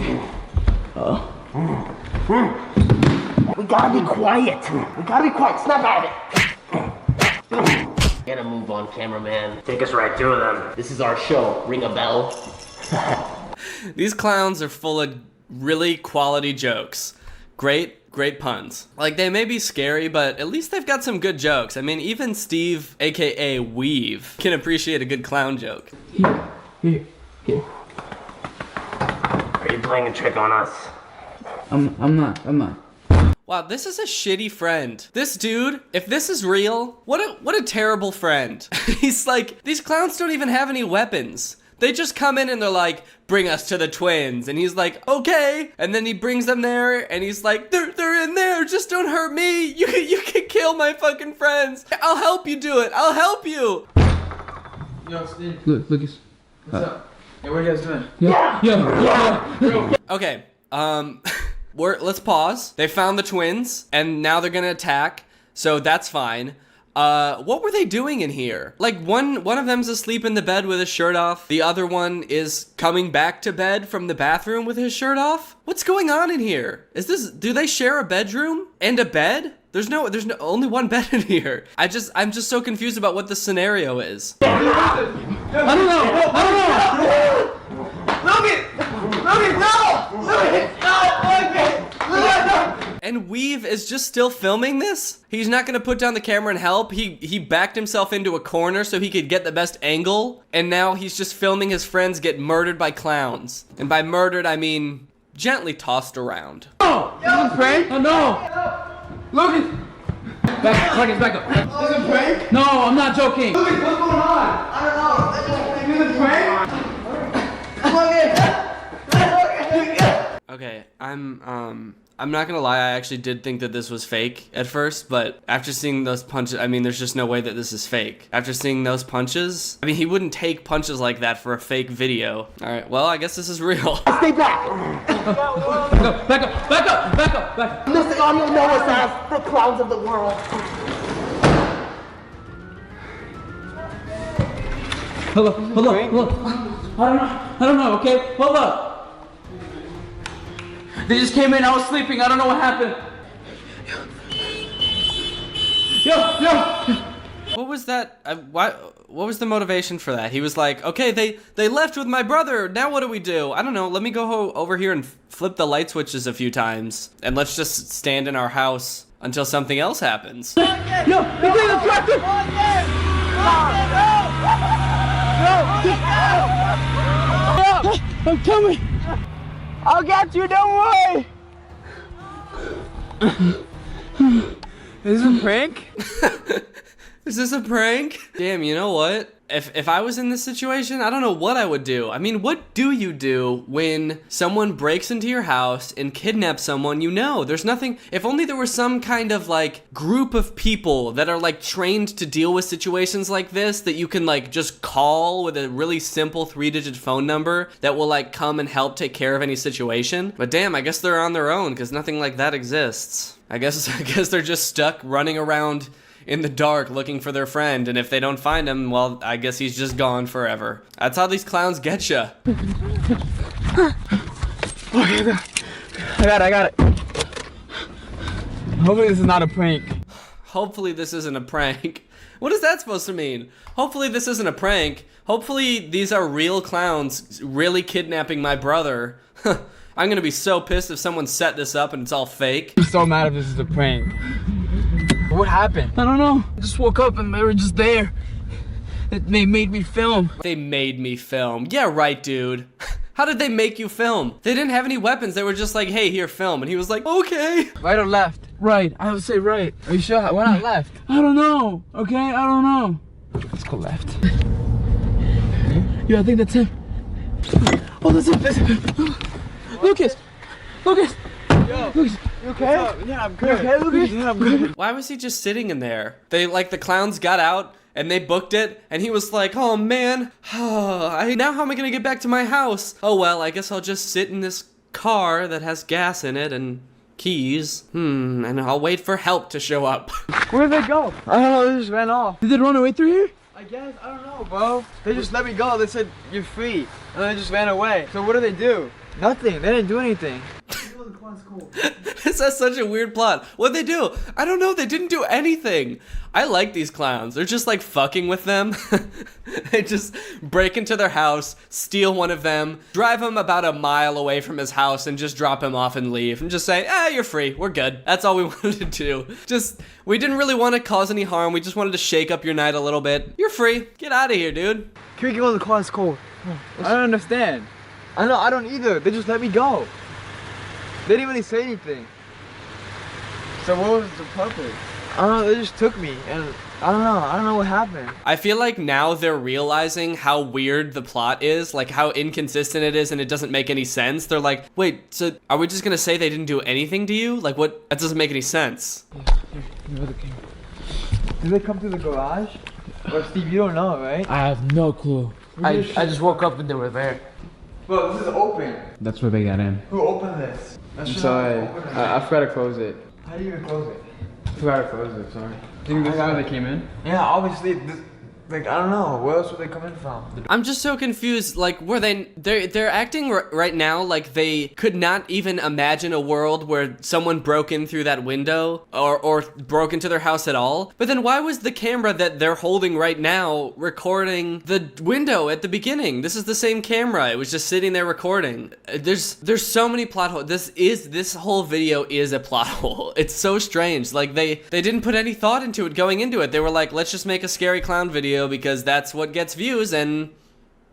We gotta be quiet. Snap out of it. Get a move on, cameraman. Take us right to them. This is our show. Ring a bell. These clowns are full of really quality jokes. Great puns. Like, they may be scary, but at least they've got some good jokes. I mean, even Steve, aka Weave, can appreciate a good clown joke. Here. Are you playing a trick on us? I'm not. Wow, this is a shitty friend. This dude, if this is real, what a terrible friend. He's like, these clowns don't even have any weapons. They just come in and they're like, bring us to the twins. And he's like, okay. And then he brings them there and he's like, they're in there. Just don't hurt me. You can kill my fucking friends. I'll help you do it. I'll help you. Yo, Steve. Lucas. What's up? Hey, what are you guys doing? Yeah. Okay, let's pause. They found the twins, and now they're gonna attack, so that's fine. What were they doing in here? Like, one of them's asleep in the bed with his shirt off. The other one is coming back to bed from the bathroom with his shirt off. What's going on in here? Do they share a bedroom and a bed? There's only one bed in here. I'm just so confused about what the scenario is. I don't know. And Weave is just still filming this? He's not gonna put down the camera and help. He backed himself into a corner so he could get the best angle, and now he's just filming his friends get murdered by clowns. And by murdered, I mean gently tossed around. Oh, this is a prank? Oh no! Lucas! Back up. This is a prank? No, I'm not joking. Lucas, what's going on? I don't know. Is this a prank? Okay, I'm not gonna lie, I actually did think that this was fake at first, but after seeing those punches, I mean, there's just no way that this is fake. After seeing those punches, I mean, he wouldn't take punches like that for a fake video. Alright, well, I guess this is real. Stay back. Back up. Listen on your nose as the clowns of the world. Hold up. I don't know, okay? Hold up. They just came in, I was sleeping, I don't know what happened. Yo! What was that? What was the motivation for that? He was like, okay, they left with my brother, now what do we do? I don't know, let me go over here and flip the light switches a few times, and let's just stand in our house until something else happens. Yo, he's in the tractor! I'm coming! I'll get you, don't worry! Is this a prank? Is this a prank? Damn, you know what? If I was in this situation, I don't know what I would do. I mean, what do you do when someone breaks into your house and kidnaps someone you know? There's nothing, if only there was some kind of like group of people that are like trained to deal with situations like this that you can like just call with a really simple 3-digit phone number that will like come and help take care of any situation. But damn, I guess they're on their own because nothing like that exists. I guess they're just stuck running around in the dark looking for their friend, and if they don't find him, well, I guess he's just gone forever. That's how these clowns get ya. Okay, I got it. Hopefully this is not a prank. Hopefully this isn't a prank. What is that supposed to mean? Hopefully this isn't a prank. Hopefully these are real clowns really kidnapping my brother. I'm gonna be so pissed if someone set this up and it's all fake. I'm so mad if this is a prank. What happened? I don't know. I just woke up and they were just there. They made me film. They made me film. Yeah, right, dude. How did they make you film? They didn't have any weapons. They were just like, hey, here, film. And he was like, okay. Right or left? Right. I would say right. Are you sure? Why not left? I don't know. Okay, I don't know. Let's go left. Yeah, I think that's him. Oh, that's him. Lucas. Lucas. You okay? Yeah, I'm good. You okay, Lucas? Yeah, I'm good. Why was he just sitting in there? They, like, the clowns got out and they booked it, and he was like, oh man, now how am I gonna get back to my house? Oh well, I guess I'll just sit in this car that has gas in it and keys. And I'll wait for help to show up. Where did they go? I don't know, they just ran off. Did they run away through here? I guess, I don't know, bro. They just let me go. They said, you're free. And they just ran away. So what did they do? Nothing. They didn't do anything. This is such a weird plot. What'd they do? I don't know. They didn't do anything. I like these clowns. They're just like fucking with them. They just break into their house, steal one of them, drive him about a mile away from his house and just drop him off and leave and just say, you're free. We're good. That's all we wanted to do. We didn't really want to cause any harm. We just wanted to shake up your night a little bit. You're free. Get out of here, dude. Can we go in the car? It's cold. I don't understand. I know, I don't either. They just let me go. They didn't really say anything. So what was the purpose? I don't know, they just took me, and I don't know what happened. I feel like now they're realizing how weird the plot is, like how inconsistent it is, and it doesn't make any sense. They're like, wait, so are we just gonna say they didn't do anything to you? Like what? That doesn't make any sense. Did they come through the garage? Or Steve, you don't know, right? I have no clue. I just woke up and they were there. Bro, this is open. That's where they got in. Who opened this? I'm sorry. I forgot to close it. How do you even close it? I forgot to close it, sorry. Think this is how they came in? Yeah, obviously. Like, I don't know. Where else would they come in from? I'm just so confused. Like, were they're acting right now like they could not even imagine a world where someone broke in through that window or broke into their house at all. But then why was the camera that they're holding right now recording the window at the beginning? This is the same camera. It was just sitting there recording. There's so many plot holes. This whole video is a plot hole. It's so strange. Like they didn't put any thought into it going into it. They were like, let's just make a scary clown video because that's what gets views and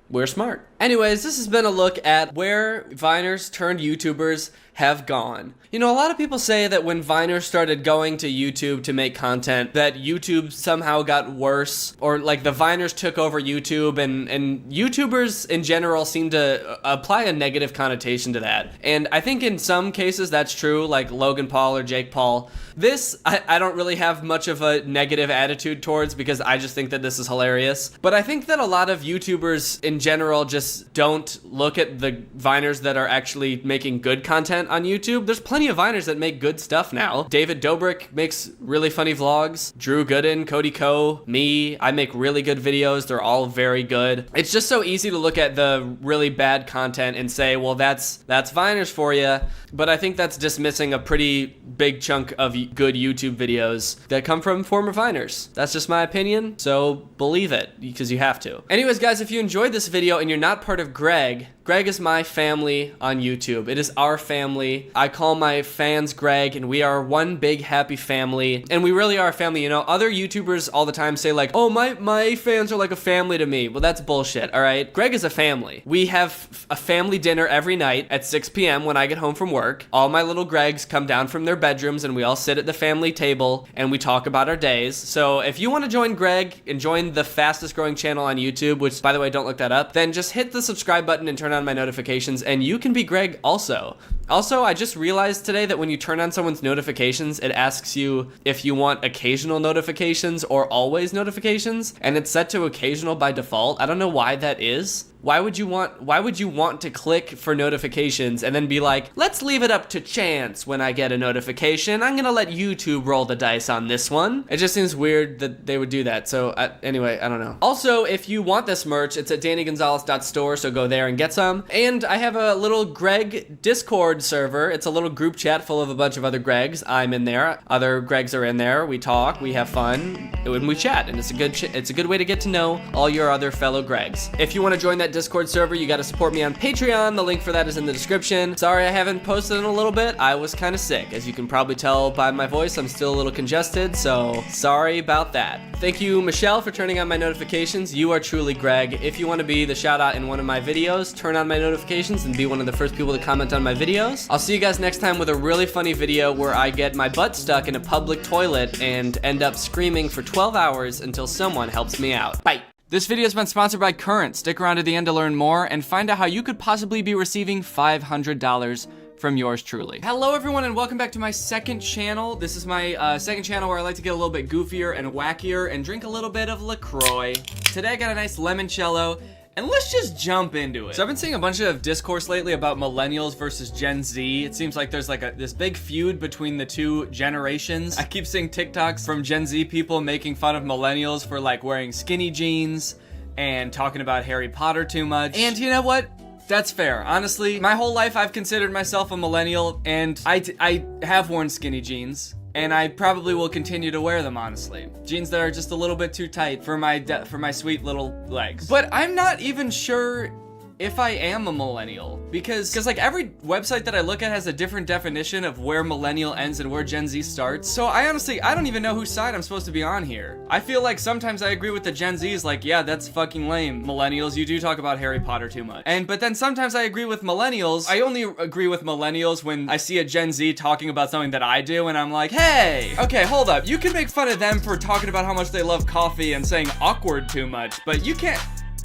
we're smart. Anyways, this has been a look at where Viners turned YouTubers have gone. You know, a lot of people say that when Viners started going to YouTube to make content, that YouTube somehow got worse, or like the Viners took over YouTube, and YouTubers in general seem to apply a negative connotation to that. And I think in some cases that's true, like Logan Paul or Jake Paul. This, I don't really have much of a negative attitude towards because I just think that this is hilarious. But I think that a lot of YouTubers in general just don't look at the Viners that are actually making good content on YouTube. There's plenty of Viners that make good stuff now. David Dobrik makes really funny vlogs. Drew Gooden, Cody Ko, me, I make really good videos. They're all very good. It's just so easy to look at the really bad content and say, well, that's Viners for you. But I think that's dismissing a pretty big chunk of good YouTube videos that come from former Viners. That's just my opinion, so believe it, because you have to. Anyways, guys, if you enjoyed this video and you're not part of Greg is my family on YouTube. It is our family. I call my fans Greg, and we are one big happy family. And we really are a family. You know, other YouTubers all the time say like, oh, my fans are like a family to me. Well, that's bullshit, all right? Greg is a family. We have a family dinner every night at 6 p.m. when I get home from work. All my little Gregs come down from their bedrooms, and we all sit at the family table, and we talk about our days. So if you want to join Greg and join the fastest growing channel on YouTube, which, by the way, don't look that up, then just hit the subscribe button and turn on my notifications, and you can be Greg also. Also, I just realized today that when you turn on someone's notifications, it asks you if you want occasional notifications or always notifications, and it's set to occasional by default. I don't know why that is. Why would you want to click for notifications and then be like, let's leave it up to chance when I get a notification. I'm gonna let YouTube roll the dice on this one. It just seems weird that they would do that. So anyway, I don't know. Also, if you want this merch, it's at dannygonzalez.store, so go there and get some. And I have a little Greg Discord server. It's a little group chat full of a bunch of other Gregs. I'm in there. Other Gregs are in there. We talk, we have fun, and we chat. And it's a good way to get to know all your other fellow Gregs. If you want to join that Discord server, you got to support me on Patreon. The link for that is in the description. Sorry I haven't posted in a little bit. I was kind of sick. As you can probably tell by my voice, I'm still a little congested, so sorry about that. Thank you, Michelle, for turning on my notifications. You are truly Greg. If you want to be the shout out in one of my videos, turn on my notifications and be one of the first people to comment on my videos. I'll see you guys next time with a really funny video where I get my butt stuck in a public toilet and end up screaming for 12 hours until someone helps me out. Bye. This video has been sponsored by Current. Stick around to the end to learn more and find out how you could possibly be receiving $500 from yours truly. Hello everyone and welcome back to my second channel. This is my second channel where I like to get a little bit goofier and wackier and drink a little bit of LaCroix. Today I got a nice limoncello. And let's just jump into it. So I've been seeing a bunch of discourse lately about millennials versus Gen Z. It seems like there's like this big feud between the two generations. I keep seeing TikToks from Gen Z people making fun of millennials for like wearing skinny jeans and talking about Harry Potter too much. And you know what? That's fair. Honestly, my whole life I've considered myself a millennial, and I have worn skinny jeans. And I probably will continue to wear them, honestly. Jeans that are just a little bit too tight for my sweet little legs. But I'm not even sure if I am a millennial, because like every website that I look at has a different definition of where millennial ends and where Gen Z starts. So I don't even know whose side I'm supposed to be on here. I feel like sometimes I agree with the Gen Zs, like, yeah, that's fucking lame. Millennials, you do talk about Harry Potter too much. But then sometimes I agree with millennials. I only agree with millennials when I see a Gen Z talking about something that I do and I'm like, hey, okay, hold up. You can make fun of them for talking about how much they love coffee and saying awkward too much, but you can't.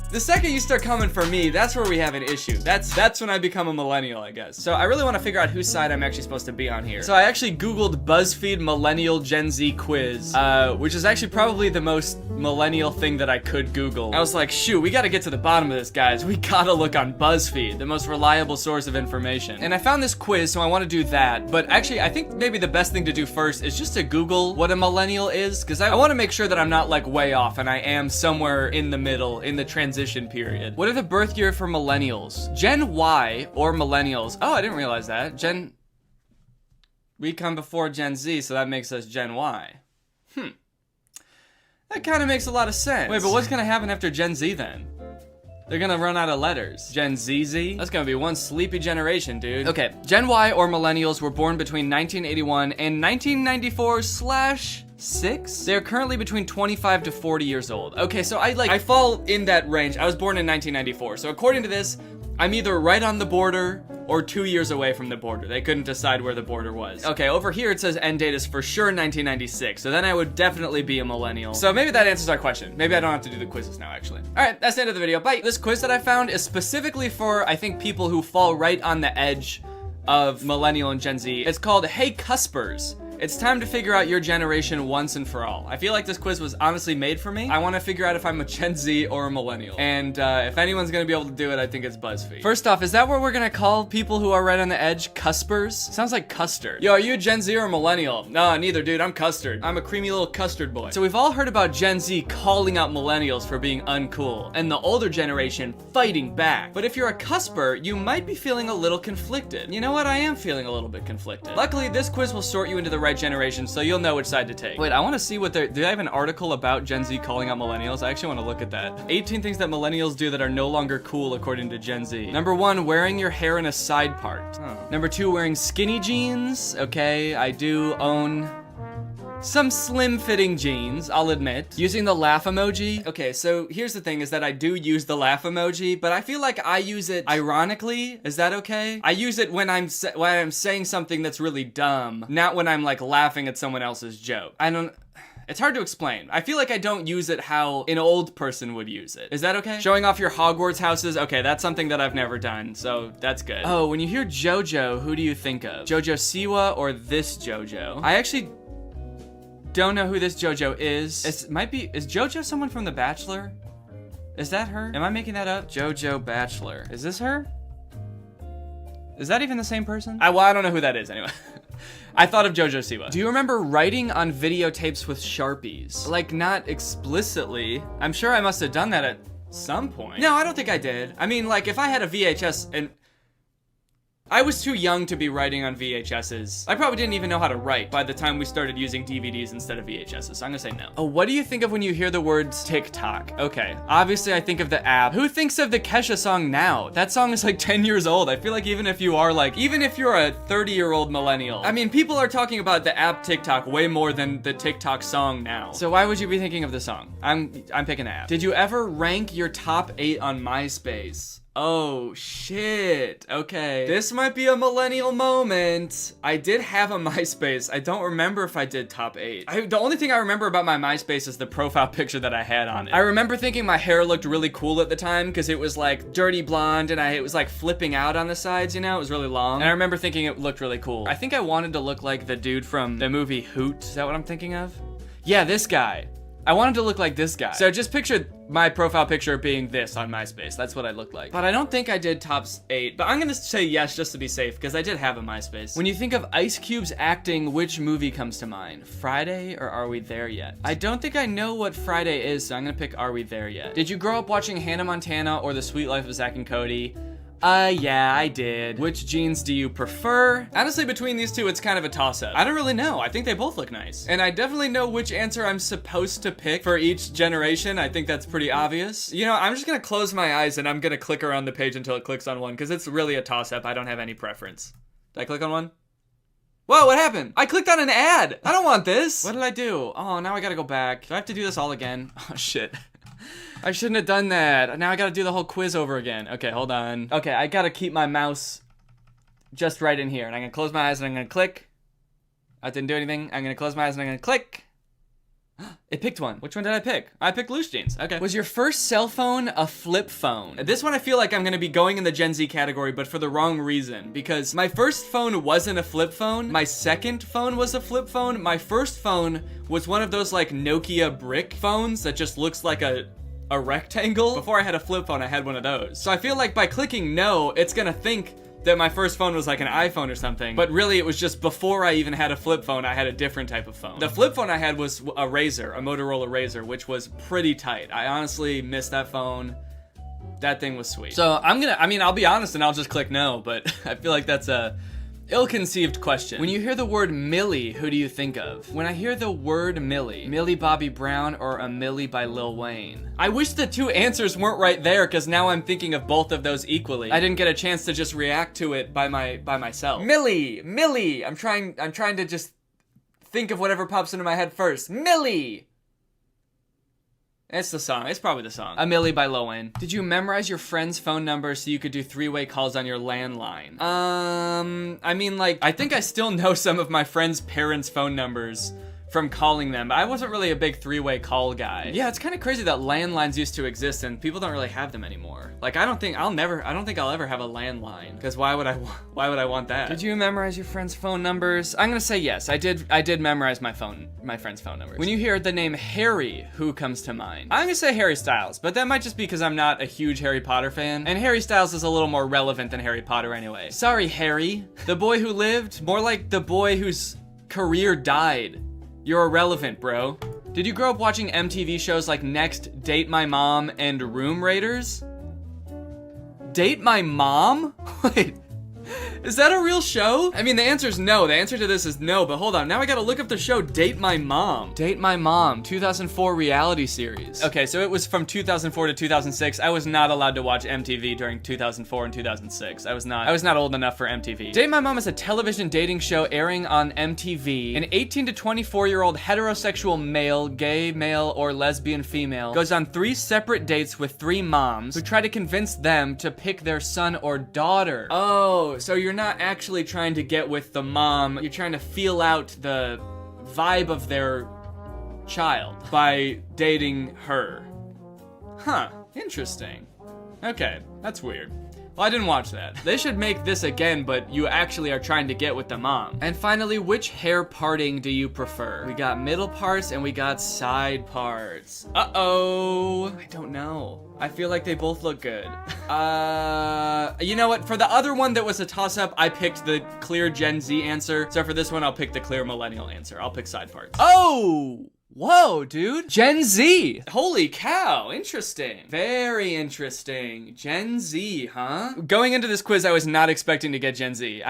The second you start coming for me, that's where we have an issue. That's when I become a millennial, I guess. So I really want to figure out whose side I'm actually supposed to be on here. So I actually Googled BuzzFeed Millennial Gen Z quiz, which is actually probably the most millennial thing that I could Google. I was like, shoot, we gotta get to the bottom of this, guys. We gotta look on BuzzFeed, the most reliable source of information. And I found this quiz, so I want to do that. But actually, I think maybe the best thing to do first is just to Google what a millennial is, because I want to make sure that I'm not like way off and I am somewhere in the middle, in the transition period. What are the birth year for millennials? Gen Y or millennials? Oh, I didn't realize that. We come before Gen Z, so that makes us Gen Y. That kind of makes a lot of sense. Wait, but what's gonna happen after Gen Z then? They're gonna run out of letters. Gen ZZ? That's gonna be one sleepy generation, dude. Okay, Gen Y or millennials were born between 1981 and 1994/6. They're currently between 25 to 40 years old. Okay, so I fall in that range. I was born in 1994. So according to this, I'm either right on the border or 2 years away from the border. They couldn't decide where the border was. Okay, over here it says end date is for sure 1996. So then I would definitely be a millennial. So maybe that answers our question. Maybe I don't have to do the quizzes now, actually. All right, that's the end of the video. Bye. This quiz that I found is specifically for, I think, people who fall right on the edge of millennial and Gen Z. It's called Hey Cuspers. It's time to figure out your generation once and for all. I feel like this quiz was honestly made for me. I want to figure out if I'm a Gen Z or a millennial. And if anyone's gonna be able to do it, I think it's BuzzFeed. First off, is that what we're gonna call people who are right on the edge? Cuspers? Sounds like custard. Yo, are you a Gen Z or a millennial? No, neither, dude. I'm custard. I'm a creamy little custard boy. So we've all heard about Gen Z calling out millennials for being uncool, and the older generation fighting back. But if you're a cusper, you might be feeling a little conflicted. You know what? I am feeling a little bit conflicted. Luckily, this quiz will sort you into the right generation, so you'll know which side to take. Wait, I want to see what do they have an article about Gen Z calling out millennials? I actually want to look at that. 18 things that millennials do that are no longer cool according to Gen Z. Number 1, wearing your hair in a side part. Number 2, wearing skinny jeans. Okay, I do own some slim-fitting jeans, I'll admit. Using the laugh emoji. Okay, so here's the thing, is that I do use the laugh emoji, but I feel like I use it ironically. Is that okay? I use it when I'm saying something that's really dumb, not when I'm like laughing at someone else's joke. It's hard to explain. I feel like I don't use it how an old person would use it. Is that okay? Showing off your Hogwarts houses? Okay, that's something that I've never done, so that's good. Oh, when you hear JoJo, who do you think of? JoJo Siwa or this JoJo? I actually don't know who this JoJo is. Is JoJo someone from The Bachelor? Is that her? Am I making that up? JoJo Bachelor. Is this her? Is that even the same person? Well, I don't know who that is anyway. I thought of JoJo Siwa. Do you remember writing on videotapes with Sharpies? Like, not explicitly. I'm sure I must have done that at some point. No, I don't think I did. I mean, like, if I had a VHS and I was too young to be writing on VHSs. I probably didn't even know how to write by the time we started using DVDs instead of VHSs, so I'm gonna say no. Oh, what do you think of when you hear the words TikTok? Okay, obviously I think of the app. Who thinks of the Kesha song now? That song is like 10 years old. I feel like even if you're a 30-year-old millennial, I mean, people are talking about the app TikTok way more than the TikTok song now. So why would you be thinking of the song? I'm picking the app. Did you ever rank your top 8 on MySpace? Oh, shit. Okay. This might be a millennial moment. I did have a MySpace. I don't remember if I did top 8. The only thing I remember about my MySpace is the profile picture that I had on it. I remember thinking my hair looked really cool at the time because it was like dirty blonde and it was like flipping out on the sides, you know? It was really long. And I remember thinking it looked really cool. I think I wanted to look like the dude from the movie Hoot. Is that what I'm thinking of? Yeah, this guy. I wanted to look like this guy. So just picture my profile picture being this on MySpace. That's what I looked like. But I don't think I did top 8. But I'm gonna say yes just to be safe because I did have a MySpace. When you think of Ice Cube's acting, which movie comes to mind? Friday or Are We There Yet? I don't think I know what Friday is, so I'm gonna pick Are We There Yet? Did you grow up watching Hannah Montana or The Sweet Life of Zack and Cody? Yeah, I did. Which jeans do you prefer? Honestly, between these two, it's kind of a toss-up. I don't really know. I think they both look nice. And I definitely know which answer I'm supposed to pick for each generation. I think that's pretty obvious. You know, I'm just gonna close my eyes and I'm gonna click around the page until it clicks on one, because it's really a toss-up. I don't have any preference. Did I click on one? Whoa, what happened? I clicked on an ad. I don't want this. What did I do? Oh, now I gotta go back. Do I have to do this all again? Oh, shit. I shouldn't have done that. Now I gotta do the whole quiz over again. Okay, hold on. Okay, I gotta keep my mouse just right in here. And I'm gonna close my eyes and I'm gonna click. I didn't do anything. I'm gonna close my eyes and I'm gonna click. It picked one. Which one did I pick? I picked loose jeans. Okay. Was your first cell phone a flip phone? This one I feel like I'm gonna be going in the Gen Z category, but for the wrong reason. Because my first phone wasn't a flip phone. My second phone was a flip phone. My first phone was one of those like Nokia brick phones that just looks like a rectangle. Before I had a flip phone, I had one of those. So I feel like by clicking no, it's gonna think that my first phone was like an iPhone or something, but really it was just before I even had a flip phone, I had a different type of phone. The flip phone I had was a Razr, a Motorola Razr, which was pretty tight. I honestly missed that phone. That thing was sweet. So I'll be honest and I'll just click no, but I feel like that's a ill-conceived question. When you hear the word Millie, who do you think of? When I hear the word Millie Bobby Brown or a Millie by Lil Wayne? I wish the two answers weren't right there because now I'm thinking of both of those equally. I didn't get a chance to just react to it by myself. Millie! I'm trying to just think of whatever pops into my head first. Millie! It's the song. It's probably the song. A Millie by Lil Wayne. Did you memorize your friend's phone number so you could do three-way calls on your landline? I mean, like, I think I still know some of my friends' parents' phone numbers from calling them. I wasn't really a big three-way call guy. Yeah, it's kind of crazy that landlines used to exist and people don't really have them anymore. Like, I don't think I'll ever have a landline, because why would I want that? Did you memorize your friends' phone numbers? I'm gonna say yes. I did memorize my friends' phone numbers. When you hear the name Harry, who comes to mind? I'm gonna say Harry Styles, but that might just be because I'm not a huge Harry Potter fan, and Harry Styles is a little more relevant than Harry Potter anyway. Sorry, Harry. The boy who lived? More like the boy whose career died. You're irrelevant, bro. Did you grow up watching MTV shows like Next, Date My Mom, and Room Raiders? Date My Mom? Wait, is that a real show? I mean, the answer is no. The answer to this is no, but hold on. Now I gotta look up the show Date My Mom. Date My Mom, 2004 reality series. Okay, so it was from 2004 to 2006. I was not allowed to watch MTV during 2004 and 2006. I was not old enough for MTV. Date My Mom is a television dating show airing on MTV. An 18 to 24-year-old heterosexual male, gay male, or lesbian female goes on 3 separate dates with 3 moms who try to convince them to pick their son or daughter. Oh, so you're not actually trying to get with the mom, you're trying to feel out the vibe of their child by dating her. Huh, interesting. Okay, that's weird. Well, I didn't watch that. They should make this again, but you actually are trying to get with the mom. And finally, which hair parting do you prefer? We got middle parts and we got side parts. Uh-oh. I don't know. I feel like they both look good. You know what? For the other one that was a toss-up, I picked the clear Gen Z answer. So for this one, I'll pick the clear millennial answer. I'll pick side parts. Oh! Whoa, dude. Gen Z. Holy cow. Interesting. Very interesting. Gen Z, huh? Going into this quiz, I was not expecting to get Gen Z.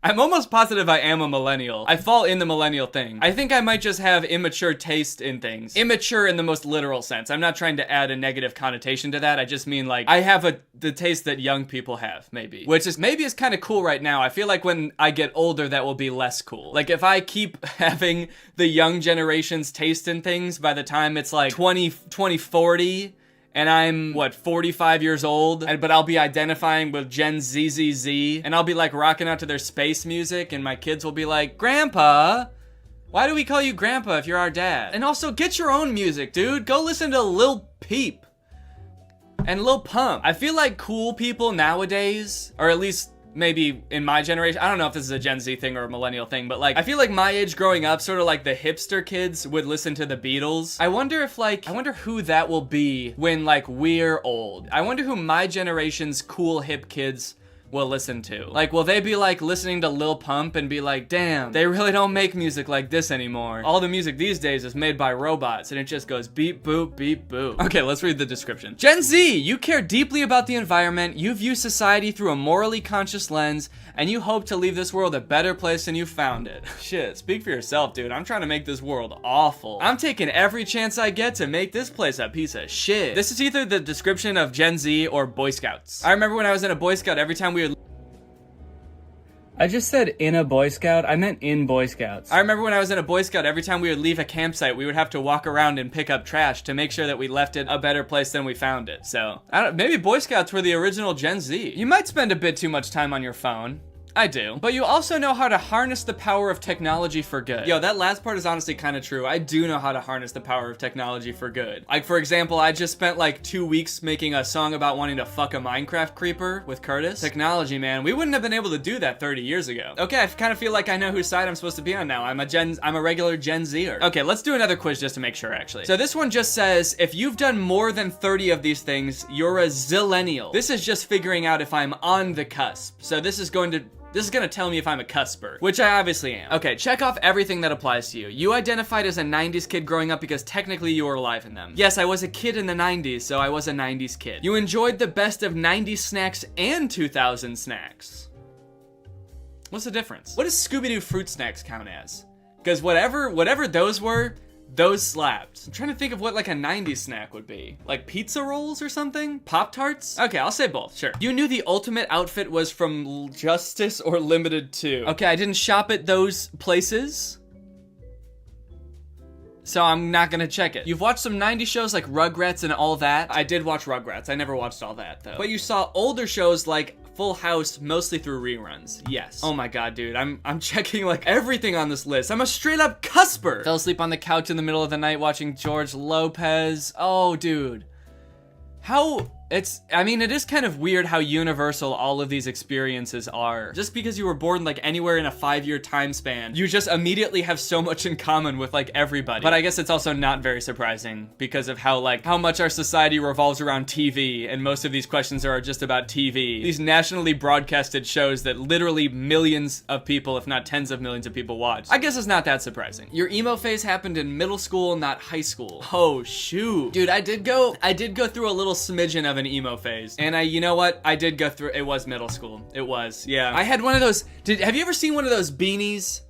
I'm almost positive I am a millennial. I fall in the millennial thing. I think I might just have immature taste in things. Immature in the most literal sense. I'm not trying to add a negative connotation to that. I just mean like, I have the taste that young people have, maybe. Which is, maybe is kind of cool right now. I feel like when I get older, that will be less cool. Like if I keep having the young generation's taste in things by the time it's like 2040, and I'm, what, 45 years old, but I'll be identifying with Gen ZZZ, and I'll be like rocking out to their space music, and my kids will be like, Grandpa, why do we call you Grandpa if you're our dad? And also, get your own music, dude. Go listen to Lil Peep and Lil Pump. I feel like cool people nowadays, or at least maybe in my generation, I don't know if this is a Gen Z thing or a millennial thing, but like, I feel like my age growing up, sort of like the hipster kids would listen to the Beatles. I wonder who that will be when like we're old. I wonder who my generation's cool hip kids will listen to. Like, will they be like listening to Lil Pump and be like, damn, they really don't make music like this anymore. All the music these days is made by robots and it just goes beep boop, beep boop. Okay, let's read the description. Gen Z, you care deeply about the environment, you view society through a morally conscious lens, and you hope to leave this world a better place than you found it. Shit, speak for yourself, dude. I'm trying to make this world awful. I'm taking every chance I get to make this place a piece of shit. This is either the description of Gen Z or Boy Scouts. I remember when I was in a Boy Scout, every time we would... I just said in a Boy Scout. I meant in Boy Scouts. I remember when I was in a Boy Scout, every time we would leave a campsite, we would have to walk around and pick up trash to make sure that we left it a better place than we found it. So, maybe Boy Scouts were the original Gen Z. You might spend a bit too much time on your phone. I do. But you also know how to harness the power of technology for good. Yo, that last part is honestly kind of true. I do know how to harness the power of technology for good. Like, for example, I just spent like 2 weeks making a song about wanting to fuck a Minecraft creeper with Curtis. Technology, man. We wouldn't have been able to do that 30 years ago. Okay, I kind of feel like I know whose side I'm supposed to be on now. I'm a regular Gen Zer. Okay, let's do another quiz just to make sure, actually. So this one just says, if you've done more than 30 of these things, you're a zillennial. This is just figuring out if I'm on the cusp. So this is gonna tell me if I'm a cusper, which I obviously am. Okay, check off everything that applies to you. You identified as a 90s kid growing up because technically you were alive in them. Yes, I was a kid in the 90s, so I was a 90s kid. You enjoyed the best of 90s snacks and 2000 snacks. What's the difference? What does Scooby-Doo fruit snacks count as? Because whatever those were, those slapped. I'm trying to think of what like a 90s snack would be. Like pizza rolls or something? Pop-Tarts? Okay, I'll say both, sure. You knew the ultimate outfit was from Justice or Limited 2. Okay, I didn't shop at those places, so I'm not gonna check it. You've watched some 90s shows like Rugrats and all that. I did watch Rugrats. I never watched all that though. But you saw older shows like Full House mostly through reruns. Yes. Oh my god, dude. I'm checking like everything on this list. I'm a straight up cusper. Fell asleep on the couch in the middle of the night watching George Lopez. Oh, dude. It is kind of weird how universal all of these experiences are. Just because you were born like anywhere in a 5-year time span, you just immediately have so much in common with like everybody. But I guess it's also not very surprising because of how much our society revolves around TV, and most of these questions are just about TV. These nationally broadcasted shows that literally millions of people, if not tens of millions of people watch. I guess it's not that surprising. Your emo phase happened in middle school, not high school. Oh shoot. Dude, I did go through a little smidgen of an emo phase. And you know what? I did go through, it was middle school. It was, yeah. I had one of those, have you ever seen one of those beanies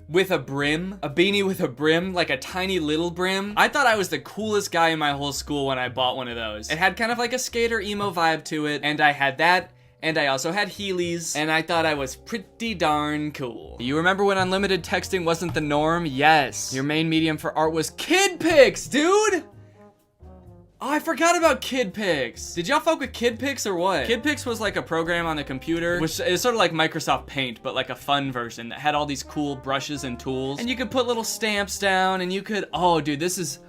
with a brim? A beanie with a brim, like a tiny little brim? I thought I was the coolest guy in my whole school when I bought one of those. It had kind of like a skater emo vibe to it, and I had that, and I also had Heelys, and I thought I was pretty darn cool. You remember when unlimited texting wasn't the norm? Yes. Your main medium for art was kid pics, dude! Oh, I forgot about Kid Pics. Did y'all fuck with Kid Pics or what? Kid Pics was like a program on the computer, which is sort of like Microsoft Paint, but like a fun version that had all these cool brushes and tools. And you could put little stamps down, and you could, oh dude, this is,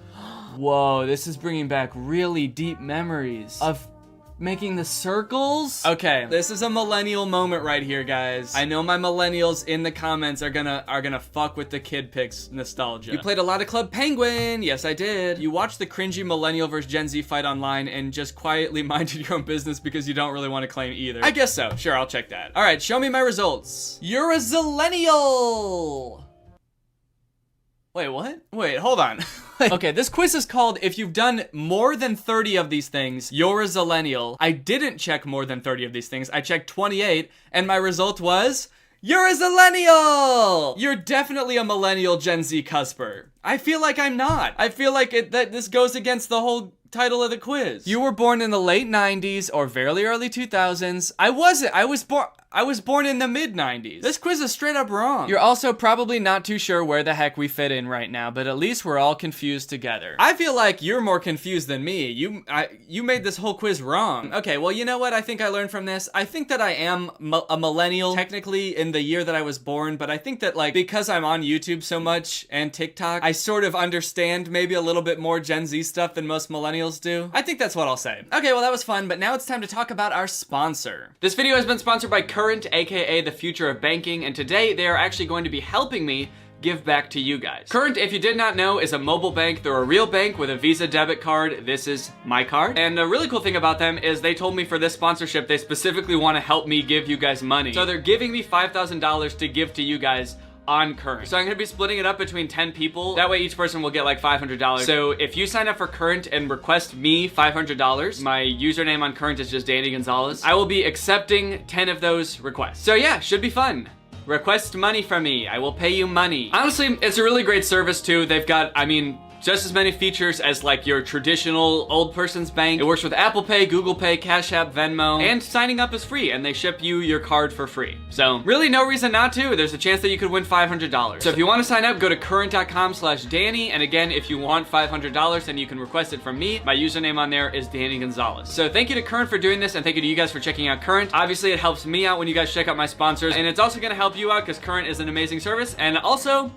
whoa, this is bringing back really deep memories of making the circles. Okay, this is a millennial moment right here, guys. I know my millennials in the comments are gonna fuck with the Kid Pics nostalgia. You played a lot of Club Penguin. Yes, I did. You watched the cringy millennial versus Gen Z fight online and just quietly minded your own business because you don't really want to claim either. I guess so. Sure, I'll check that. All right, show me my results. You're a zillennial. Wait, what? Wait, hold on. Okay, this quiz is called If You've Done More Than 30 of These Things, You're a Zillennial. I didn't check more than 30 of these things. I checked 28, and my result was, you're a zillennial! You're definitely a millennial Gen Z cusper. I feel like I'm not. I feel like that this goes against the whole title of the quiz. You were born in the late 90s or very early 2000s. I wasn't. I was born... I was born in the mid-90s. This quiz is straight up wrong. You're also probably not too sure where the heck we fit in right now, but at least we're all confused together. I feel like you're more confused than me. You made this whole quiz wrong. Okay, well, you know what I think I learned from this? I think that I am a millennial, technically, in the year that I was born, but I think that, like, because I'm on YouTube so much and TikTok, I sort of understand maybe a little bit more Gen Z stuff than most millennials do. I think that's what I'll say. Okay, well, that was fun, but now it's time to talk about our sponsor. This video has been sponsored by Current, aka the future of banking, and today they are actually going to be helping me give back to you guys. Current, if you did not know, is a mobile bank. They're a real bank with a Visa debit card. This is my card. And a really cool thing about them is they told me for this sponsorship, they specifically want to help me give you guys money. So they're giving me $5,000 to give to you guys on Current. So I'm gonna be splitting it up between 10 people. That way each person will get like $500. So if you sign up for Current and request me $500, my username on Current is just Danny Gonzalez, I will be accepting 10 of those requests. So yeah, should be fun. Request money from me. I will pay you money. Honestly, it's a really great service too. They've got, I mean, just as many features as like your traditional old person's bank. It works with Apple Pay, Google Pay, Cash App, Venmo, and signing up is free, and they ship you your card for free. So really no reason not to. There's a chance that you could win $500. So if you want to sign up, go to current.com/Danny, and again, if you want $500, then you can request it from me. My username on there is Danny Gonzalez. So thank you to Current for doing this, and thank you to you guys for checking out Current. Obviously, it helps me out when you guys check out my sponsors, and it's also gonna help you out because Current is an amazing service, and also,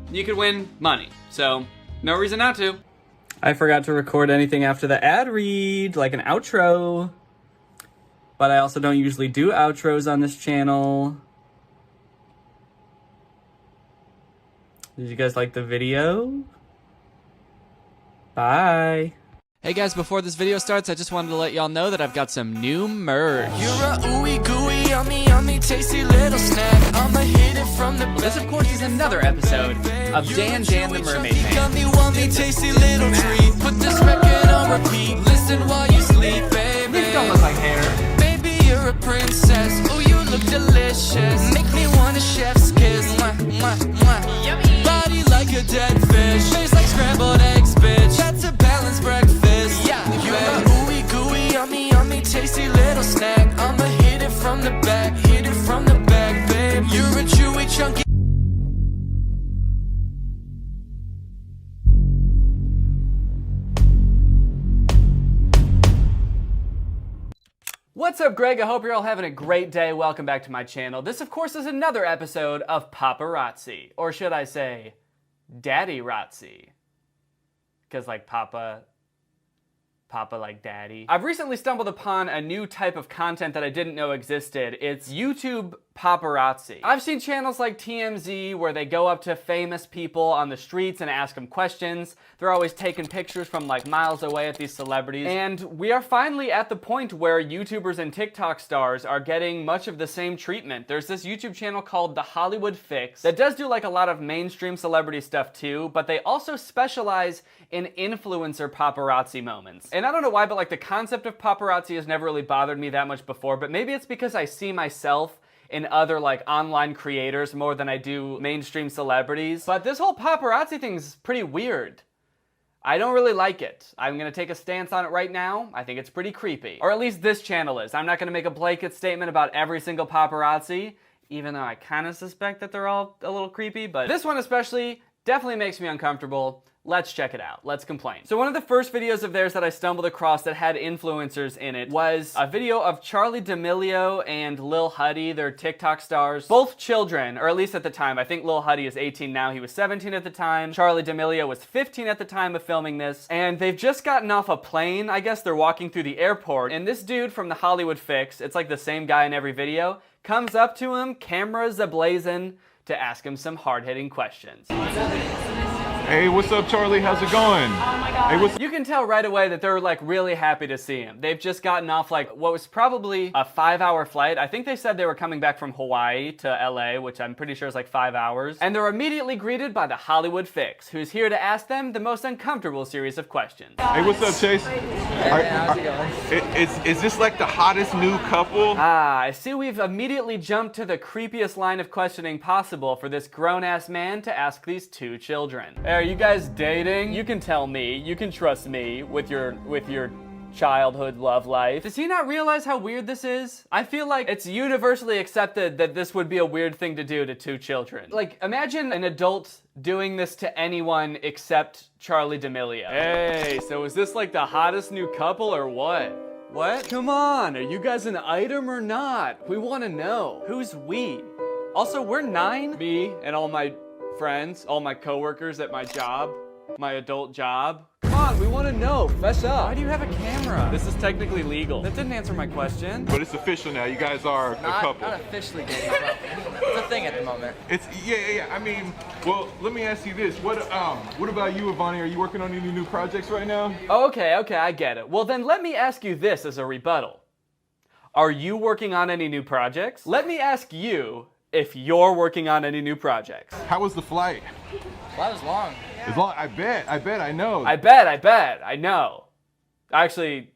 you could win money. So no reason not to. I forgot to record anything after the ad read, like an outro. But I also don't usually do outros on this channel. Did you guys like the video? Bye. Hey guys, before this video starts, I just wanted to let y'all know that I've got some new merch. You're a ooey gooey, yummy, yummy, tasty little snack. I'ma hit it from the back. This, of course, is another episode of Dan the Mermaid Man. Yummy, yummy, tasty little treat. Put this record on repeat. Listen while you sleep, baby. These don't look like hair. Baby, you're a princess. Ooh, you look delicious. Make me want a chef's kiss. Mwah, mwah, mwah. Yummy. Body like a dead fish. Face like scrambled eggs, bitch. That's a balanced breakfast. Yeah, you're a ooey gooey, yummy, yummy, tasty little snack. I'ma hit it from the back, hit it from the back, babe. You're a chewy, chunky. What's up, Greg? I hope you're all having a great day. Welcome back to my channel. This, of course, is another episode of Paparazzi, or should I say, Daddy-razzi. Because, like, Papa like daddy. I've recently stumbled upon a new type of content that I didn't know existed. It's YouTube paparazzi. I've seen channels like TMZ where they go up to famous people on the streets and ask them questions. They're always taking pictures from like miles away at these celebrities. And we are finally at the point where YouTubers and TikTok stars are getting much of the same treatment. There's this YouTube channel called The Hollywood Fix that does do like a lot of mainstream celebrity stuff too, but they also specialize in influencer paparazzi moments. And I don't know why, but like the concept of paparazzi has never really bothered me that much before, but maybe it's because I see myself in other like online creators more than I do mainstream celebrities. But this whole paparazzi thing's pretty weird. I don't really like it. I'm gonna take a stance on it right now. I think it's pretty creepy. Or at least this channel is. I'm not gonna make a blanket statement about every single paparazzi, even though I kind of suspect that they're all a little creepy, but this one especially definitely makes me uncomfortable. Let's check it out. Let's complain. So one of the first videos of theirs that I stumbled across that had influencers in it was a video of Charli D'Amelio and Lil Huddy. They're TikTok stars. Both children, or at least at the time. I think Lil Huddy is 18 now. He was 17 at the time. Charli D'Amelio was 15 at the time of filming this. And they've just gotten off a plane. I guess they're walking through the airport. And this dude from The Hollywood Fix, it's like the same guy in every video, comes up to him, cameras ablazing, to ask him some hard-hitting questions. Hey, what's up, Charlie? How's it going? Oh my God. Hey, you can tell right away that they're like really happy to see him. They've just gotten off like what was probably a 5-hour flight. I think they said they were coming back from Hawaii to LA, which I'm pretty sure is like 5 hours. And they're immediately greeted by The Hollywood Fix, who's here to ask them the most uncomfortable series of questions. Hey, what's up, Chase? How's it going? Is this like the hottest new couple? Ah, I see we've immediately jumped to the creepiest line of questioning possible for this grown-ass man to ask these two children. Hey, are you guys dating? You can tell me. You can trust me with your childhood love life. Does he not realize how weird this is? I feel like it's universally accepted that this would be a weird thing to do to 2 children. Like, imagine an adult doing this to anyone except Charli D'Amelio. Hey, so is this like the hottest new couple or what? What? Come on, are you guys an item or not? We want to know. Who's we? Also, we're 9. Me and all my friends, all my coworkers at my job, my adult job. Come on, we want to know. Fess up. Why do you have a camera? This is technically legal. That didn't answer my question. But it's official now. You guys are a couple. Not officially dating. It's a thing at the moment. It's yeah. I mean, well, let me ask you this. What about you, Ivani? Are you working on any new projects right now? Okay, I get it. Well, then let me ask you this as a rebuttal. Are you working on any new projects? Let me ask you if you're working on any new projects. How was the flight? Flight was long. As long, I bet, I know. I bet, I know. Actually,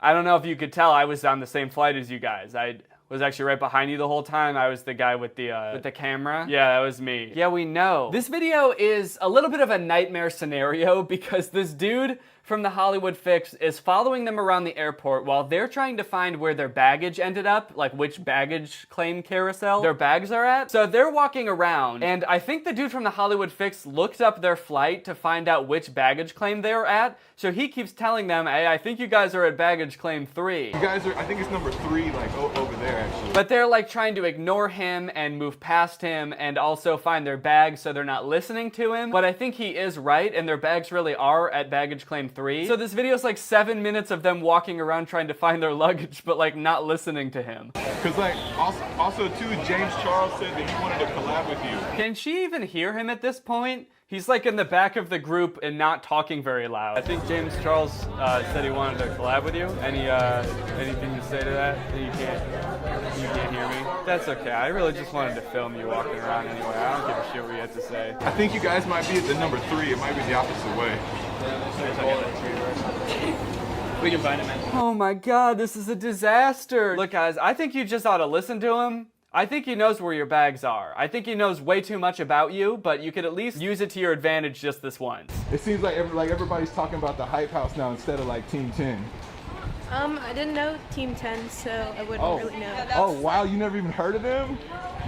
I don't know if you could tell, I was on the same flight as you guys. I was actually right behind you the whole time. I was the guy with the camera. Yeah, that was me. Yeah, we know. This video is a little bit of a nightmare scenario because this dude from the Hollywood Fix is following them around the airport while they're trying to find where their baggage ended up, like which baggage claim carousel their bags are at. So they're walking around, and I think the dude from the Hollywood Fix looked up their flight to find out which baggage claim they're at. So he keeps telling them, hey, I think you guys are at baggage claim 3. You guys are, I think it's number 3, like over there actually. But they're like trying to ignore him and move past him and also find their bags so they're not listening to him. But I think he is right, and their bags really are at baggage claim 3. So this video is like 7 minutes of them walking around trying to find their luggage, but like not listening to him. Cause like also too, James Charles said that he wanted to collab with you. Can she even hear him at this point? He's like in the back of the group and not talking very loud. I think James Charles said he wanted to collab with you. Anything to say to that? You can't hear me? That's okay. I really just wanted to film you walking around anyway. I don't give a shit what you had to say. I think you guys might be at the number 3. It might be the opposite way. We can find it, man. Oh my god, this is a disaster. Look, guys, I think you just ought to listen to him. I think he knows where your bags are. I think he knows way too much about you, but you could at least use it to your advantage just this once. It seems like everybody's talking about the Hype House now instead of like Team 10. I didn't know Team 10, so I wouldn't really know. Oh wow, you never even heard of them?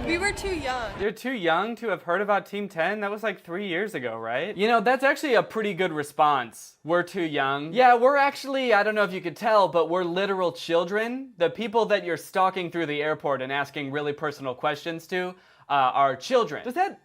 We were too young. You're too young to have heard about Team 10? That was like 3 years ago, right? You know, that's actually a pretty good response. We're too young. Yeah, we're actually, I don't know if you could tell, but we're literal children. The people that you're stalking through the airport and asking really personal questions to are children. Does that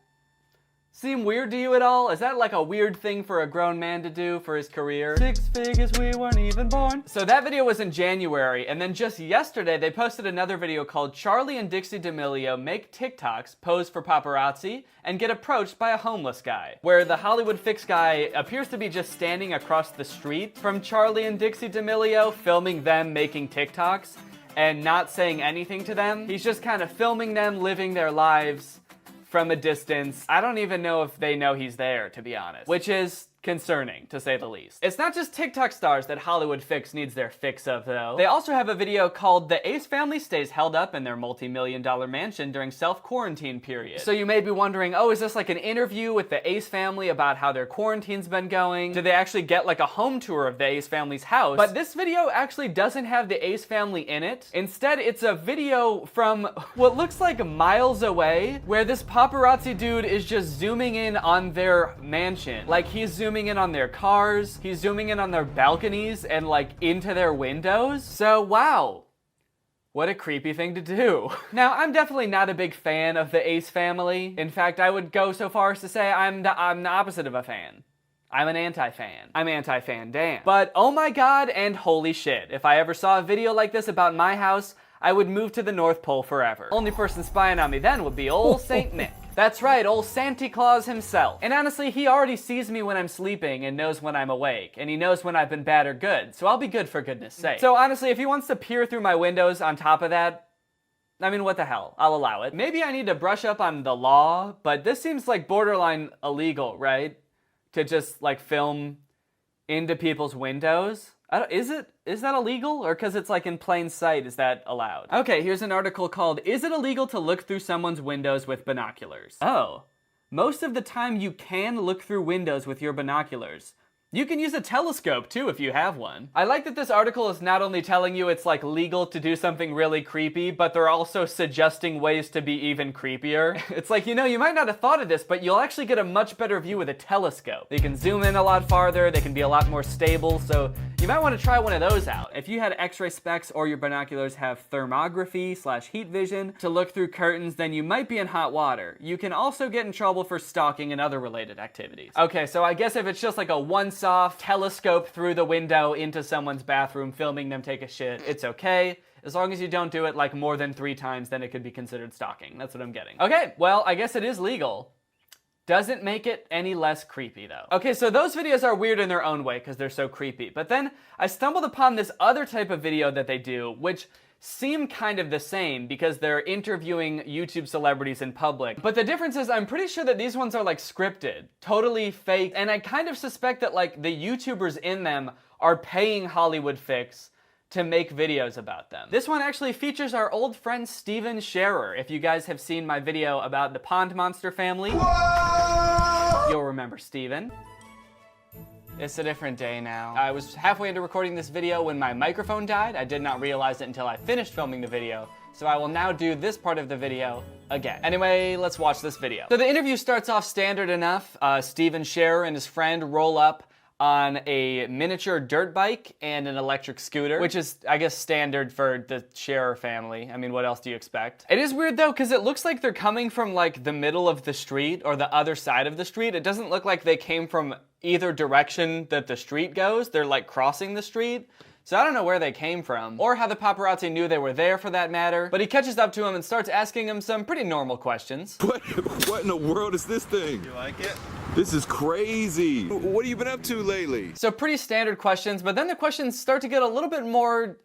seem weird to you at all? Is that like a weird thing for a grown man to do for his career? 6 figures, we weren't even born. So that video was in January, and then just yesterday they posted another video called Charli and Dixie D'Amelio make TikToks, pose for paparazzi, and get approached by a homeless guy, where the Hollywood Fix guy appears to be just standing across the street from Charli and Dixie D'Amelio, filming them making TikToks and not saying anything to them. He's just kind of filming them living their lives from a distance. I don't even know if they know he's there, to be honest, which is concerning, to say the least. It's not just TikTok stars that Hollywood Fix needs their fix of, though. They also have a video called The Ace Family Stays Held Up in Their Multi-million-dollar Mansion During Self-Quarantine Period. So you may be wondering, oh, is this like an interview with the Ace family about how their quarantine's been going? Did they actually get like a home tour of the Ace family's house? But this video actually doesn't have the Ace family in it. Instead, it's a video from what looks like miles away, where this paparazzi dude is just zooming in on their mansion. Like, he's zooming in on their cars, he's zooming in on their balconies and like into their windows. So wow, what a creepy thing to do. Now, I'm definitely not a big fan of the Ace family. In fact, I would go so far as to say I'm the opposite of a fan. I'm an anti-fan. I'm anti-fan Dan. But oh my god and holy shit, if I ever saw a video like this about my house, I would move to the North Pole forever. Only person spying on me then would be old Saint Nick. That's right, old Santa Claus himself. And honestly, he already sees me when I'm sleeping and knows when I'm awake, and he knows when I've been bad or good, so I'll be good for goodness sake. So honestly, if he wants to peer through my windows on top of that, I mean, what the hell? I'll allow it. Maybe I need to brush up on the law, but this seems like borderline illegal, right? To just like film into people's windows. Is that illegal? Or because it's like in plain sight, is that allowed? Okay, here's an article called, Is it illegal to look through someone's windows with binoculars? Oh, most of the time you can look through windows with your binoculars. You can use a telescope too if you have one. I like that this article is not only telling you it's like legal to do something really creepy, but they're also suggesting ways to be even creepier. It's like, you know, you might not have thought of this, but you'll actually get a much better view with a telescope. They can zoom in a lot farther, they can be a lot more stable, so you might want to try one of those out. If you had X-ray specs or your binoculars have thermography/heat vision to look through curtains, then you might be in hot water. You can also get in trouble for stalking and other related activities. Okay, so I guess if it's just like a once-off telescope through the window into someone's bathroom filming them take a shit, it's okay. As long as you don't do it like more than 3 times, then it could be considered stalking. That's what I'm getting. Okay, well, I guess it is legal. Doesn't make it any less creepy though. Okay, so those videos are weird in their own way because they're so creepy. But then I stumbled upon this other type of video that they do, which seem kind of the same because they're interviewing YouTube celebrities in public. But the difference is I'm pretty sure that these ones are like scripted, totally fake, and I kind of suspect that like the YouTubers in them are paying Hollywood Fix to make videos about them. This one actually features our old friend Steven Scherer. If you guys have seen my video about the pond monster family, you'll remember Steven. It's a different day now. I was halfway into recording this video when my microphone died. I did not realize it until I finished filming the video, so I will now do this part of the video again. Anyway, let's watch this video. So the interview starts off standard enough. Steven Scherer and his friend roll up on a miniature dirt bike and an electric scooter, which is, I guess, standard for the Scherer family. I mean, what else do you expect? It is weird though, because it looks like they're coming from like the middle of the street or the other side of the street. It doesn't look like they came from either direction that the street goes. They're like crossing the street. So I don't know where they came from, or how the paparazzi knew they were there for that matter, but he catches up to him and starts asking him some pretty normal questions. What in the world is this thing? You like it? This is crazy. What have you been up to lately? So pretty standard questions, but then the questions start to get a little bit more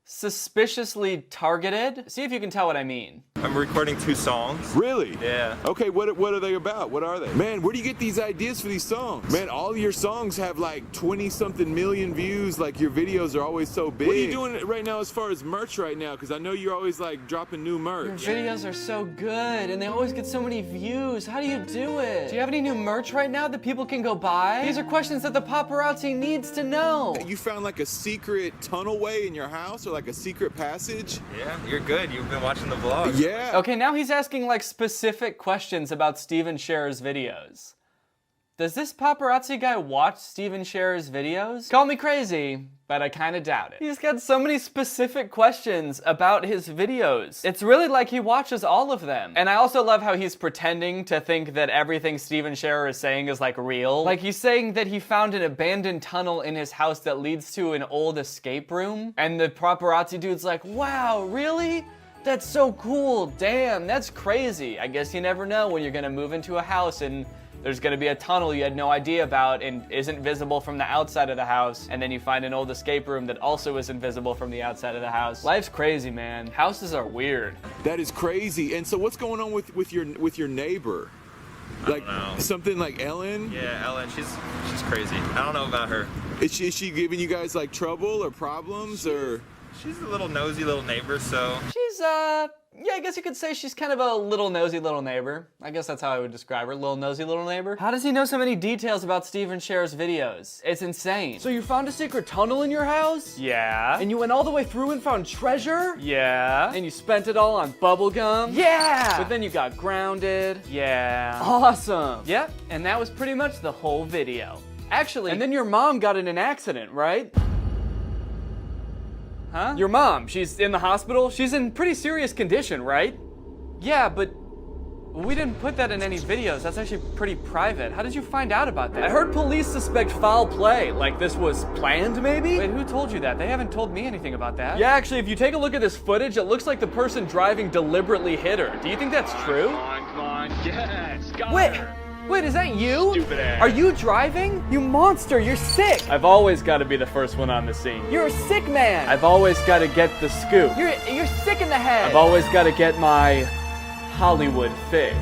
suspiciously targeted. See if you can tell what I mean. I'm recording 2 songs. Really? Yeah. Okay, what are they about? What are they? Man, where do you get these ideas for these songs? Man, all your songs have like 20-something million views. Like your videos are always so big. What are you doing right now as far as merch right now? Because I know you're always like dropping new merch. Your videos are so good and they always get so many views. How do you do it? Do you have any new merch right now that people can go buy? These are questions that the paparazzi needs to know. You found like a secret tunnel way in your house or like a secret passage? Yeah, you're good. You've been watching the vlog. Yeah. Okay, now he's asking like specific questions about Steven Scherer's videos. Does this paparazzi guy watch Steven Scherer's videos? Call me crazy, but I kinda doubt it. He's got so many specific questions about his videos. It's really like he watches all of them. And I also love how he's pretending to think that everything Steven Scherer is saying is like real. Like he's saying that he found an abandoned tunnel in his house that leads to an old escape room. And the paparazzi dude's like, wow, really? That's so cool, damn, that's crazy. I guess you never know when you're gonna move into a house and there's gonna be a tunnel you had no idea about and isn't visible from the outside of the house, and then you find an old escape room that also isn't visible from the outside of the house. Life's crazy, man. Houses are weird. That is crazy. And so what's going on with your neighbor? Like something like Ellen? Yeah, Ellen, she's crazy. I don't know about her. Is she giving you guys like trouble or problems or? She's a little nosy little neighbor, so. She's, yeah, I guess you could say she's kind of a little nosy little neighbor. I guess that's how I would describe her, little nosy little neighbor. How does he know so many details about Steven Scherer's videos? It's insane. So you found a secret tunnel in your house? Yeah. And you went all the way through and found treasure? Yeah. And you spent it all on bubblegum? Yeah. But then you got grounded? Yeah. Awesome. Yep, and that was pretty much the whole video. Actually, and then your mom got in an accident, right? Huh? Your mom, she's in the hospital? She's in pretty serious condition, right? Yeah, but we didn't put that in any videos. That's actually pretty private. How did you find out about that? I heard police suspect foul play. Like this was planned, maybe? Wait, who told you that? They haven't told me anything about that. Yeah, actually, if you take a look at this footage, it looks like the person driving deliberately hit her. Do you think that's true? Come on, yes, got her. Wait, is that you? Stupid ass. Are you driving? You monster, you're sick. I've always got to be the first one on the scene. You're a sick man. I've always got to get the scoop. You're sick in the head. I've always got to get my Hollywood fix.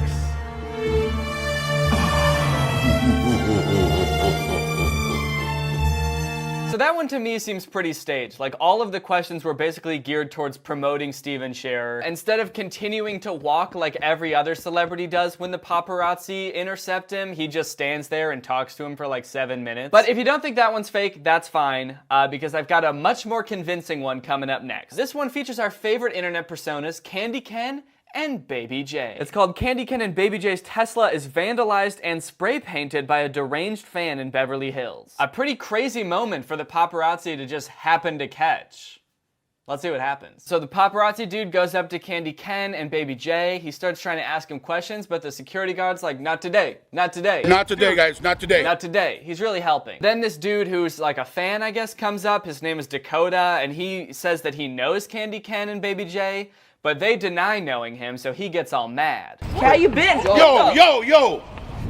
So that one to me seems pretty staged. Like all of the questions were basically geared towards promoting Steven Scherer instead of continuing to walk like every other celebrity does when the paparazzi intercept him. He just stands there and talks to him for like 7 minutes. But if you don't think that one's fake, that's fine, because I've got a much more convincing one coming up next. This one features our favorite internet personas, Candy Ken and Baby J. It's called Candy Ken and Baby J's Tesla is vandalized and spray painted by a deranged fan in Beverly Hills. A pretty crazy moment for the paparazzi to just happen to catch. Let's see what happens. So the paparazzi dude goes up to Candy Ken and Baby J. He starts trying to ask him questions, but the security guard's like, not today, not today. Not today, guys, not today. Not today. He's really helping. Then this dude who's like a fan, I guess, comes up. His name is Dakota, and he says that he knows Candy Ken and Baby J, but they deny knowing him, so he gets all mad. How you been? Yo!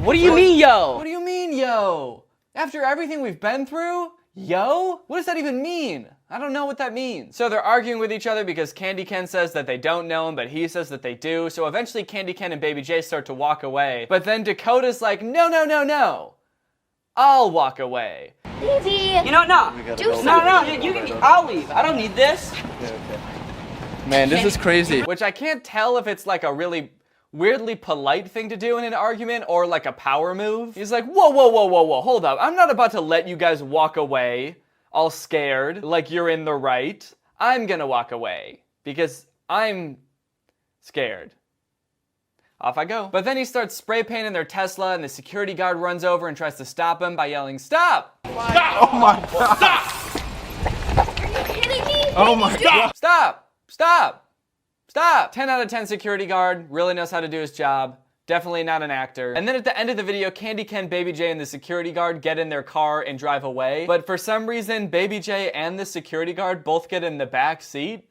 What do you mean, yo? What do you mean, yo? After everything we've been through? Yo? What does that even mean? I don't know what that means. So they're arguing with each other because Candy Ken says that they don't know him, but he says that they do. So eventually Candy Ken and Baby J start to walk away. But then Dakota's like, no. I'll walk away. Easy. You know, no. You can. I'll leave. I don't need this. Okay. Man, this is crazy. Which I can't tell if it's like a really weirdly polite thing to do in an argument or like a power move. He's like, whoa, hold up. I'm not about to let you guys walk away all scared like you're in the right. I'm gonna walk away because I'm scared. Off I go. But then he starts spray painting their Tesla and the security guard runs over and tries to stop him by yelling, stop! Stop! Oh my God! Are you kidding me? Oh my God! Stop! 10 out of 10 security guard, really knows how to do his job. Definitely not an actor. And then at the end of the video, Candy Ken, Baby J, and the security guard get in their car and drive away. But for some reason, Baby J and the security guard both get in the back seat.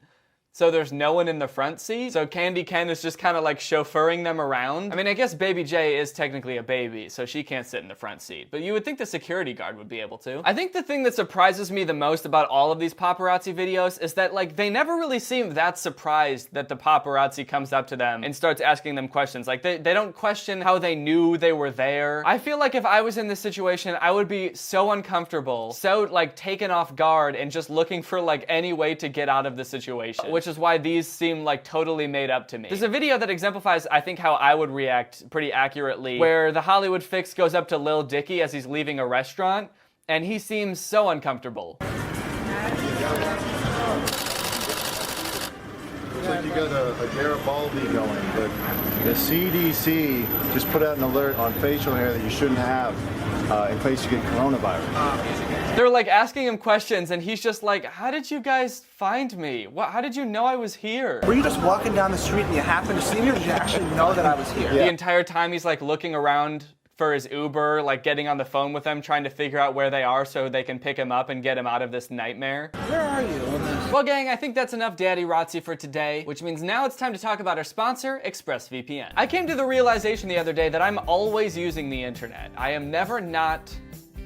So there's no one in the front seat. So Candy Ken is just kind of like chauffeuring them around. I mean, I guess Baby J is technically a baby, so she can't sit in the front seat. But you would think the security guard would be able to. I think the thing that surprises me the most about all of these paparazzi videos is that like they never really seem that surprised that the paparazzi comes up to them and starts asking them questions. Like they don't question how they knew they were there. I feel like if I was in this situation, I would be so uncomfortable, so like taken off guard and just looking for like any way to get out of the situation. Which is why these seem like totally made up to me. There's a video that exemplifies, I think, how I would react pretty accurately, where the Hollywood Fix goes up to Lil Dicky as he's leaving a restaurant, and he seems so uncomfortable. Looks like you got a Garibaldi going, but the CDC just put out an alert on facial hair that you shouldn't have in case you get coronavirus. They're like asking him questions and he's just like, how did you guys find me? How did you know I was here? Were you just walking down the street and you happened to see me, or did you actually know that I was here? The entire time he's like looking around for his Uber, like getting on the phone with them, trying to figure out where they are so they can pick him up and get him out of this nightmare. Where are you? Well, gang, I think that's enough Daddy Rotzi for today, which means now it's time to talk about our sponsor, ExpressVPN. I came to the realization the other day that I'm always using the internet. I am never not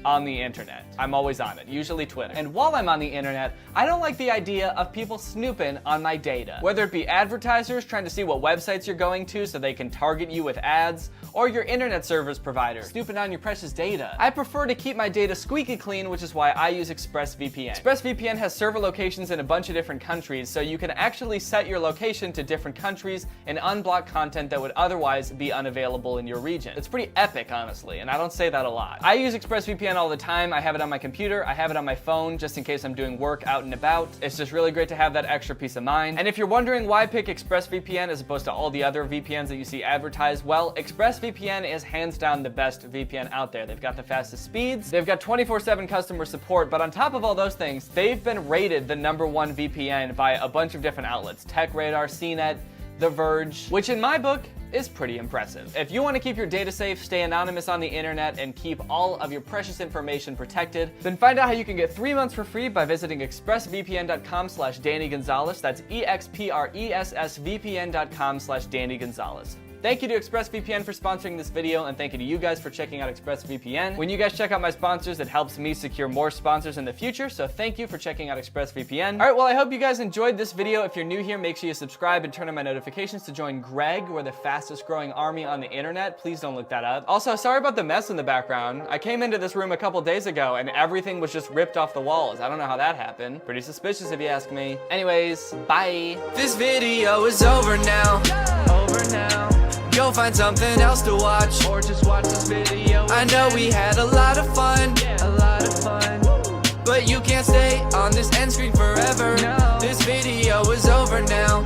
on the internet. I'm always on it, usually Twitter. And while I'm on the internet, I don't like the idea of people snooping on my data. Whether it be advertisers trying to see what websites you're going to so they can target you with ads, or your internet service provider snooping on your precious data. I prefer to keep my data squeaky clean, which is why I use ExpressVPN. ExpressVPN has server locations in a bunch of different countries, so you can actually set your location to different countries and unblock content that would otherwise be unavailable in your region. It's pretty epic, honestly, and I don't say that a lot. I use ExpressVPN all the time. I have it on my computer, I have it on my phone, just in case I'm doing work out and about. It's just really great to have that extra peace of mind. And if you're wondering why pick ExpressVPN as opposed to all the other VPNs that you see advertised, well, ExpressVPN is hands down the best VPN out there. They've got the fastest speeds, they've got 24/7 customer support, but on top of all those things, they've been rated the #1 VPN by a bunch of different outlets. TechRadar, CNET, The Verge, which in my book is pretty impressive. If you want to keep your data safe, stay anonymous on the internet, and keep all of your precious information protected, then find out how you can get 3 months for free by visiting expressvpn.com/Danny Gonzalez. That's expressvpn.com/Danny Gonzalez. Thank you to ExpressVPN for sponsoring this video, and thank you to you guys for checking out ExpressVPN. When you guys check out my sponsors, it helps me secure more sponsors in the future, so thank you for checking out ExpressVPN. All right, well, I hope you guys enjoyed this video. If you're new here, make sure you subscribe and turn on my notifications to join Greg. We're the fastest growing army on the internet. Please don't look that up. Also, sorry about the mess in the background. I came into this room a couple days ago, and everything was just ripped off the walls. I don't know how that happened. Pretty suspicious if you ask me. Anyways, bye. This video is over now. Go find something else to watch, or just watch this video. I know we had a lot of fun, but you can't stay on this end screen forever. This video is over now.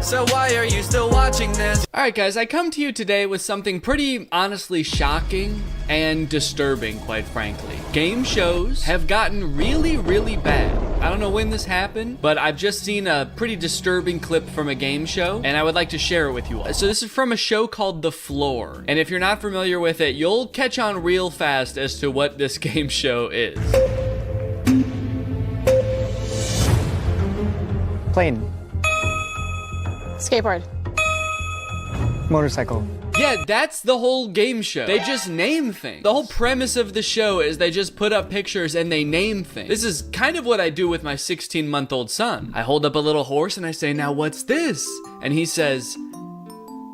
So why are you still watching this? Alright guys, I come to you today with something pretty honestly shocking and disturbing, quite frankly. Game shows have gotten really, really bad. I don't know when this happened, but I've just seen a pretty disturbing clip from a game show, and I would like to share it with you all. So this is from a show called The Floor, and if you're not familiar with it, you'll catch on real fast as to what this game show is. Plane. Skateboard. Motorcycle. Yeah, that's the whole game show. They just name things. The whole premise of the show is they just put up pictures and they name things. This is kind of what I do with my 16-month-old son. I hold up a little horse and I say, now what's this? And he says,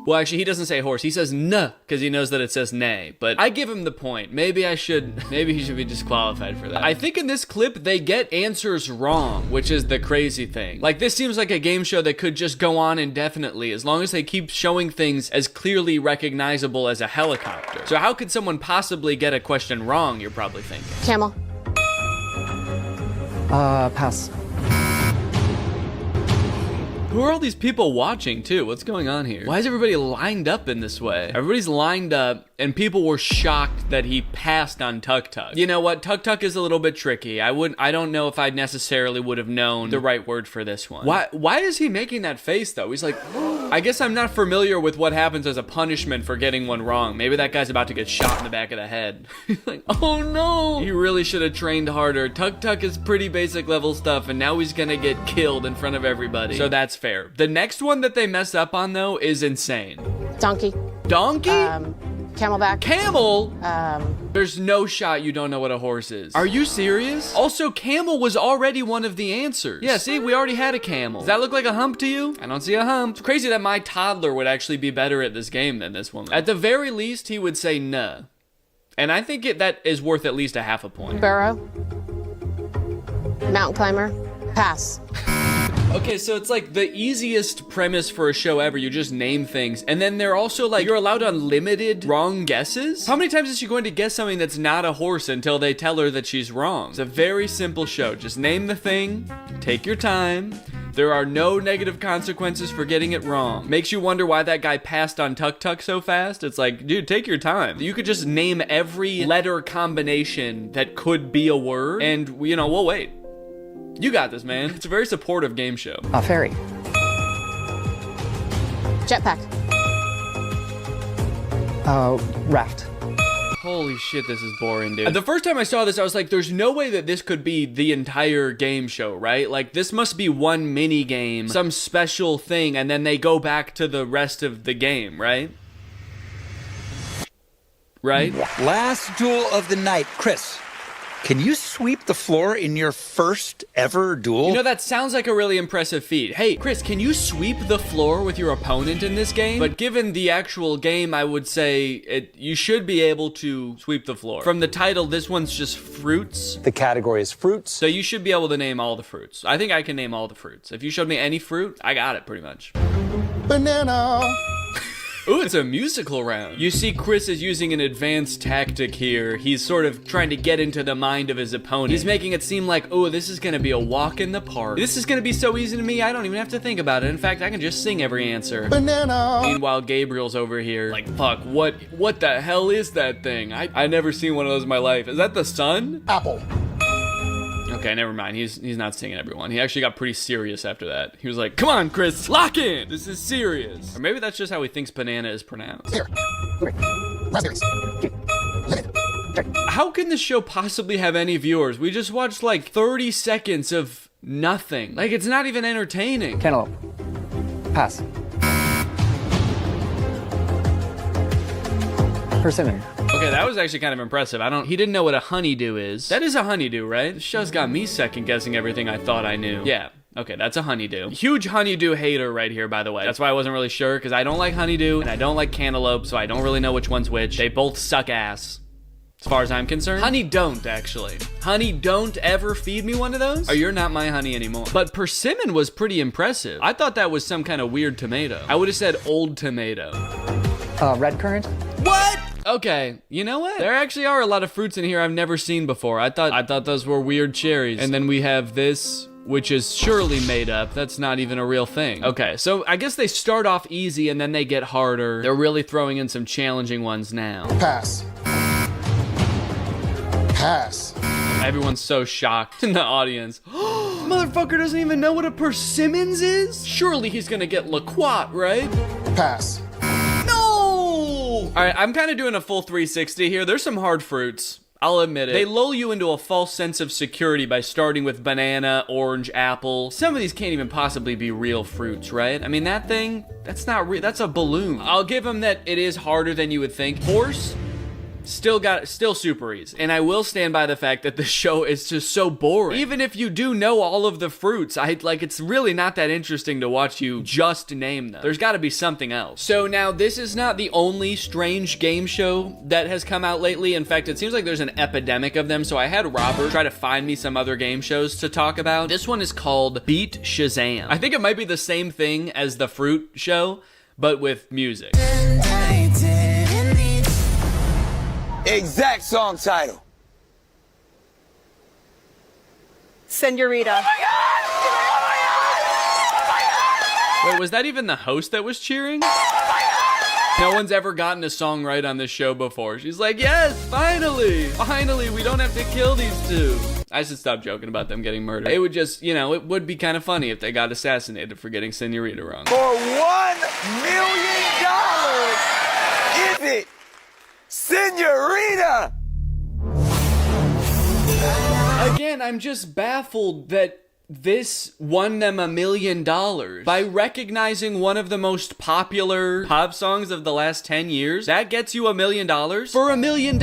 well, actually, he doesn't say horse. He says "nuh" because he knows that it says "nay." But I give him the point. Maybe he should be disqualified for that. I think in this clip, they get answers wrong, which is the crazy thing. Like, this seems like a game show that could just go on indefinitely as long as they keep showing things as clearly recognizable as a helicopter. So how could someone possibly get a question wrong, you're probably thinking? Camel. Pass. Who are all these people watching too? What's going on here? Why is everybody lined up in this way? Everybody's lined up and people were shocked that he passed on Tuk Tuk. You know what? Tuk Tuk is a little bit tricky. I don't know if I necessarily would have known the right word for this one. Why is he making that face though? He's like, I guess I'm not familiar with what happens as a punishment for getting one wrong. Maybe that guy's about to get shot in the back of the head. He's like, oh no. He really should have trained harder. Tuk Tuk is pretty basic level stuff and now he's gonna get killed in front of everybody. So that's fair. The next one that they mess up on though is insane. Donkey. Donkey? Camelback. Camel? There's no shot you don't know what a horse is. Are you serious? Also, camel was already one of the answers. Yeah, see, we already had a camel. Does that look like a hump to you? I don't see a hump. It's crazy that my toddler would actually be better at this game than this woman. At the very least, he would say "nuh." And I think that is worth at least a half a point. Burrow. Mountain climber. Pass. Okay, so it's like the easiest premise for a show ever. You just name things. And then they're also like, you're allowed unlimited wrong guesses? How many times is she going to guess something that's not a horse until they tell her that she's wrong? It's a very simple show. Just name the thing, take your time. There are no negative consequences for getting it wrong. Makes you wonder why that guy passed on Tuk Tuk so fast. It's like, dude, take your time. You could just name every letter combination that could be a word and, you know, we'll wait. You got this, man. It's a very supportive game show. Ferry. Jetpack. Raft. Holy shit, this is boring, dude. The first time I saw this, I was like, there's no way that this could be the entire game show, right? Like, this must be one mini game, some special thing, and then they go back to the rest of the game, right? Right? Last duel of the night. Chris, can you sweep the floor in your first ever duel? You know, that sounds like a really impressive feat. Hey, Chris, can you sweep the floor with your opponent in this game? But given the actual game, I would say you should be able to sweep the floor. From the title, this one's just fruits. The category is fruits. So you should be able to name all the fruits. I think I can name all the fruits. If you showed me any fruit, I got it pretty much. Banana. Ooh, it's a musical round. You see Chris is using an advanced tactic here. He's sort of trying to get into the mind of his opponent. He's making it seem like, oh, this is gonna be a walk in the park. This is gonna be so easy to me, I don't even have to think about it. In fact, I can just sing every answer. Banana. Meanwhile, Gabriel's over here like, fuck, what the hell is that thing? I never seen one of those in my life. Is that the sun? Apple. Okay, never mind. He's not singing everyone. He actually got pretty serious after that. He was like, come on, Chris, lock in. This is serious. Or maybe that's just how he thinks banana is pronounced. Raspberries. How can this show possibly have any viewers? We just watched like 30 seconds of nothing. Like, it's not even entertaining. Cantaloupe. Pass. Persimmon. Okay, that was actually kind of impressive. He didn't know what a honeydew is. That is a honeydew, right? This show's got me second guessing everything I thought I knew. Yeah. Okay, that's a honeydew. Huge honeydew hater right here, by the way. That's why I wasn't really sure, because I don't like honeydew, and I don't like cantaloupe, so I don't really know which one's which. They both suck ass, as far as I'm concerned. Honey don't, actually. Honey don't ever feed me one of those, or you're not my honey anymore. But persimmon was pretty impressive. I thought that was some kind of weird tomato. I would have said old tomato. Red currant. What? Okay, you know what? There actually are a lot of fruits in here I've never seen before. I thought those were weird cherries. And then we have this, which is surely made up. That's not even a real thing. Okay, so I guess they start off easy and then they get harder. They're really throwing in some challenging ones now. Pass. Pass. Everyone's so shocked in the audience. Motherfucker doesn't even know what a persimmons is? Surely he's gonna get Laquat, right? Pass. No! All right, I'm kind of doing a full 360 here. There's some hard fruits. I'll admit it. They lull you into a false sense of security by starting with banana, orange, apple. Some of these can't even possibly be real fruits, right? I mean, that thing, that's not real. That's a balloon. I'll give them that it is harder than you would think. Horse, still super easy. And I will stand by the fact that the show is just so boring. Even if you do know all of the fruits, it's really not that interesting to watch you just name them. There's gotta be something else. So now this is not the only strange game show that has come out lately. In fact, it seems like there's an epidemic of them. So I had Robert try to find me some other game shows to talk about. This one is called Beat Shazam. I think it might be the same thing as the fruit show, but with music. Exact song title. Senorita. Wait, was that even the host that was cheering? No one's ever gotten a song right on this show before. She's like, yes, finally, we don't have to kill these two. I should stop joking about them getting murdered. It would just, it would be kind of funny if they got assassinated for getting Senorita wrong. For $1 million, is it Senorita? Again, I'm just baffled that this won them $1 million by recognizing one of the most popular pop songs of the last 10 years. That gets you $1 million. For $1 million,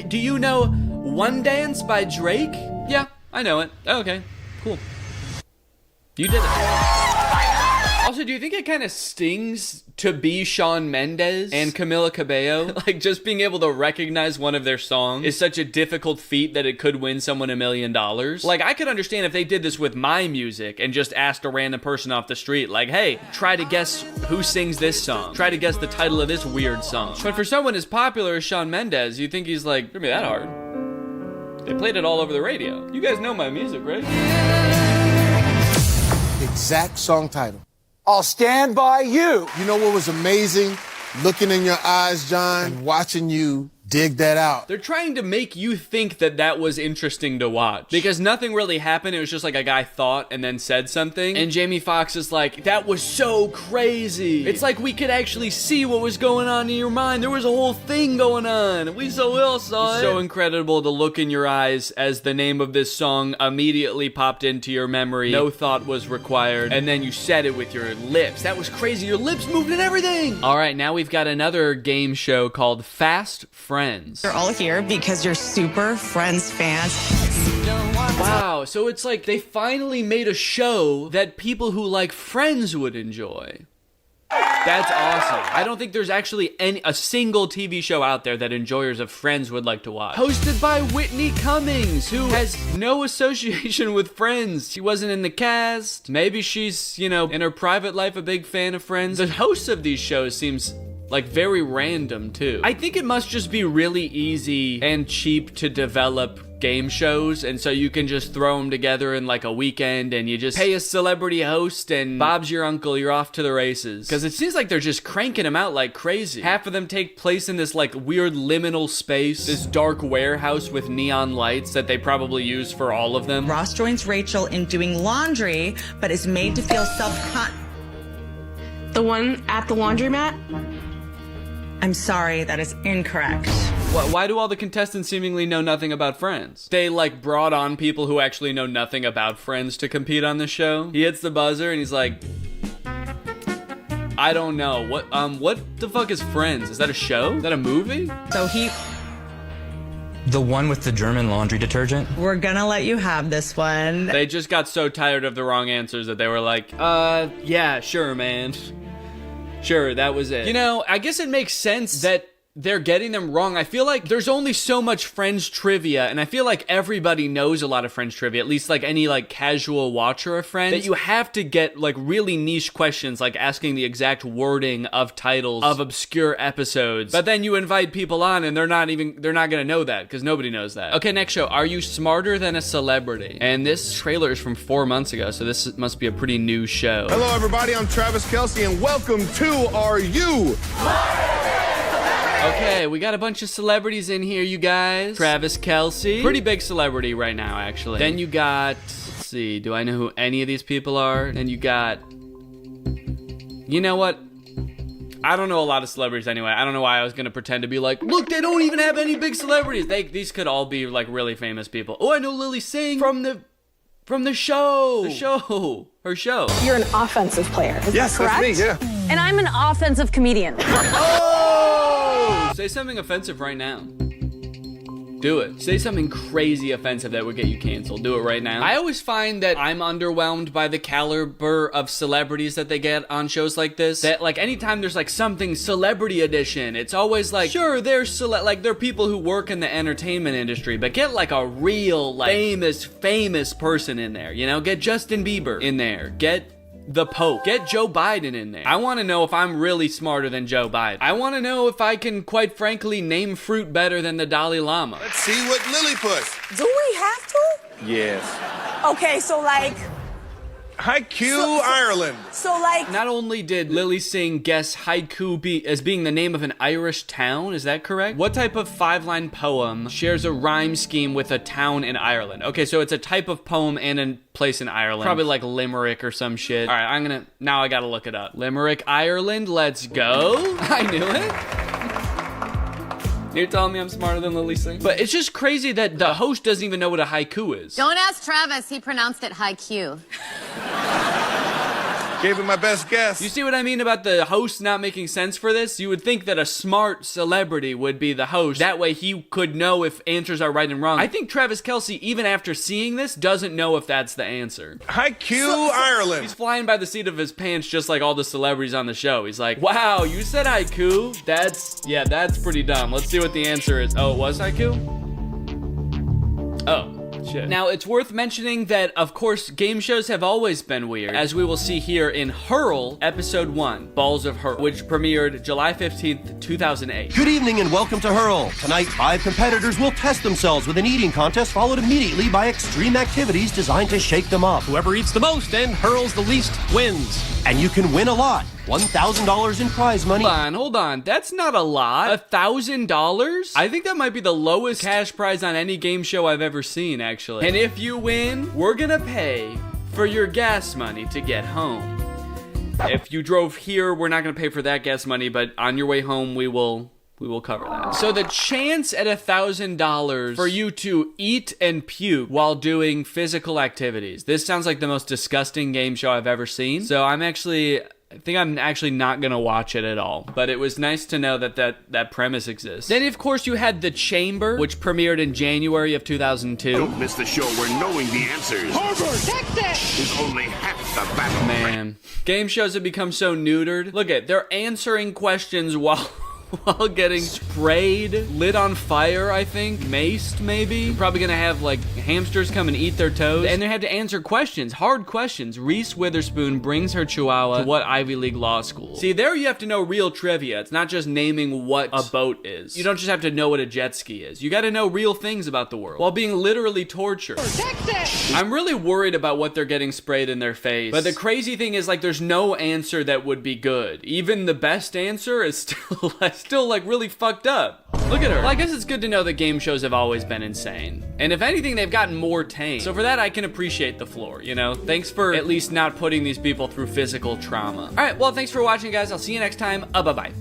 do you know One Dance by Drake? Yeah, I know it. Okay, cool. You did it. Also, do you think it kind of stings to be Shawn Mendes and Camila Cabello? Like, just being able to recognize one of their songs is such a difficult feat that it could win someone $1 million. Like, I could understand if they did this with my music and just asked a random person off the street, like, hey, try to guess who sings this song. Try to guess the title of this weird song. But for someone as popular as Shawn Mendes, you think he's like, it's gonna be that hard. They played it all over the radio. You guys know my music, right? Exact song title. I'll stand by you. You know what was amazing? Looking in your eyes, John, and watching you dig that out. They're trying to make you think that that was interesting to watch because nothing really happened. It was just like a guy thought and then said something. And Jamie Foxx is like, that was so crazy. It's like we could actually see what was going on in your mind. There was a whole thing going on. We so well saw it. It's so incredible to look in your eyes as the name of this song immediately popped into your memory. No thought was required. And then you said it with your lips. That was crazy. Your lips moved and everything. All right, now we've got another game show called Fast Friends. You're all here because you're super Friends fans. Wow, so it's like they finally made a show that people who like Friends would enjoy. That's awesome. I don't think there's actually a single TV show out there that enjoyers of Friends would like to watch. Hosted by Whitney Cummings, who has no association with Friends. She wasn't in the cast. Maybe she's, in her private life a big fan of Friends. The hosts of these shows seems like very random too. I think it must just be really easy and cheap to develop game shows, and so you can just throw them together in like a weekend and you just pay a celebrity host and Bob's your uncle, you're off to the races. Because it seems like they're just cranking them out like crazy. Half of them take place in this like weird liminal space, this dark warehouse with neon lights that they probably use for all of them. Ross joins Rachel in doing laundry, but is made to feel The one at the laundromat? I'm sorry, that is incorrect. Why do all the contestants seemingly know nothing about Friends? They like brought on people who actually know nothing about Friends to compete on the show. He hits the buzzer and he's like, I don't know. What the fuck is Friends? Is that a show? Is that a movie? So The one with the German laundry detergent? we're gonna let you have this one. They just got so tired of the wrong answers that they were like, yeah, sure, man. Sure, that was it. You know, I guess it makes sense that they're getting them wrong. I feel like there's only so much Friends trivia, and I feel like everybody knows a lot of Friends trivia, at least like any like casual watcher of Friends, that you have to get like really niche questions, like asking the exact wording of titles of obscure episodes. But then you invite people on and they're not gonna know that because nobody knows that. Okay, next show. Are you smarter than a celebrity? And this trailer is from 4 months ago, so this must be a pretty new show. Hello, everybody. I'm Travis Kelce, and welcome to Are You? Okay, we got a bunch of celebrities in here, you guys. Travis Kelce, pretty big celebrity right now, actually. Then you got, let's see, do I know who any of these people are? Then you got, you know what? I don't know a lot of celebrities anyway. I don't know why I was gonna pretend to be like, look, they don't even have any big celebrities. These could all be like really famous people. Oh, I know Lily Singh from the show. Her show. You're an offensive player. Is Yes, that correct? that's me, yeah. And I'm an offensive comedian. Say something offensive right now. Do it. Say something crazy offensive that would get you canceled. Do it right now. I always find that I'm underwhelmed by the caliber of celebrities that they get on shows like this. That like anytime there's like something celebrity edition, it's always like, sure, they're they're people who work in the entertainment industry, but get like a real like famous person in there, you know? Get Justin Bieber in there. Get the Pope. Get Joe Biden in there. I want to know if I'm really smarter than Joe Biden. I want to know if I can, quite frankly, name fruit better than the Dalai Lama. Let's see what Lily puts. Do we have to? Yes. Okay, so like... Haiku, Ireland. So like... Not only did Lily Singh guess haiku as being the name of an Irish town, is that correct? What type of 5-line poem shares a rhyme scheme with a town in Ireland? Okay, so it's a type of poem and a place in Ireland. Probably like Limerick or some shit. All right, now I gotta look it up. Limerick, Ireland, let's go. I knew it. You're telling me I'm smarter than Lily Singh? But it's just crazy that the host doesn't even know what a haiku is. Don't ask Travis. He pronounced it haiku. Gave him my best guess. You see what I mean about the host not making sense for this? You would think that a smart celebrity would be the host. That way he could know if answers are right and wrong. I think Travis Kelce, even after seeing this, doesn't know if that's the answer. Haiku, Ireland. He's flying by the seat of his pants just like all the celebrities on the show. He's like, wow, you said haiku? That's pretty dumb. Let's see what the answer is. Oh, it was haiku? Oh. Shit. Now, it's worth mentioning that, of course, game shows have always been weird, as we will see here in Hurl, Episode 1, Balls of Hurl, which premiered July 15th, 2008. Good evening and welcome to Hurl. Tonight, 5 competitors will test themselves with an eating contest followed immediately by extreme activities designed to shake them up. Whoever eats the most and hurls the least wins. And you can win a lot. $1,000 in prize money. Hold on. That's not a lot. $1,000? I think that might be the lowest cash prize on any game show I've ever seen, actually. And if you win, we're gonna pay for your gas money to get home. If you drove here, we're not gonna pay for that gas money, but on your way home, we will cover that. So the chance at $1,000 for you to eat and puke while doing physical activities. This sounds like the most disgusting game show I've ever seen. So I think I'm actually not gonna watch it at all. But it was nice to know that premise exists. Then, of course, you had The Chamber, which premiered in January of 2002. Don't miss the show where knowing the answers is only half the battle. Man, game shows have become so neutered. Look at, they're answering questions while getting sprayed, lit on fire, I think, maced maybe. Probably gonna have like hamsters come and eat their toes. And they had to answer questions, hard questions. Reese Witherspoon brings her chihuahua to what Ivy League law school? See, there you have to know real trivia. It's not just naming what a boat is. You don't just have to know what a jet ski is. You gotta know real things about the world while being literally tortured. I'm really worried about what they're getting sprayed in their face. But the crazy thing is, like, there's no answer that would be good. Even the best answer is still like really fucked up. Look at her. Well, I guess it's good to know that game shows have always been insane. And if anything, they've gotten more tame. So for that, I can appreciate the floor, you know? Thanks for at least not putting these people through physical trauma. All right, well, thanks for watching, guys. I'll see you next time. Bye-bye.